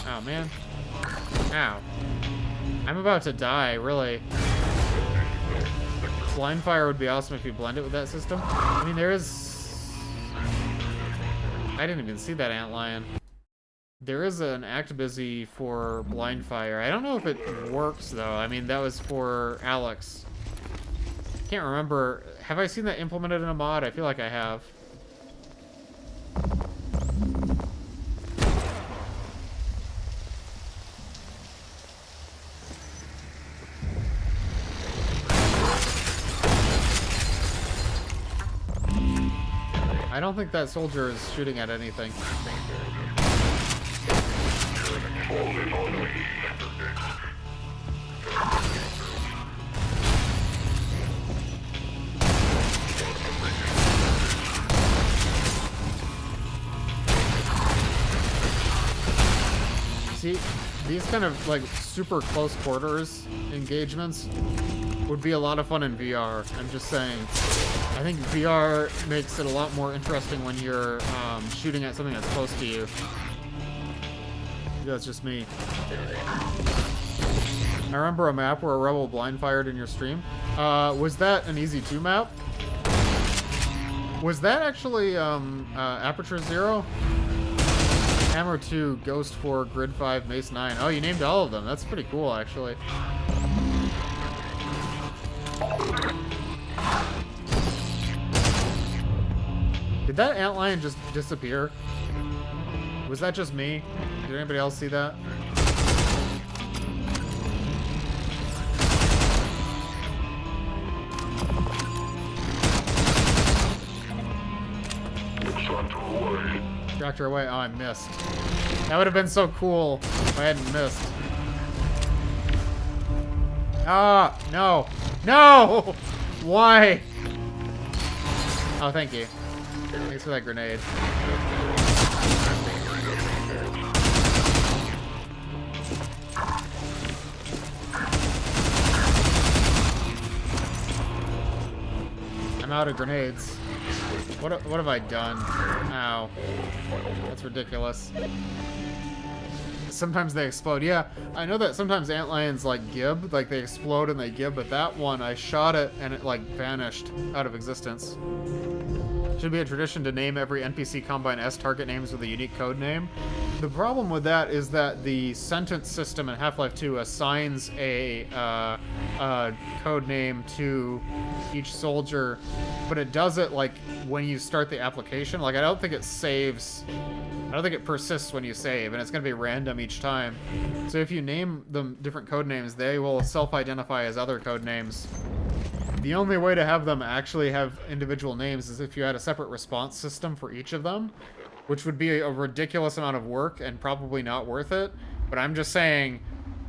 Oh, man. Ow. I'm about to die, really. Blind fire would be awesome if you blend it with that system. I mean, there is... I didn't even see that antlion. There is an act busy for blind fire. I don't know if it works, though. I mean, that was for Alex. Can't remember. Have I seen that implemented in a mod? I feel like I have. I don't think that soldier is shooting at anything. See, these kind of like super close quarters engagements would be a lot of fun in VR. I'm just saying. I think VR makes it a lot more interesting when you're shooting at something that's close to you. That's just me. I remember a map where a rebel blind fired in your stream. Was that an Easy 2 map? Was that actually Aperture 0? Hammer 2, Ghost 4, Grid 5, Mace 9. Oh, you named all of them. That's pretty cool, actually. Did that antlion just disappear? Was that just me? Did anybody else see that? Tractor away. Oh, I missed. That would have been so cool if I hadn't missed. Ah, no. No! Why? Oh, thank you. Thanks for that grenade. I'm out of grenades. What have I done? Ow. That's ridiculous. Sometimes they explode. Yeah, I know that sometimes antlions like gib, like they explode and they gib, but that one, I shot it and it like vanished out of existence. Should be a tradition to name every NPC Combine S target names with a unique code name. The problem with that is that the sentence system in Half-Life 2 assigns a code name to each soldier, but it does it like when you start the application. Like I don't think it saves. I don't think it persists when you save, and it's going to be random each time. So if you name them different code names, they will self-identify as other code names. The only way to have them actually have individual names is if you had a separate response system for each of them, which would be a ridiculous amount of work and probably not worth it. But I'm just saying,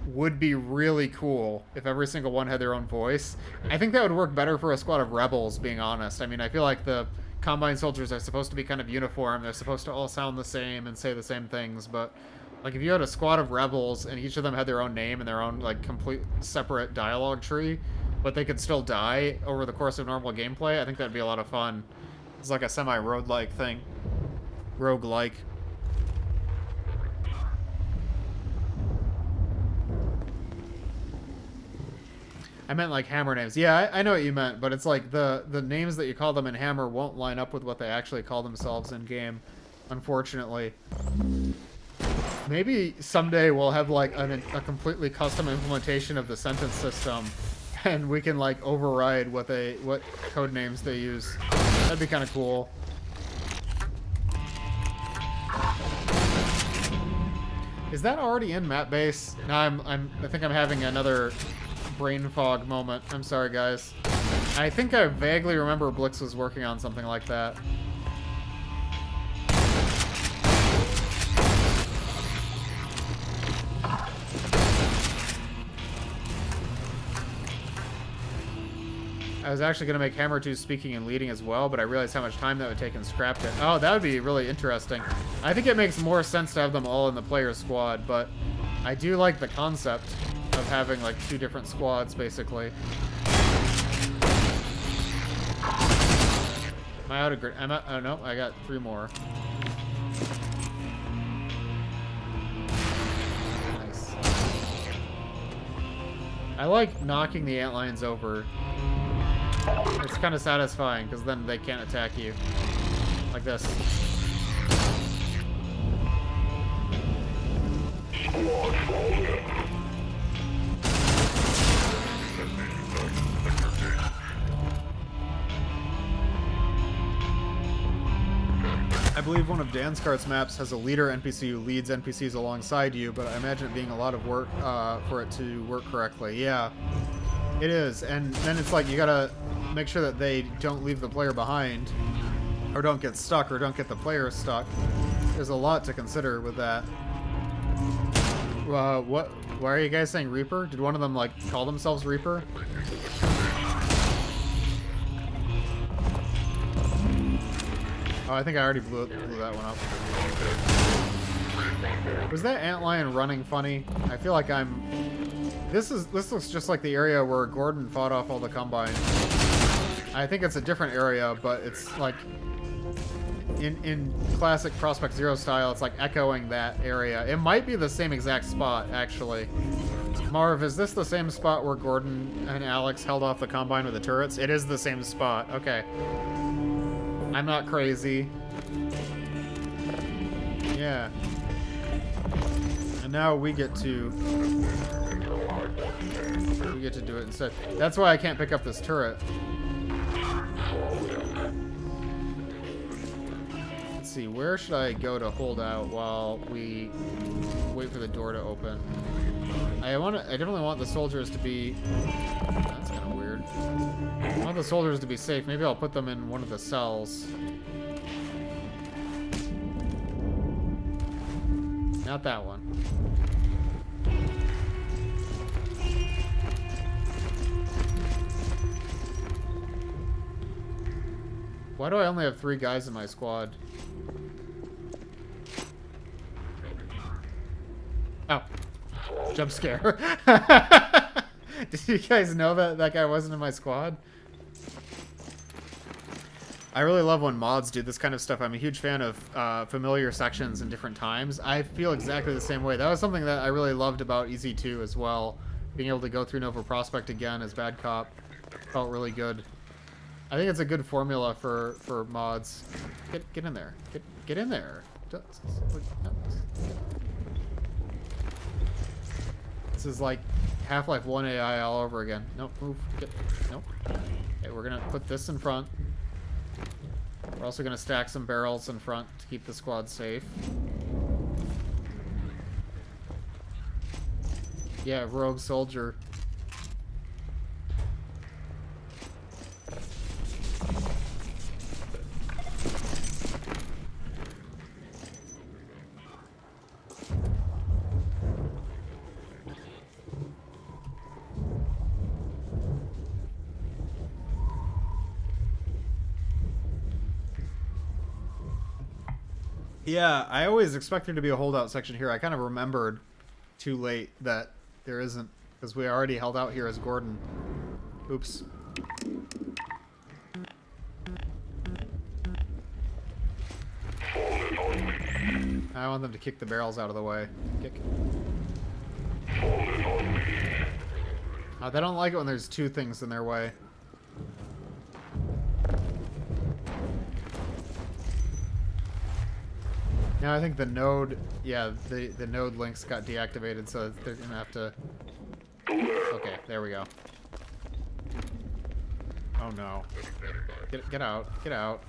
would be really cool if every single one had their own voice. I think that would work better for a squad of rebels, being honest. I mean, I feel like the Combine soldiers are supposed to be kind of uniform. They're supposed to all sound the same and say the same things, but like if you had a squad of rebels and each of them had their own name and their own like complete separate dialogue tree, but they could still die over the course of normal gameplay, I think that'd be a lot of fun. It's like a semi-roguelike thing. Roguelike. I meant like Hammer names. Yeah, I know what you meant, but it's like the names that you call them in Hammer won't line up with what they actually call themselves in game, unfortunately. Maybe someday we'll have like a completely custom implementation of the sentence system, and we can like override what code names they use. That'd be kind of cool. Is that already in map base? No, I think I'm having another brain fog moment. I'm sorry, guys. I think I vaguely remember Blix was working on something like that. I was actually going to make Hammer 2 speaking and leading as well, but I realized how much time that would take and scrapped it. Oh, that would be really interesting. I think it makes more sense to have them all in the player squad, but I do like the concept of having like 2 different squads, basically. Am I out of grid? Oh no, I got 3 more. Nice. I like knocking the antlions over. It's kind of satisfying, because then they can't attack you. Like this. I believe one of Danskart's maps has a leader NPC who leads NPCs alongside you, but I imagine it being a lot of work for it to work correctly. Yeah, it is. And then it's like you gotta make sure that they don't leave the player behind, or don't get stuck, or don't get the player stuck. There's a lot to consider with that. What? Why are you guys saying Reaper? Did one of them like call themselves Reaper? Oh, I think I already blew that one up. Was that antlion running funny? I feel like I'm... This looks just like the area where Gordon fought off all the Combine. I think it's a different area, but it's like... In classic Prospekt Zero style, it's like echoing that area. It might be the same exact spot, actually. Marv, is this the same spot where Gordon and Alex held off the Combine with the turrets? It is the same spot. Okay. I'm not crazy. Yeah. And now we get to do it instead. That's why I can't pick up this turret. Let's see, where should I go to hold out while we wait for the door to open? I definitely want the soldiers to be... That's kind of weird. I want the soldiers to be safe. Maybe I'll put them in one of the cells. Not that one. Why do I only have 3 guys in my squad? Oh. Jump scare. Did you guys know that that guy wasn't in my squad? I really love when mods do this kind of stuff. I'm a huge fan of familiar sections in different times. I feel exactly the same way. That was something that I really loved about EZ2 as well. Being able to go through Nova Prospekt again as Bad Cop felt really good. I think it's a good formula for mods. Get in there. Get in there. This is like Half-Life 1 AI all over again. Nope, move. Nope. Okay, we're gonna put this in front. We're also gonna stack some barrels in front to keep the squad safe. Yeah, rogue soldier. Yeah, I always expect there to be a holdout section here. I kind of remembered too late that there isn't, because we already held out here as Gordon. Oops. I want them to kick the barrels out of the way. Kick. They don't like it when there's 2 things in their way. Now I think the node, yeah, the node links got deactivated, so they're gonna have to. Okay, there we go. Oh no! Get out! Get out!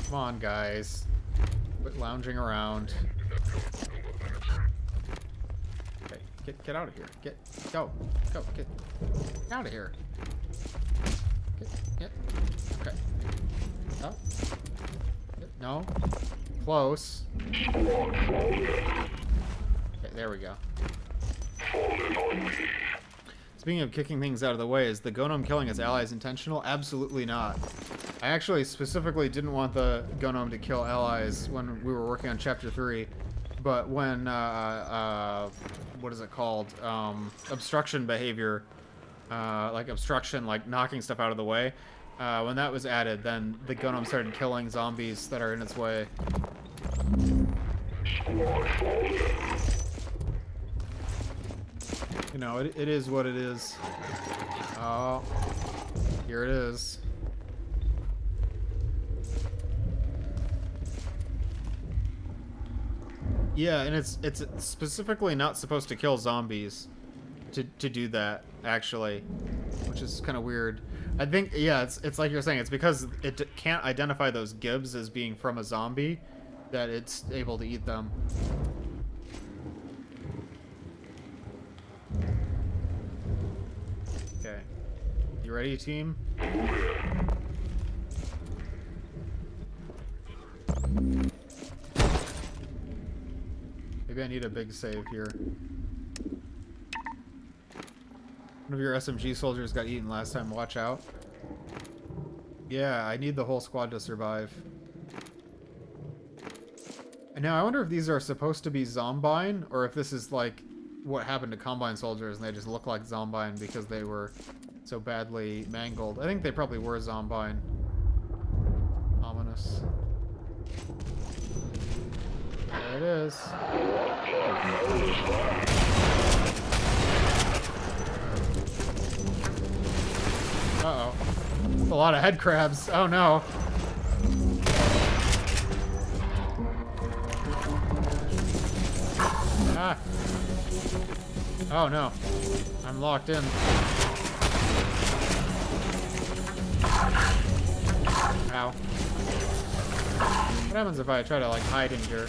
Come on, guys! Quit lounging around. Okay, get out of here! Go! Get out of here! Get. Okay. Oh. No. Close. Okay, there we go. Speaking of kicking things out of the way, is the Gnome killing its allies intentional? Absolutely not. I actually specifically didn't want the Gnome to kill allies when we were working on Chapter 3, but when, what is it called? Obstruction behavior, like obstruction, like knocking stuff out of the way. When that was added, then the Gnome started killing zombies that are in its way. You know, it is what it is. Oh, here it is. Yeah, and it's specifically not supposed to kill zombies to do that, actually, which is kind of weird. I think, yeah, it's like you're saying, it's because it can't identify those gibs as being from a zombie that it's able to eat them. Okay. You ready, team? Maybe I need a big save here. One of your SMG soldiers got eaten last time. Watch out. Yeah, I need the whole squad to survive. And now I wonder if these are supposed to be Zombine, or if this is like what happened to Combine soldiers and they just look like Zombine because they were so badly mangled. I think they probably were Zombine. Ominous. There it is. Uh-oh. That's a lot of head crabs. Oh no. Ah. Oh no. I'm locked in. Ow. What happens if I try to like hide in here?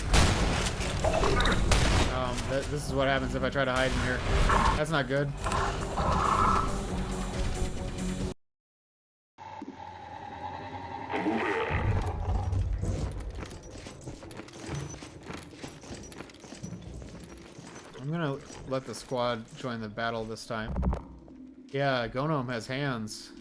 This is what happens if I try to hide in here. That's not good. I'm gonna let the squad join the battle this time. Yeah, Gonome has hands.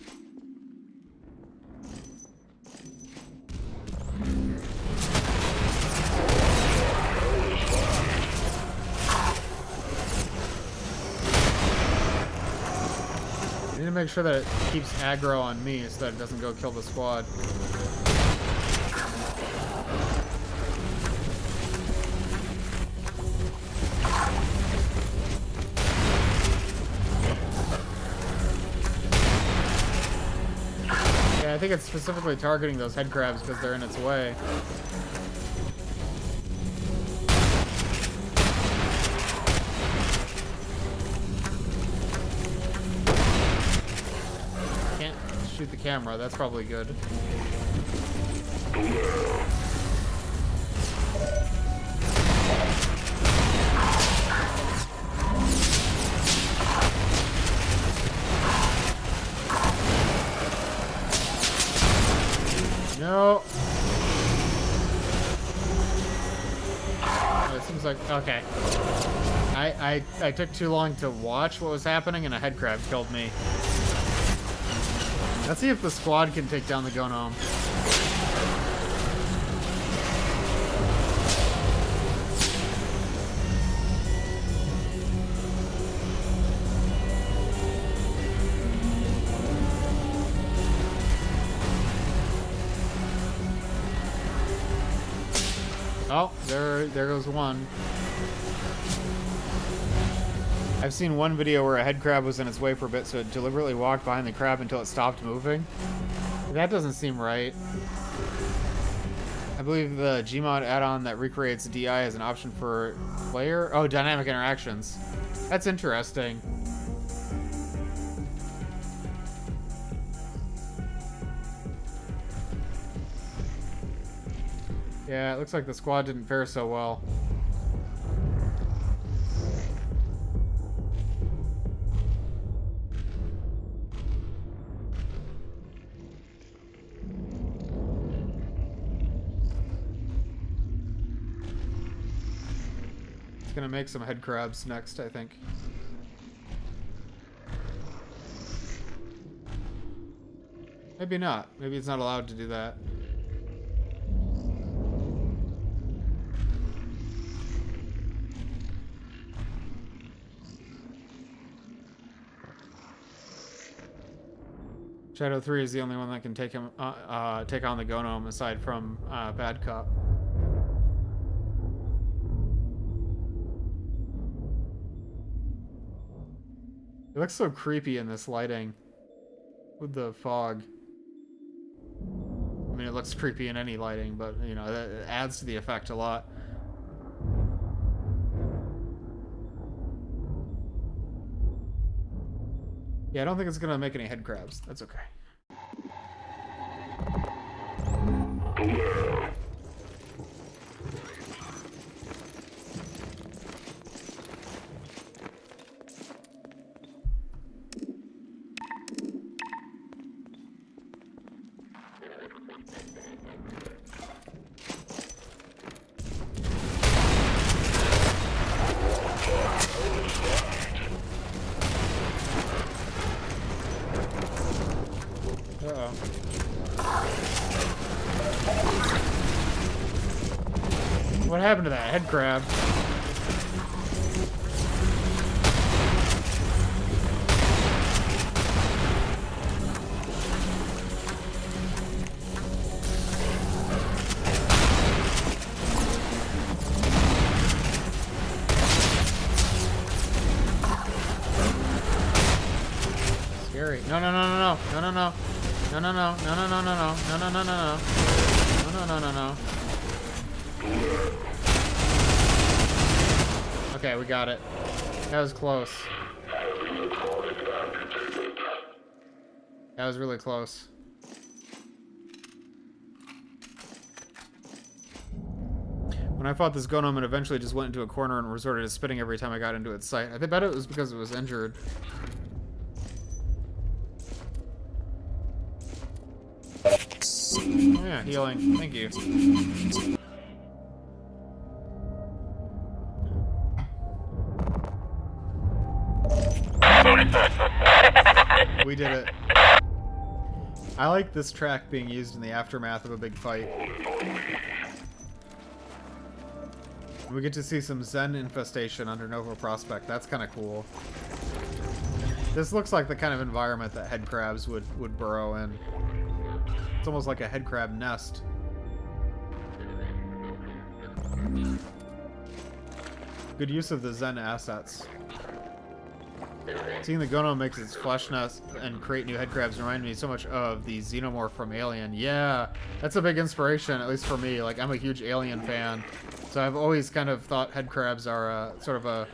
I need to make sure that it keeps aggro on me so that it doesn't go kill the squad. Yeah, I think it's specifically targeting those head crabs because they're in its way. Can't shoot the camera, that's probably good. No. Oh, it seems like okay. I took too long to watch what was happening, and a head crab killed me. Let's see if the squad can take down the Gonome. Oh, there goes one. I've seen one video where a head crab was in its way for a bit, so it deliberately walked behind the crab until it stopped moving. That doesn't seem right. I believe the Gmod add-on that recreates DI as an option for player. Oh, dynamic interactions. That's interesting. Yeah, it looks like the squad didn't fare so well. It's gonna make some head crabs next, I think. Maybe not. Maybe it's not allowed to do that. Shadow 3 is the only one that can take him, take on the Gonome aside from Bad Cop. It looks so creepy in this lighting with the fog. I mean, it looks creepy in any lighting, but you know, that adds to the effect a lot. Yeah, I don't think it's gonna make any head crabs. That's okay. Uh-oh. What happened to that head crab? Scary. No, no, no, no, no, no, no, no. No, no, no, no, no, no, no, no, no, no, no, no, no, no, no, no, no. Okay, we got it. That was close. That was really close. When I fought this Gonome, it eventually just went into a corner and resorted to spitting every time I got into its sight. I bet it was because it was injured. Oh yeah, healing. Thank you. We did it. I like this track being used in the aftermath of a big fight. We get to see some Zen infestation under Nova Prospekt. That's kind of cool. This looks like the kind of environment that headcrabs would burrow in. It's almost like a headcrab nest. Good use of the Zen assets. Seeing the Gono mix its flesh nest and create new headcrabs reminded me so much of the Xenomorph from Alien. Yeah, that's a big inspiration, at least for me. Like, I'm a huge Alien fan, so I've always kind of thought headcrabs are sort of a,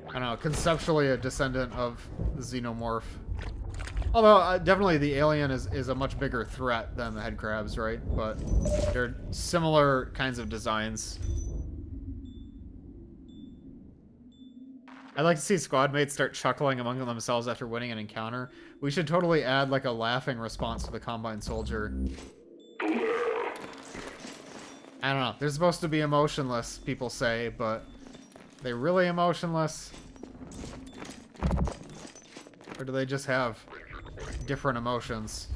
I don't know, conceptually a descendant of the Xenomorph. Although, definitely the Alien is a much bigger threat than the headcrabs, right? But they're similar kinds of designs. I'd like to see squad mates start chuckling among themselves after winning an encounter. We should totally add like a laughing response to the Combine Soldier. I don't know. They're supposed to be emotionless, people say, but are they really emotionless? Or do they just have different emotions?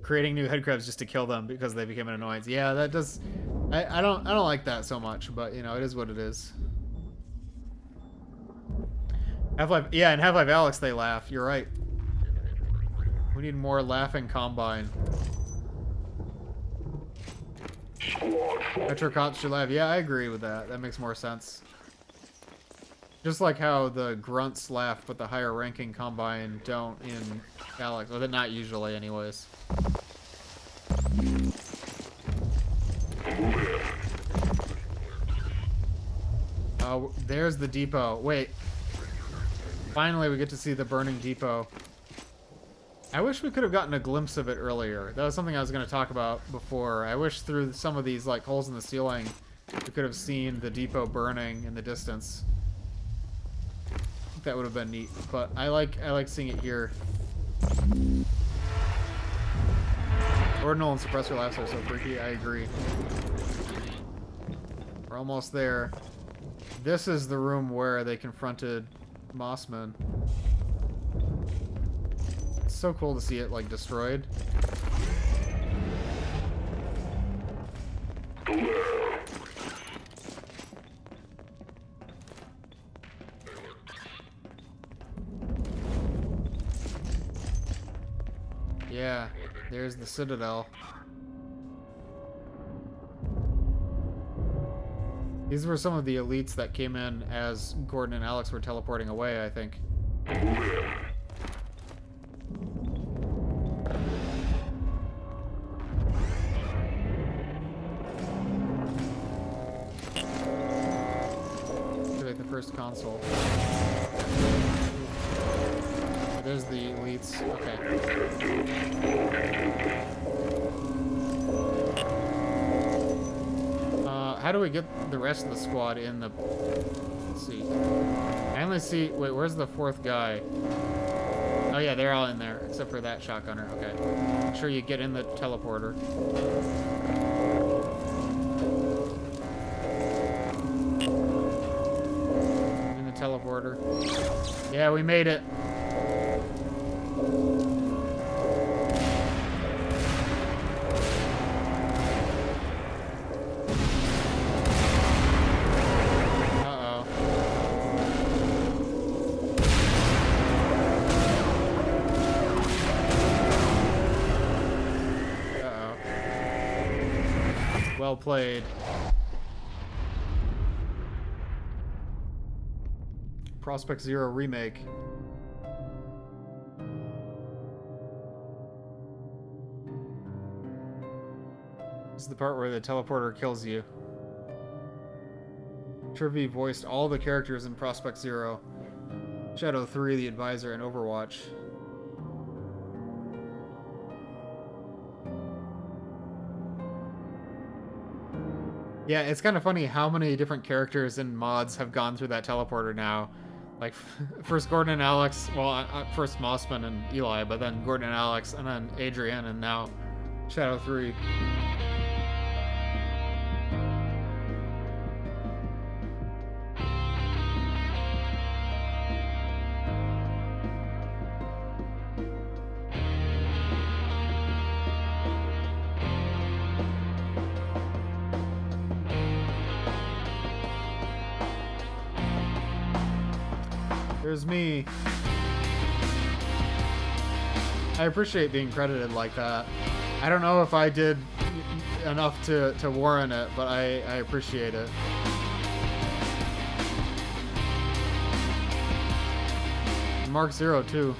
Creating new headcrabs just to kill them because they became an annoyance. Yeah, that does. I don't like that so much, but you know, it is what it is. Half-Life, yeah, in Half-Life Alyx they laugh. You're right. We need more laughing Combine. Metrocops should laugh. Yeah, I agree with that. That makes more sense. Just like how the grunts laugh, but the higher ranking Combine don't in Alyx. Well, they're not usually, anyways. There's the depot. Wait. Finally, we get to see the burning depot. I wish we could have gotten a glimpse of it earlier. That was something I was going to talk about before. I wish through some of these like holes in the ceiling, we could have seen the depot burning in the distance. I think that would have been neat. But I like seeing it here. Ordinal and suppressor laughs are so freaky. I agree. We're almost there. This is the room where they confronted Mossman. It's so cool to see it like destroyed. Yeah, there's the Citadel. These were some of the elites that came in as Gordon and Alex were teleporting away, I think. Activate the first console. There's the elites. Okay. How do we get the rest of the squad in the... Let's see. I only see... Wait, where's the fourth guy? Oh yeah, they're all in there, except for that shotgunner. Okay. Make sure you get in the teleporter. In the teleporter. Yeah, we made it. Well played. Prospekt Zero Remake. This is the part where the teleporter kills you. Trivy voiced all the characters in Prospekt Zero. Shadow 3, the Advisor, and Overwatch. Yeah, it's kind of funny how many different characters and mods have gone through that teleporter now. Like, first Gordon and Alex, well, first Mossman and Eli, but then Gordon and Alex, and then Adrian, and now Shadow 3. There's me. I appreciate being credited like that. I don't know if I did enough to warrant it, but I appreciate it. Mark Zero too.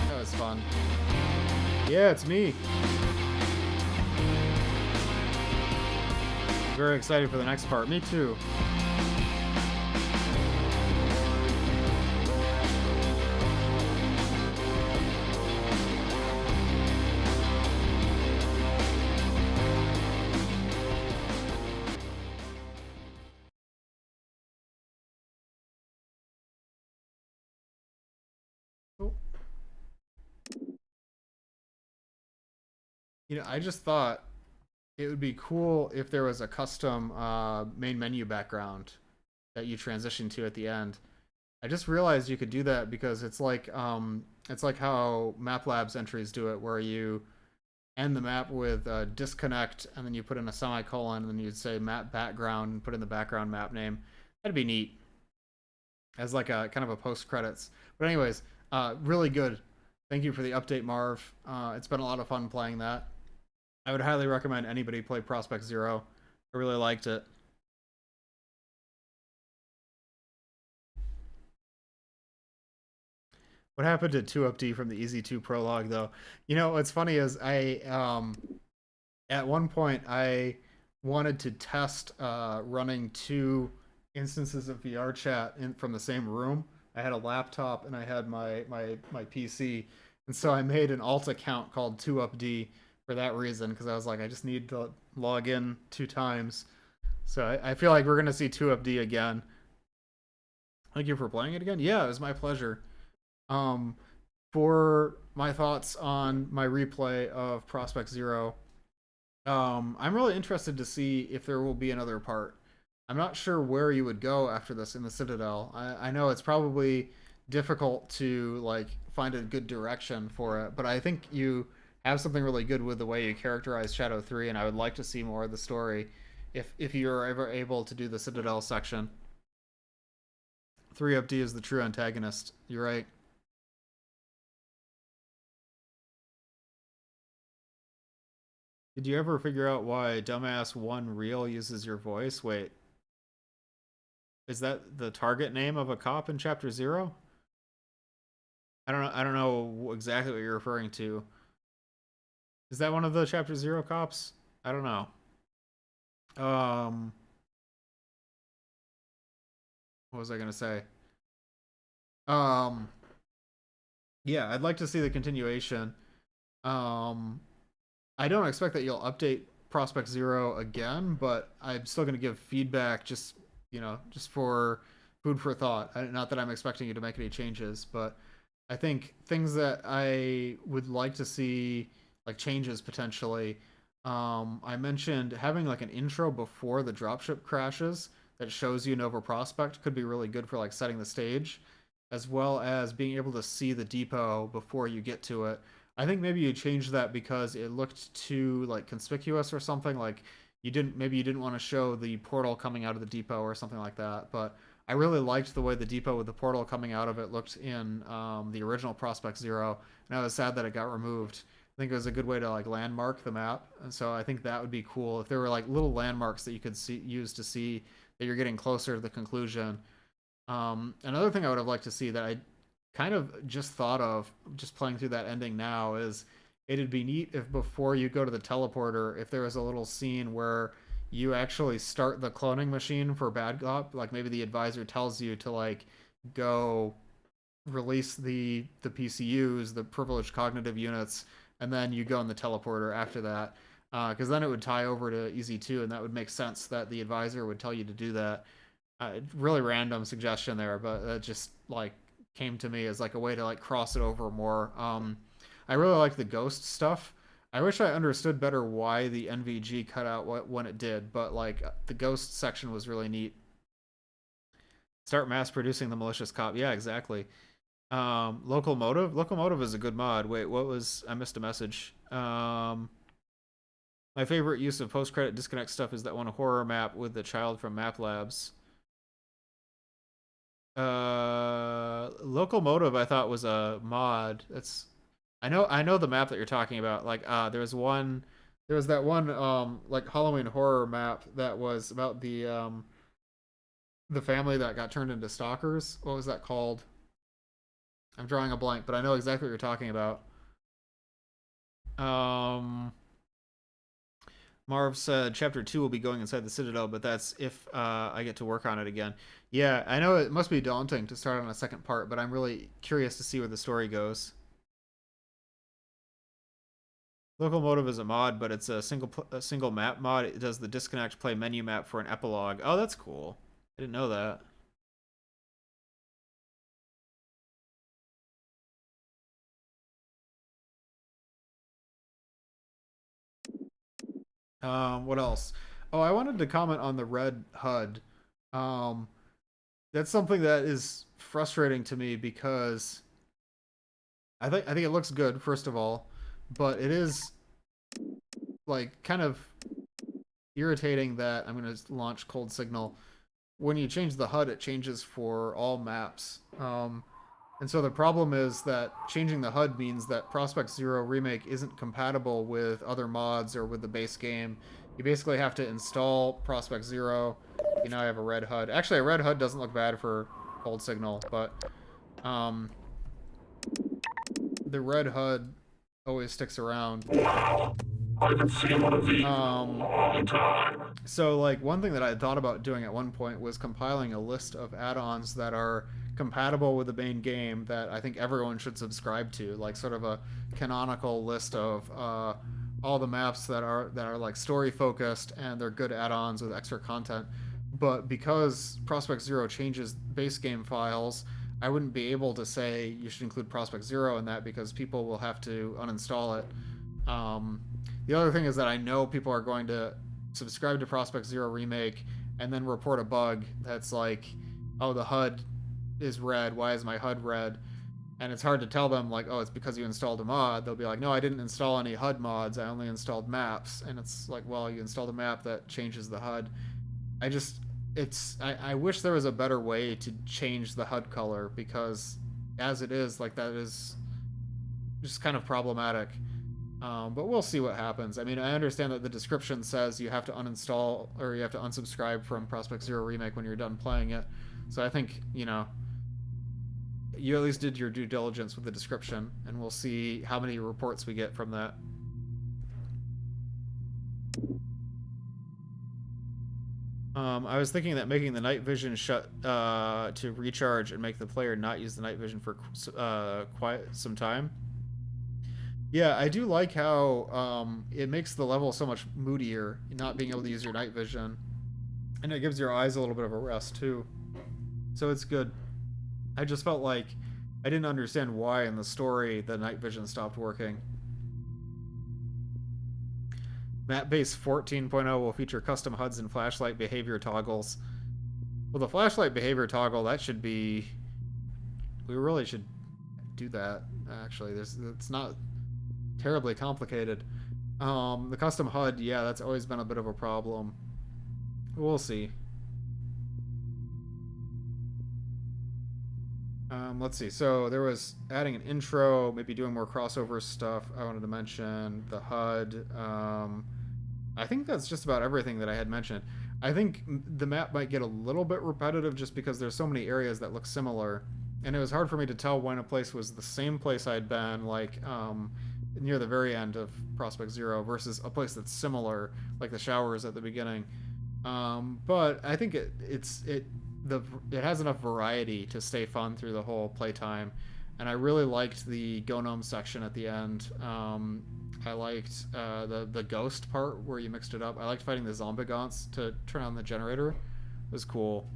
That was fun. Yeah, it's me. Very excited for the next part. Me too. You know, I just thought it would be cool if there was a custom main menu background that you transition to at the end. I just realized you could do that because it's like how MapLab's entries do it, where you end the map with disconnect, and then you put in a semicolon, and then you'd say map background and put in the background map name. That'd be neat as like a kind of a post credits. But anyways, really good. Thank you for the update, Marv. It's been a lot of fun playing that. I would highly recommend anybody play Prospekt Zero. I really liked it. What happened to 2UpD from the EZ2 prologue, though? You know, what's funny is at one point, I wanted to test running two instances of VR chat from the same room. I had a laptop and I had my PC, and so I made an alt account called 2UpD for that reason, because I was like, I just need to log in 2 times. So I feel like we're gonna see 2UpD again. Thank you for playing it again. Yeah, it was my pleasure. For my thoughts on my replay of Prospekt Zero, I'm really interested to see if there will be another part. I'm not sure where you would go after this in the Citadel. I know it's probably difficult to like find a good direction for it, but I think you have something really good with the way you characterize Shadow 3, and I would like to see more of the story if you're ever able to do the Citadel section. 3UpD is the true antagonist. You're right. Did you ever figure out why Dumbass One Real uses your voice? Wait. Is that the target name of a cop in Chapter 0? I don't know exactly what you're referring to. Is that one of the Chapter 0 cops? I don't know. What was I gonna say? Yeah, I'd like to see the continuation. I don't expect that you'll update Prospekt Zero again, but I'm still gonna give feedback, just just for food for thought. Not that I'm expecting you to make any changes, but I think things that I would like to see, like changes potentially. I mentioned having like an intro before the dropship crashes that shows you Nova Prospekt could be really good for like setting the stage, as well as being able to see the depot before you get to it. I think maybe you changed that because it looked too like conspicuous or something. Like you didn't want to show the portal coming out of the depot or something like that. But I really liked the way the depot with the portal coming out of it looked in the original Prospekt Zero, and I was sad that it got removed. I think it was a good way to like landmark the map, and so I think that would be cool if there were like little landmarks that you could use to see that you're getting closer to the conclusion. Another thing I would have liked to see that I kind of just thought of just playing through that ending now is it'd be neat if before you go to the teleporter, if there was a little scene where you actually start the cloning machine for Bad Cop, like maybe the advisor tells you to like go release the PCUs, the privileged cognitive units, and then you go in the teleporter after that, because then it would tie over to EZ2, and that would make sense that the advisor would tell you to do that. Really random suggestion there, but that just like came to me as like a way to like cross it over more. I really like the ghost stuff. I wish I understood better why the NVG cut out when it did, but like the ghost section was really neat. Start mass producing the malicious cop. Yeah, exactly. Locomotive is a good mod. Wait, what was, I missed a message. My favorite use of post-credit disconnect stuff is that one horror map with the child from Map Labs. Locomotive I thought was a mod. I know the map that you're talking about. Like there was that one like Halloween horror map that was about the family that got turned into stalkers. What was that called? I'm drawing a blank, but I know exactly what you're talking about. Marv said chapter 2 will be going inside the Citadel, but that's if I get to work on it again. Yeah, I know it must be daunting to start on a second part, but I'm really curious to see where the story goes. Locomotive is a mod, but it's a single map mod. It does the disconnect play menu map for an epilogue. Oh, that's cool. I didn't know that. What else? Oh, I wanted to comment on the red HUD. Um, that's something that is frustrating to me because I think it looks good, first of all, but it is like kind of irritating that I'm going to launch Cold Signal. When you change the HUD, it changes for all maps. And so the problem is that changing the HUD means that Prospekt Zero Remake isn't compatible with other mods or with the base game. You basically have to install Prospekt Zero. You know, I have a red HUD. Actually, a red HUD doesn't look bad for Cold Signal, but the red HUD always sticks around. Wow, I haven't seen one of these in a long time. So, like, one thing that I thought about doing at one point was compiling a list of add-ons that are compatible with the main game that I think everyone should subscribe to, like sort of a canonical list of all the maps that are like story focused and they're good add-ons with extra content. But because Prospekt Zero changes base game files, I wouldn't be able to say you should include Prospekt Zero in that because people will have to uninstall it. The other thing is that I know people are going to subscribe to Prospekt Zero Remake and then report a bug that's like, oh, the HUD is red. Why is my HUD red? And it's hard to tell them, like, oh, it's because you installed a mod. They'll be like, no, I didn't install any HUD mods. I only installed maps. And it's like, well, you installed a map that changes the HUD. I wish there was a better way to change the HUD color because as it is, like, that is just kind of problematic. But we'll see what happens. I mean, I understand that the description says you have to uninstall or you have to unsubscribe from Prospekt Zero Remake when you're done playing it. So I think, you know, you at least did your due diligence with the description, and we'll see how many reports we get from that. I was thinking that making the night vision shut to recharge and make the player not use the night vision for quite some time. Yeah, I do like how it makes the level so much moodier, not being able to use your night vision. And it gives your eyes a little bit of a rest, too. So it's good. I just felt like I didn't understand why in the story the night vision stopped working. Map base 14.0 will feature custom HUDs and flashlight behavior toggles. Well, the flashlight behavior toggle, that should be... We really should do that, actually. It's not terribly complicated. The custom HUD, yeah, that's always been a bit of a problem. We'll see. Let's see. So there was adding an intro, maybe doing more crossover stuff. I wanted to mention the HUD. I think that's just about everything that I had mentioned. I think the map might get a little bit repetitive just because there's so many areas that look similar, and it was hard for me to tell when a place was the same place I'd been, like near the very end of Prospekt Zero, versus a place that's similar, like the showers at the beginning. But I think it has enough variety to stay fun through the whole playtime, and I really liked the Gnome section at the end. I liked the ghost part where you mixed it up. I liked fighting the Zombigants to turn on the generator. It was cool.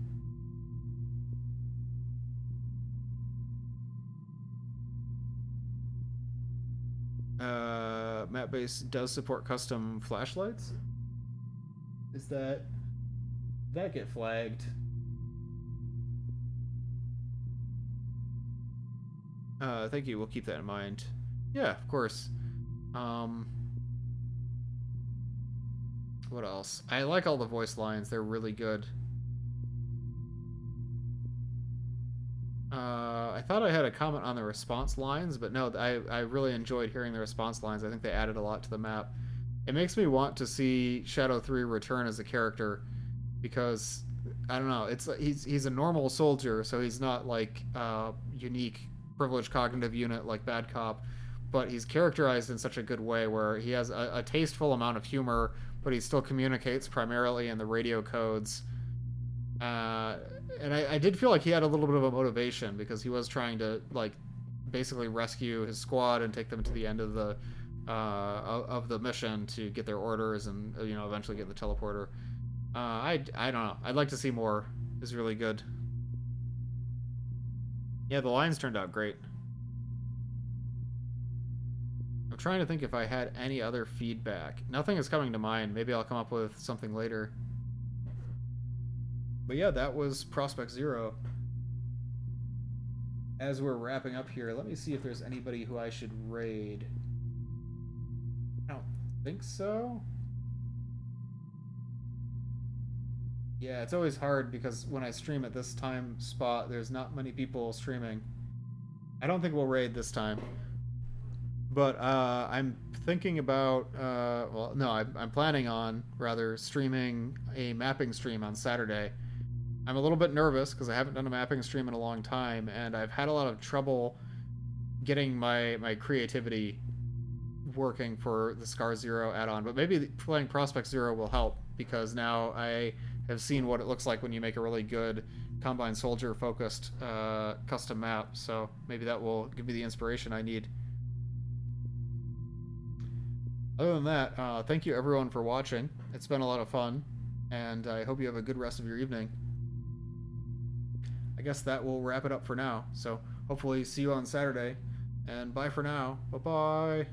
Map base does support custom flashlights. Did that get flagged? Thank you. We'll keep that in mind. Yeah, of course. What else? I like all the voice lines. They're really good. I thought I had a comment on the response lines, but no, I really enjoyed hearing the response lines. I think they added a lot to the map. It makes me want to see Shadow 3 return as a character, because I don't know, it's he's a normal soldier, so he's not like unique privileged cognitive unit like Bad Cop, but he's characterized in such a good way where he has a tasteful amount of humor, but he still communicates primarily in the radio codes. And I did feel like he had a little bit of a motivation, because he was trying to like basically rescue his squad and take them to the end of the mission to get their orders and eventually get the teleporter. I don't know. I'd like to see more. It's really good. Yeah, the lines turned out great. I'm trying to think if I had any other feedback. Nothing is coming to mind. Maybe I'll come up with something later. But yeah, that was Prospekt Zero. As we're wrapping up here, let me see if there's anybody who I should raid. I don't think so. Yeah, it's always hard because when I stream at this time spot, there's not many people streaming. I don't think we'll raid this time. But I'm thinking about, well, no, I'm planning on, rather, streaming a mapping stream on Saturday. I'm a little bit nervous because I haven't done a mapping stream in a long time, and I've had a lot of trouble getting my creativity working for the Scar Zero add-on. But maybe playing Prospekt Zero will help, because now I have seen what it looks like when you make a really good Combine Soldier focused custom map, so maybe that will give me the inspiration I need. Other than that, thank you everyone for watching. It's been a lot of fun, and I hope you have a good rest of your evening. I guess that will wrap it up for now, so hopefully see you on Saturday, and bye for now. Bye-bye.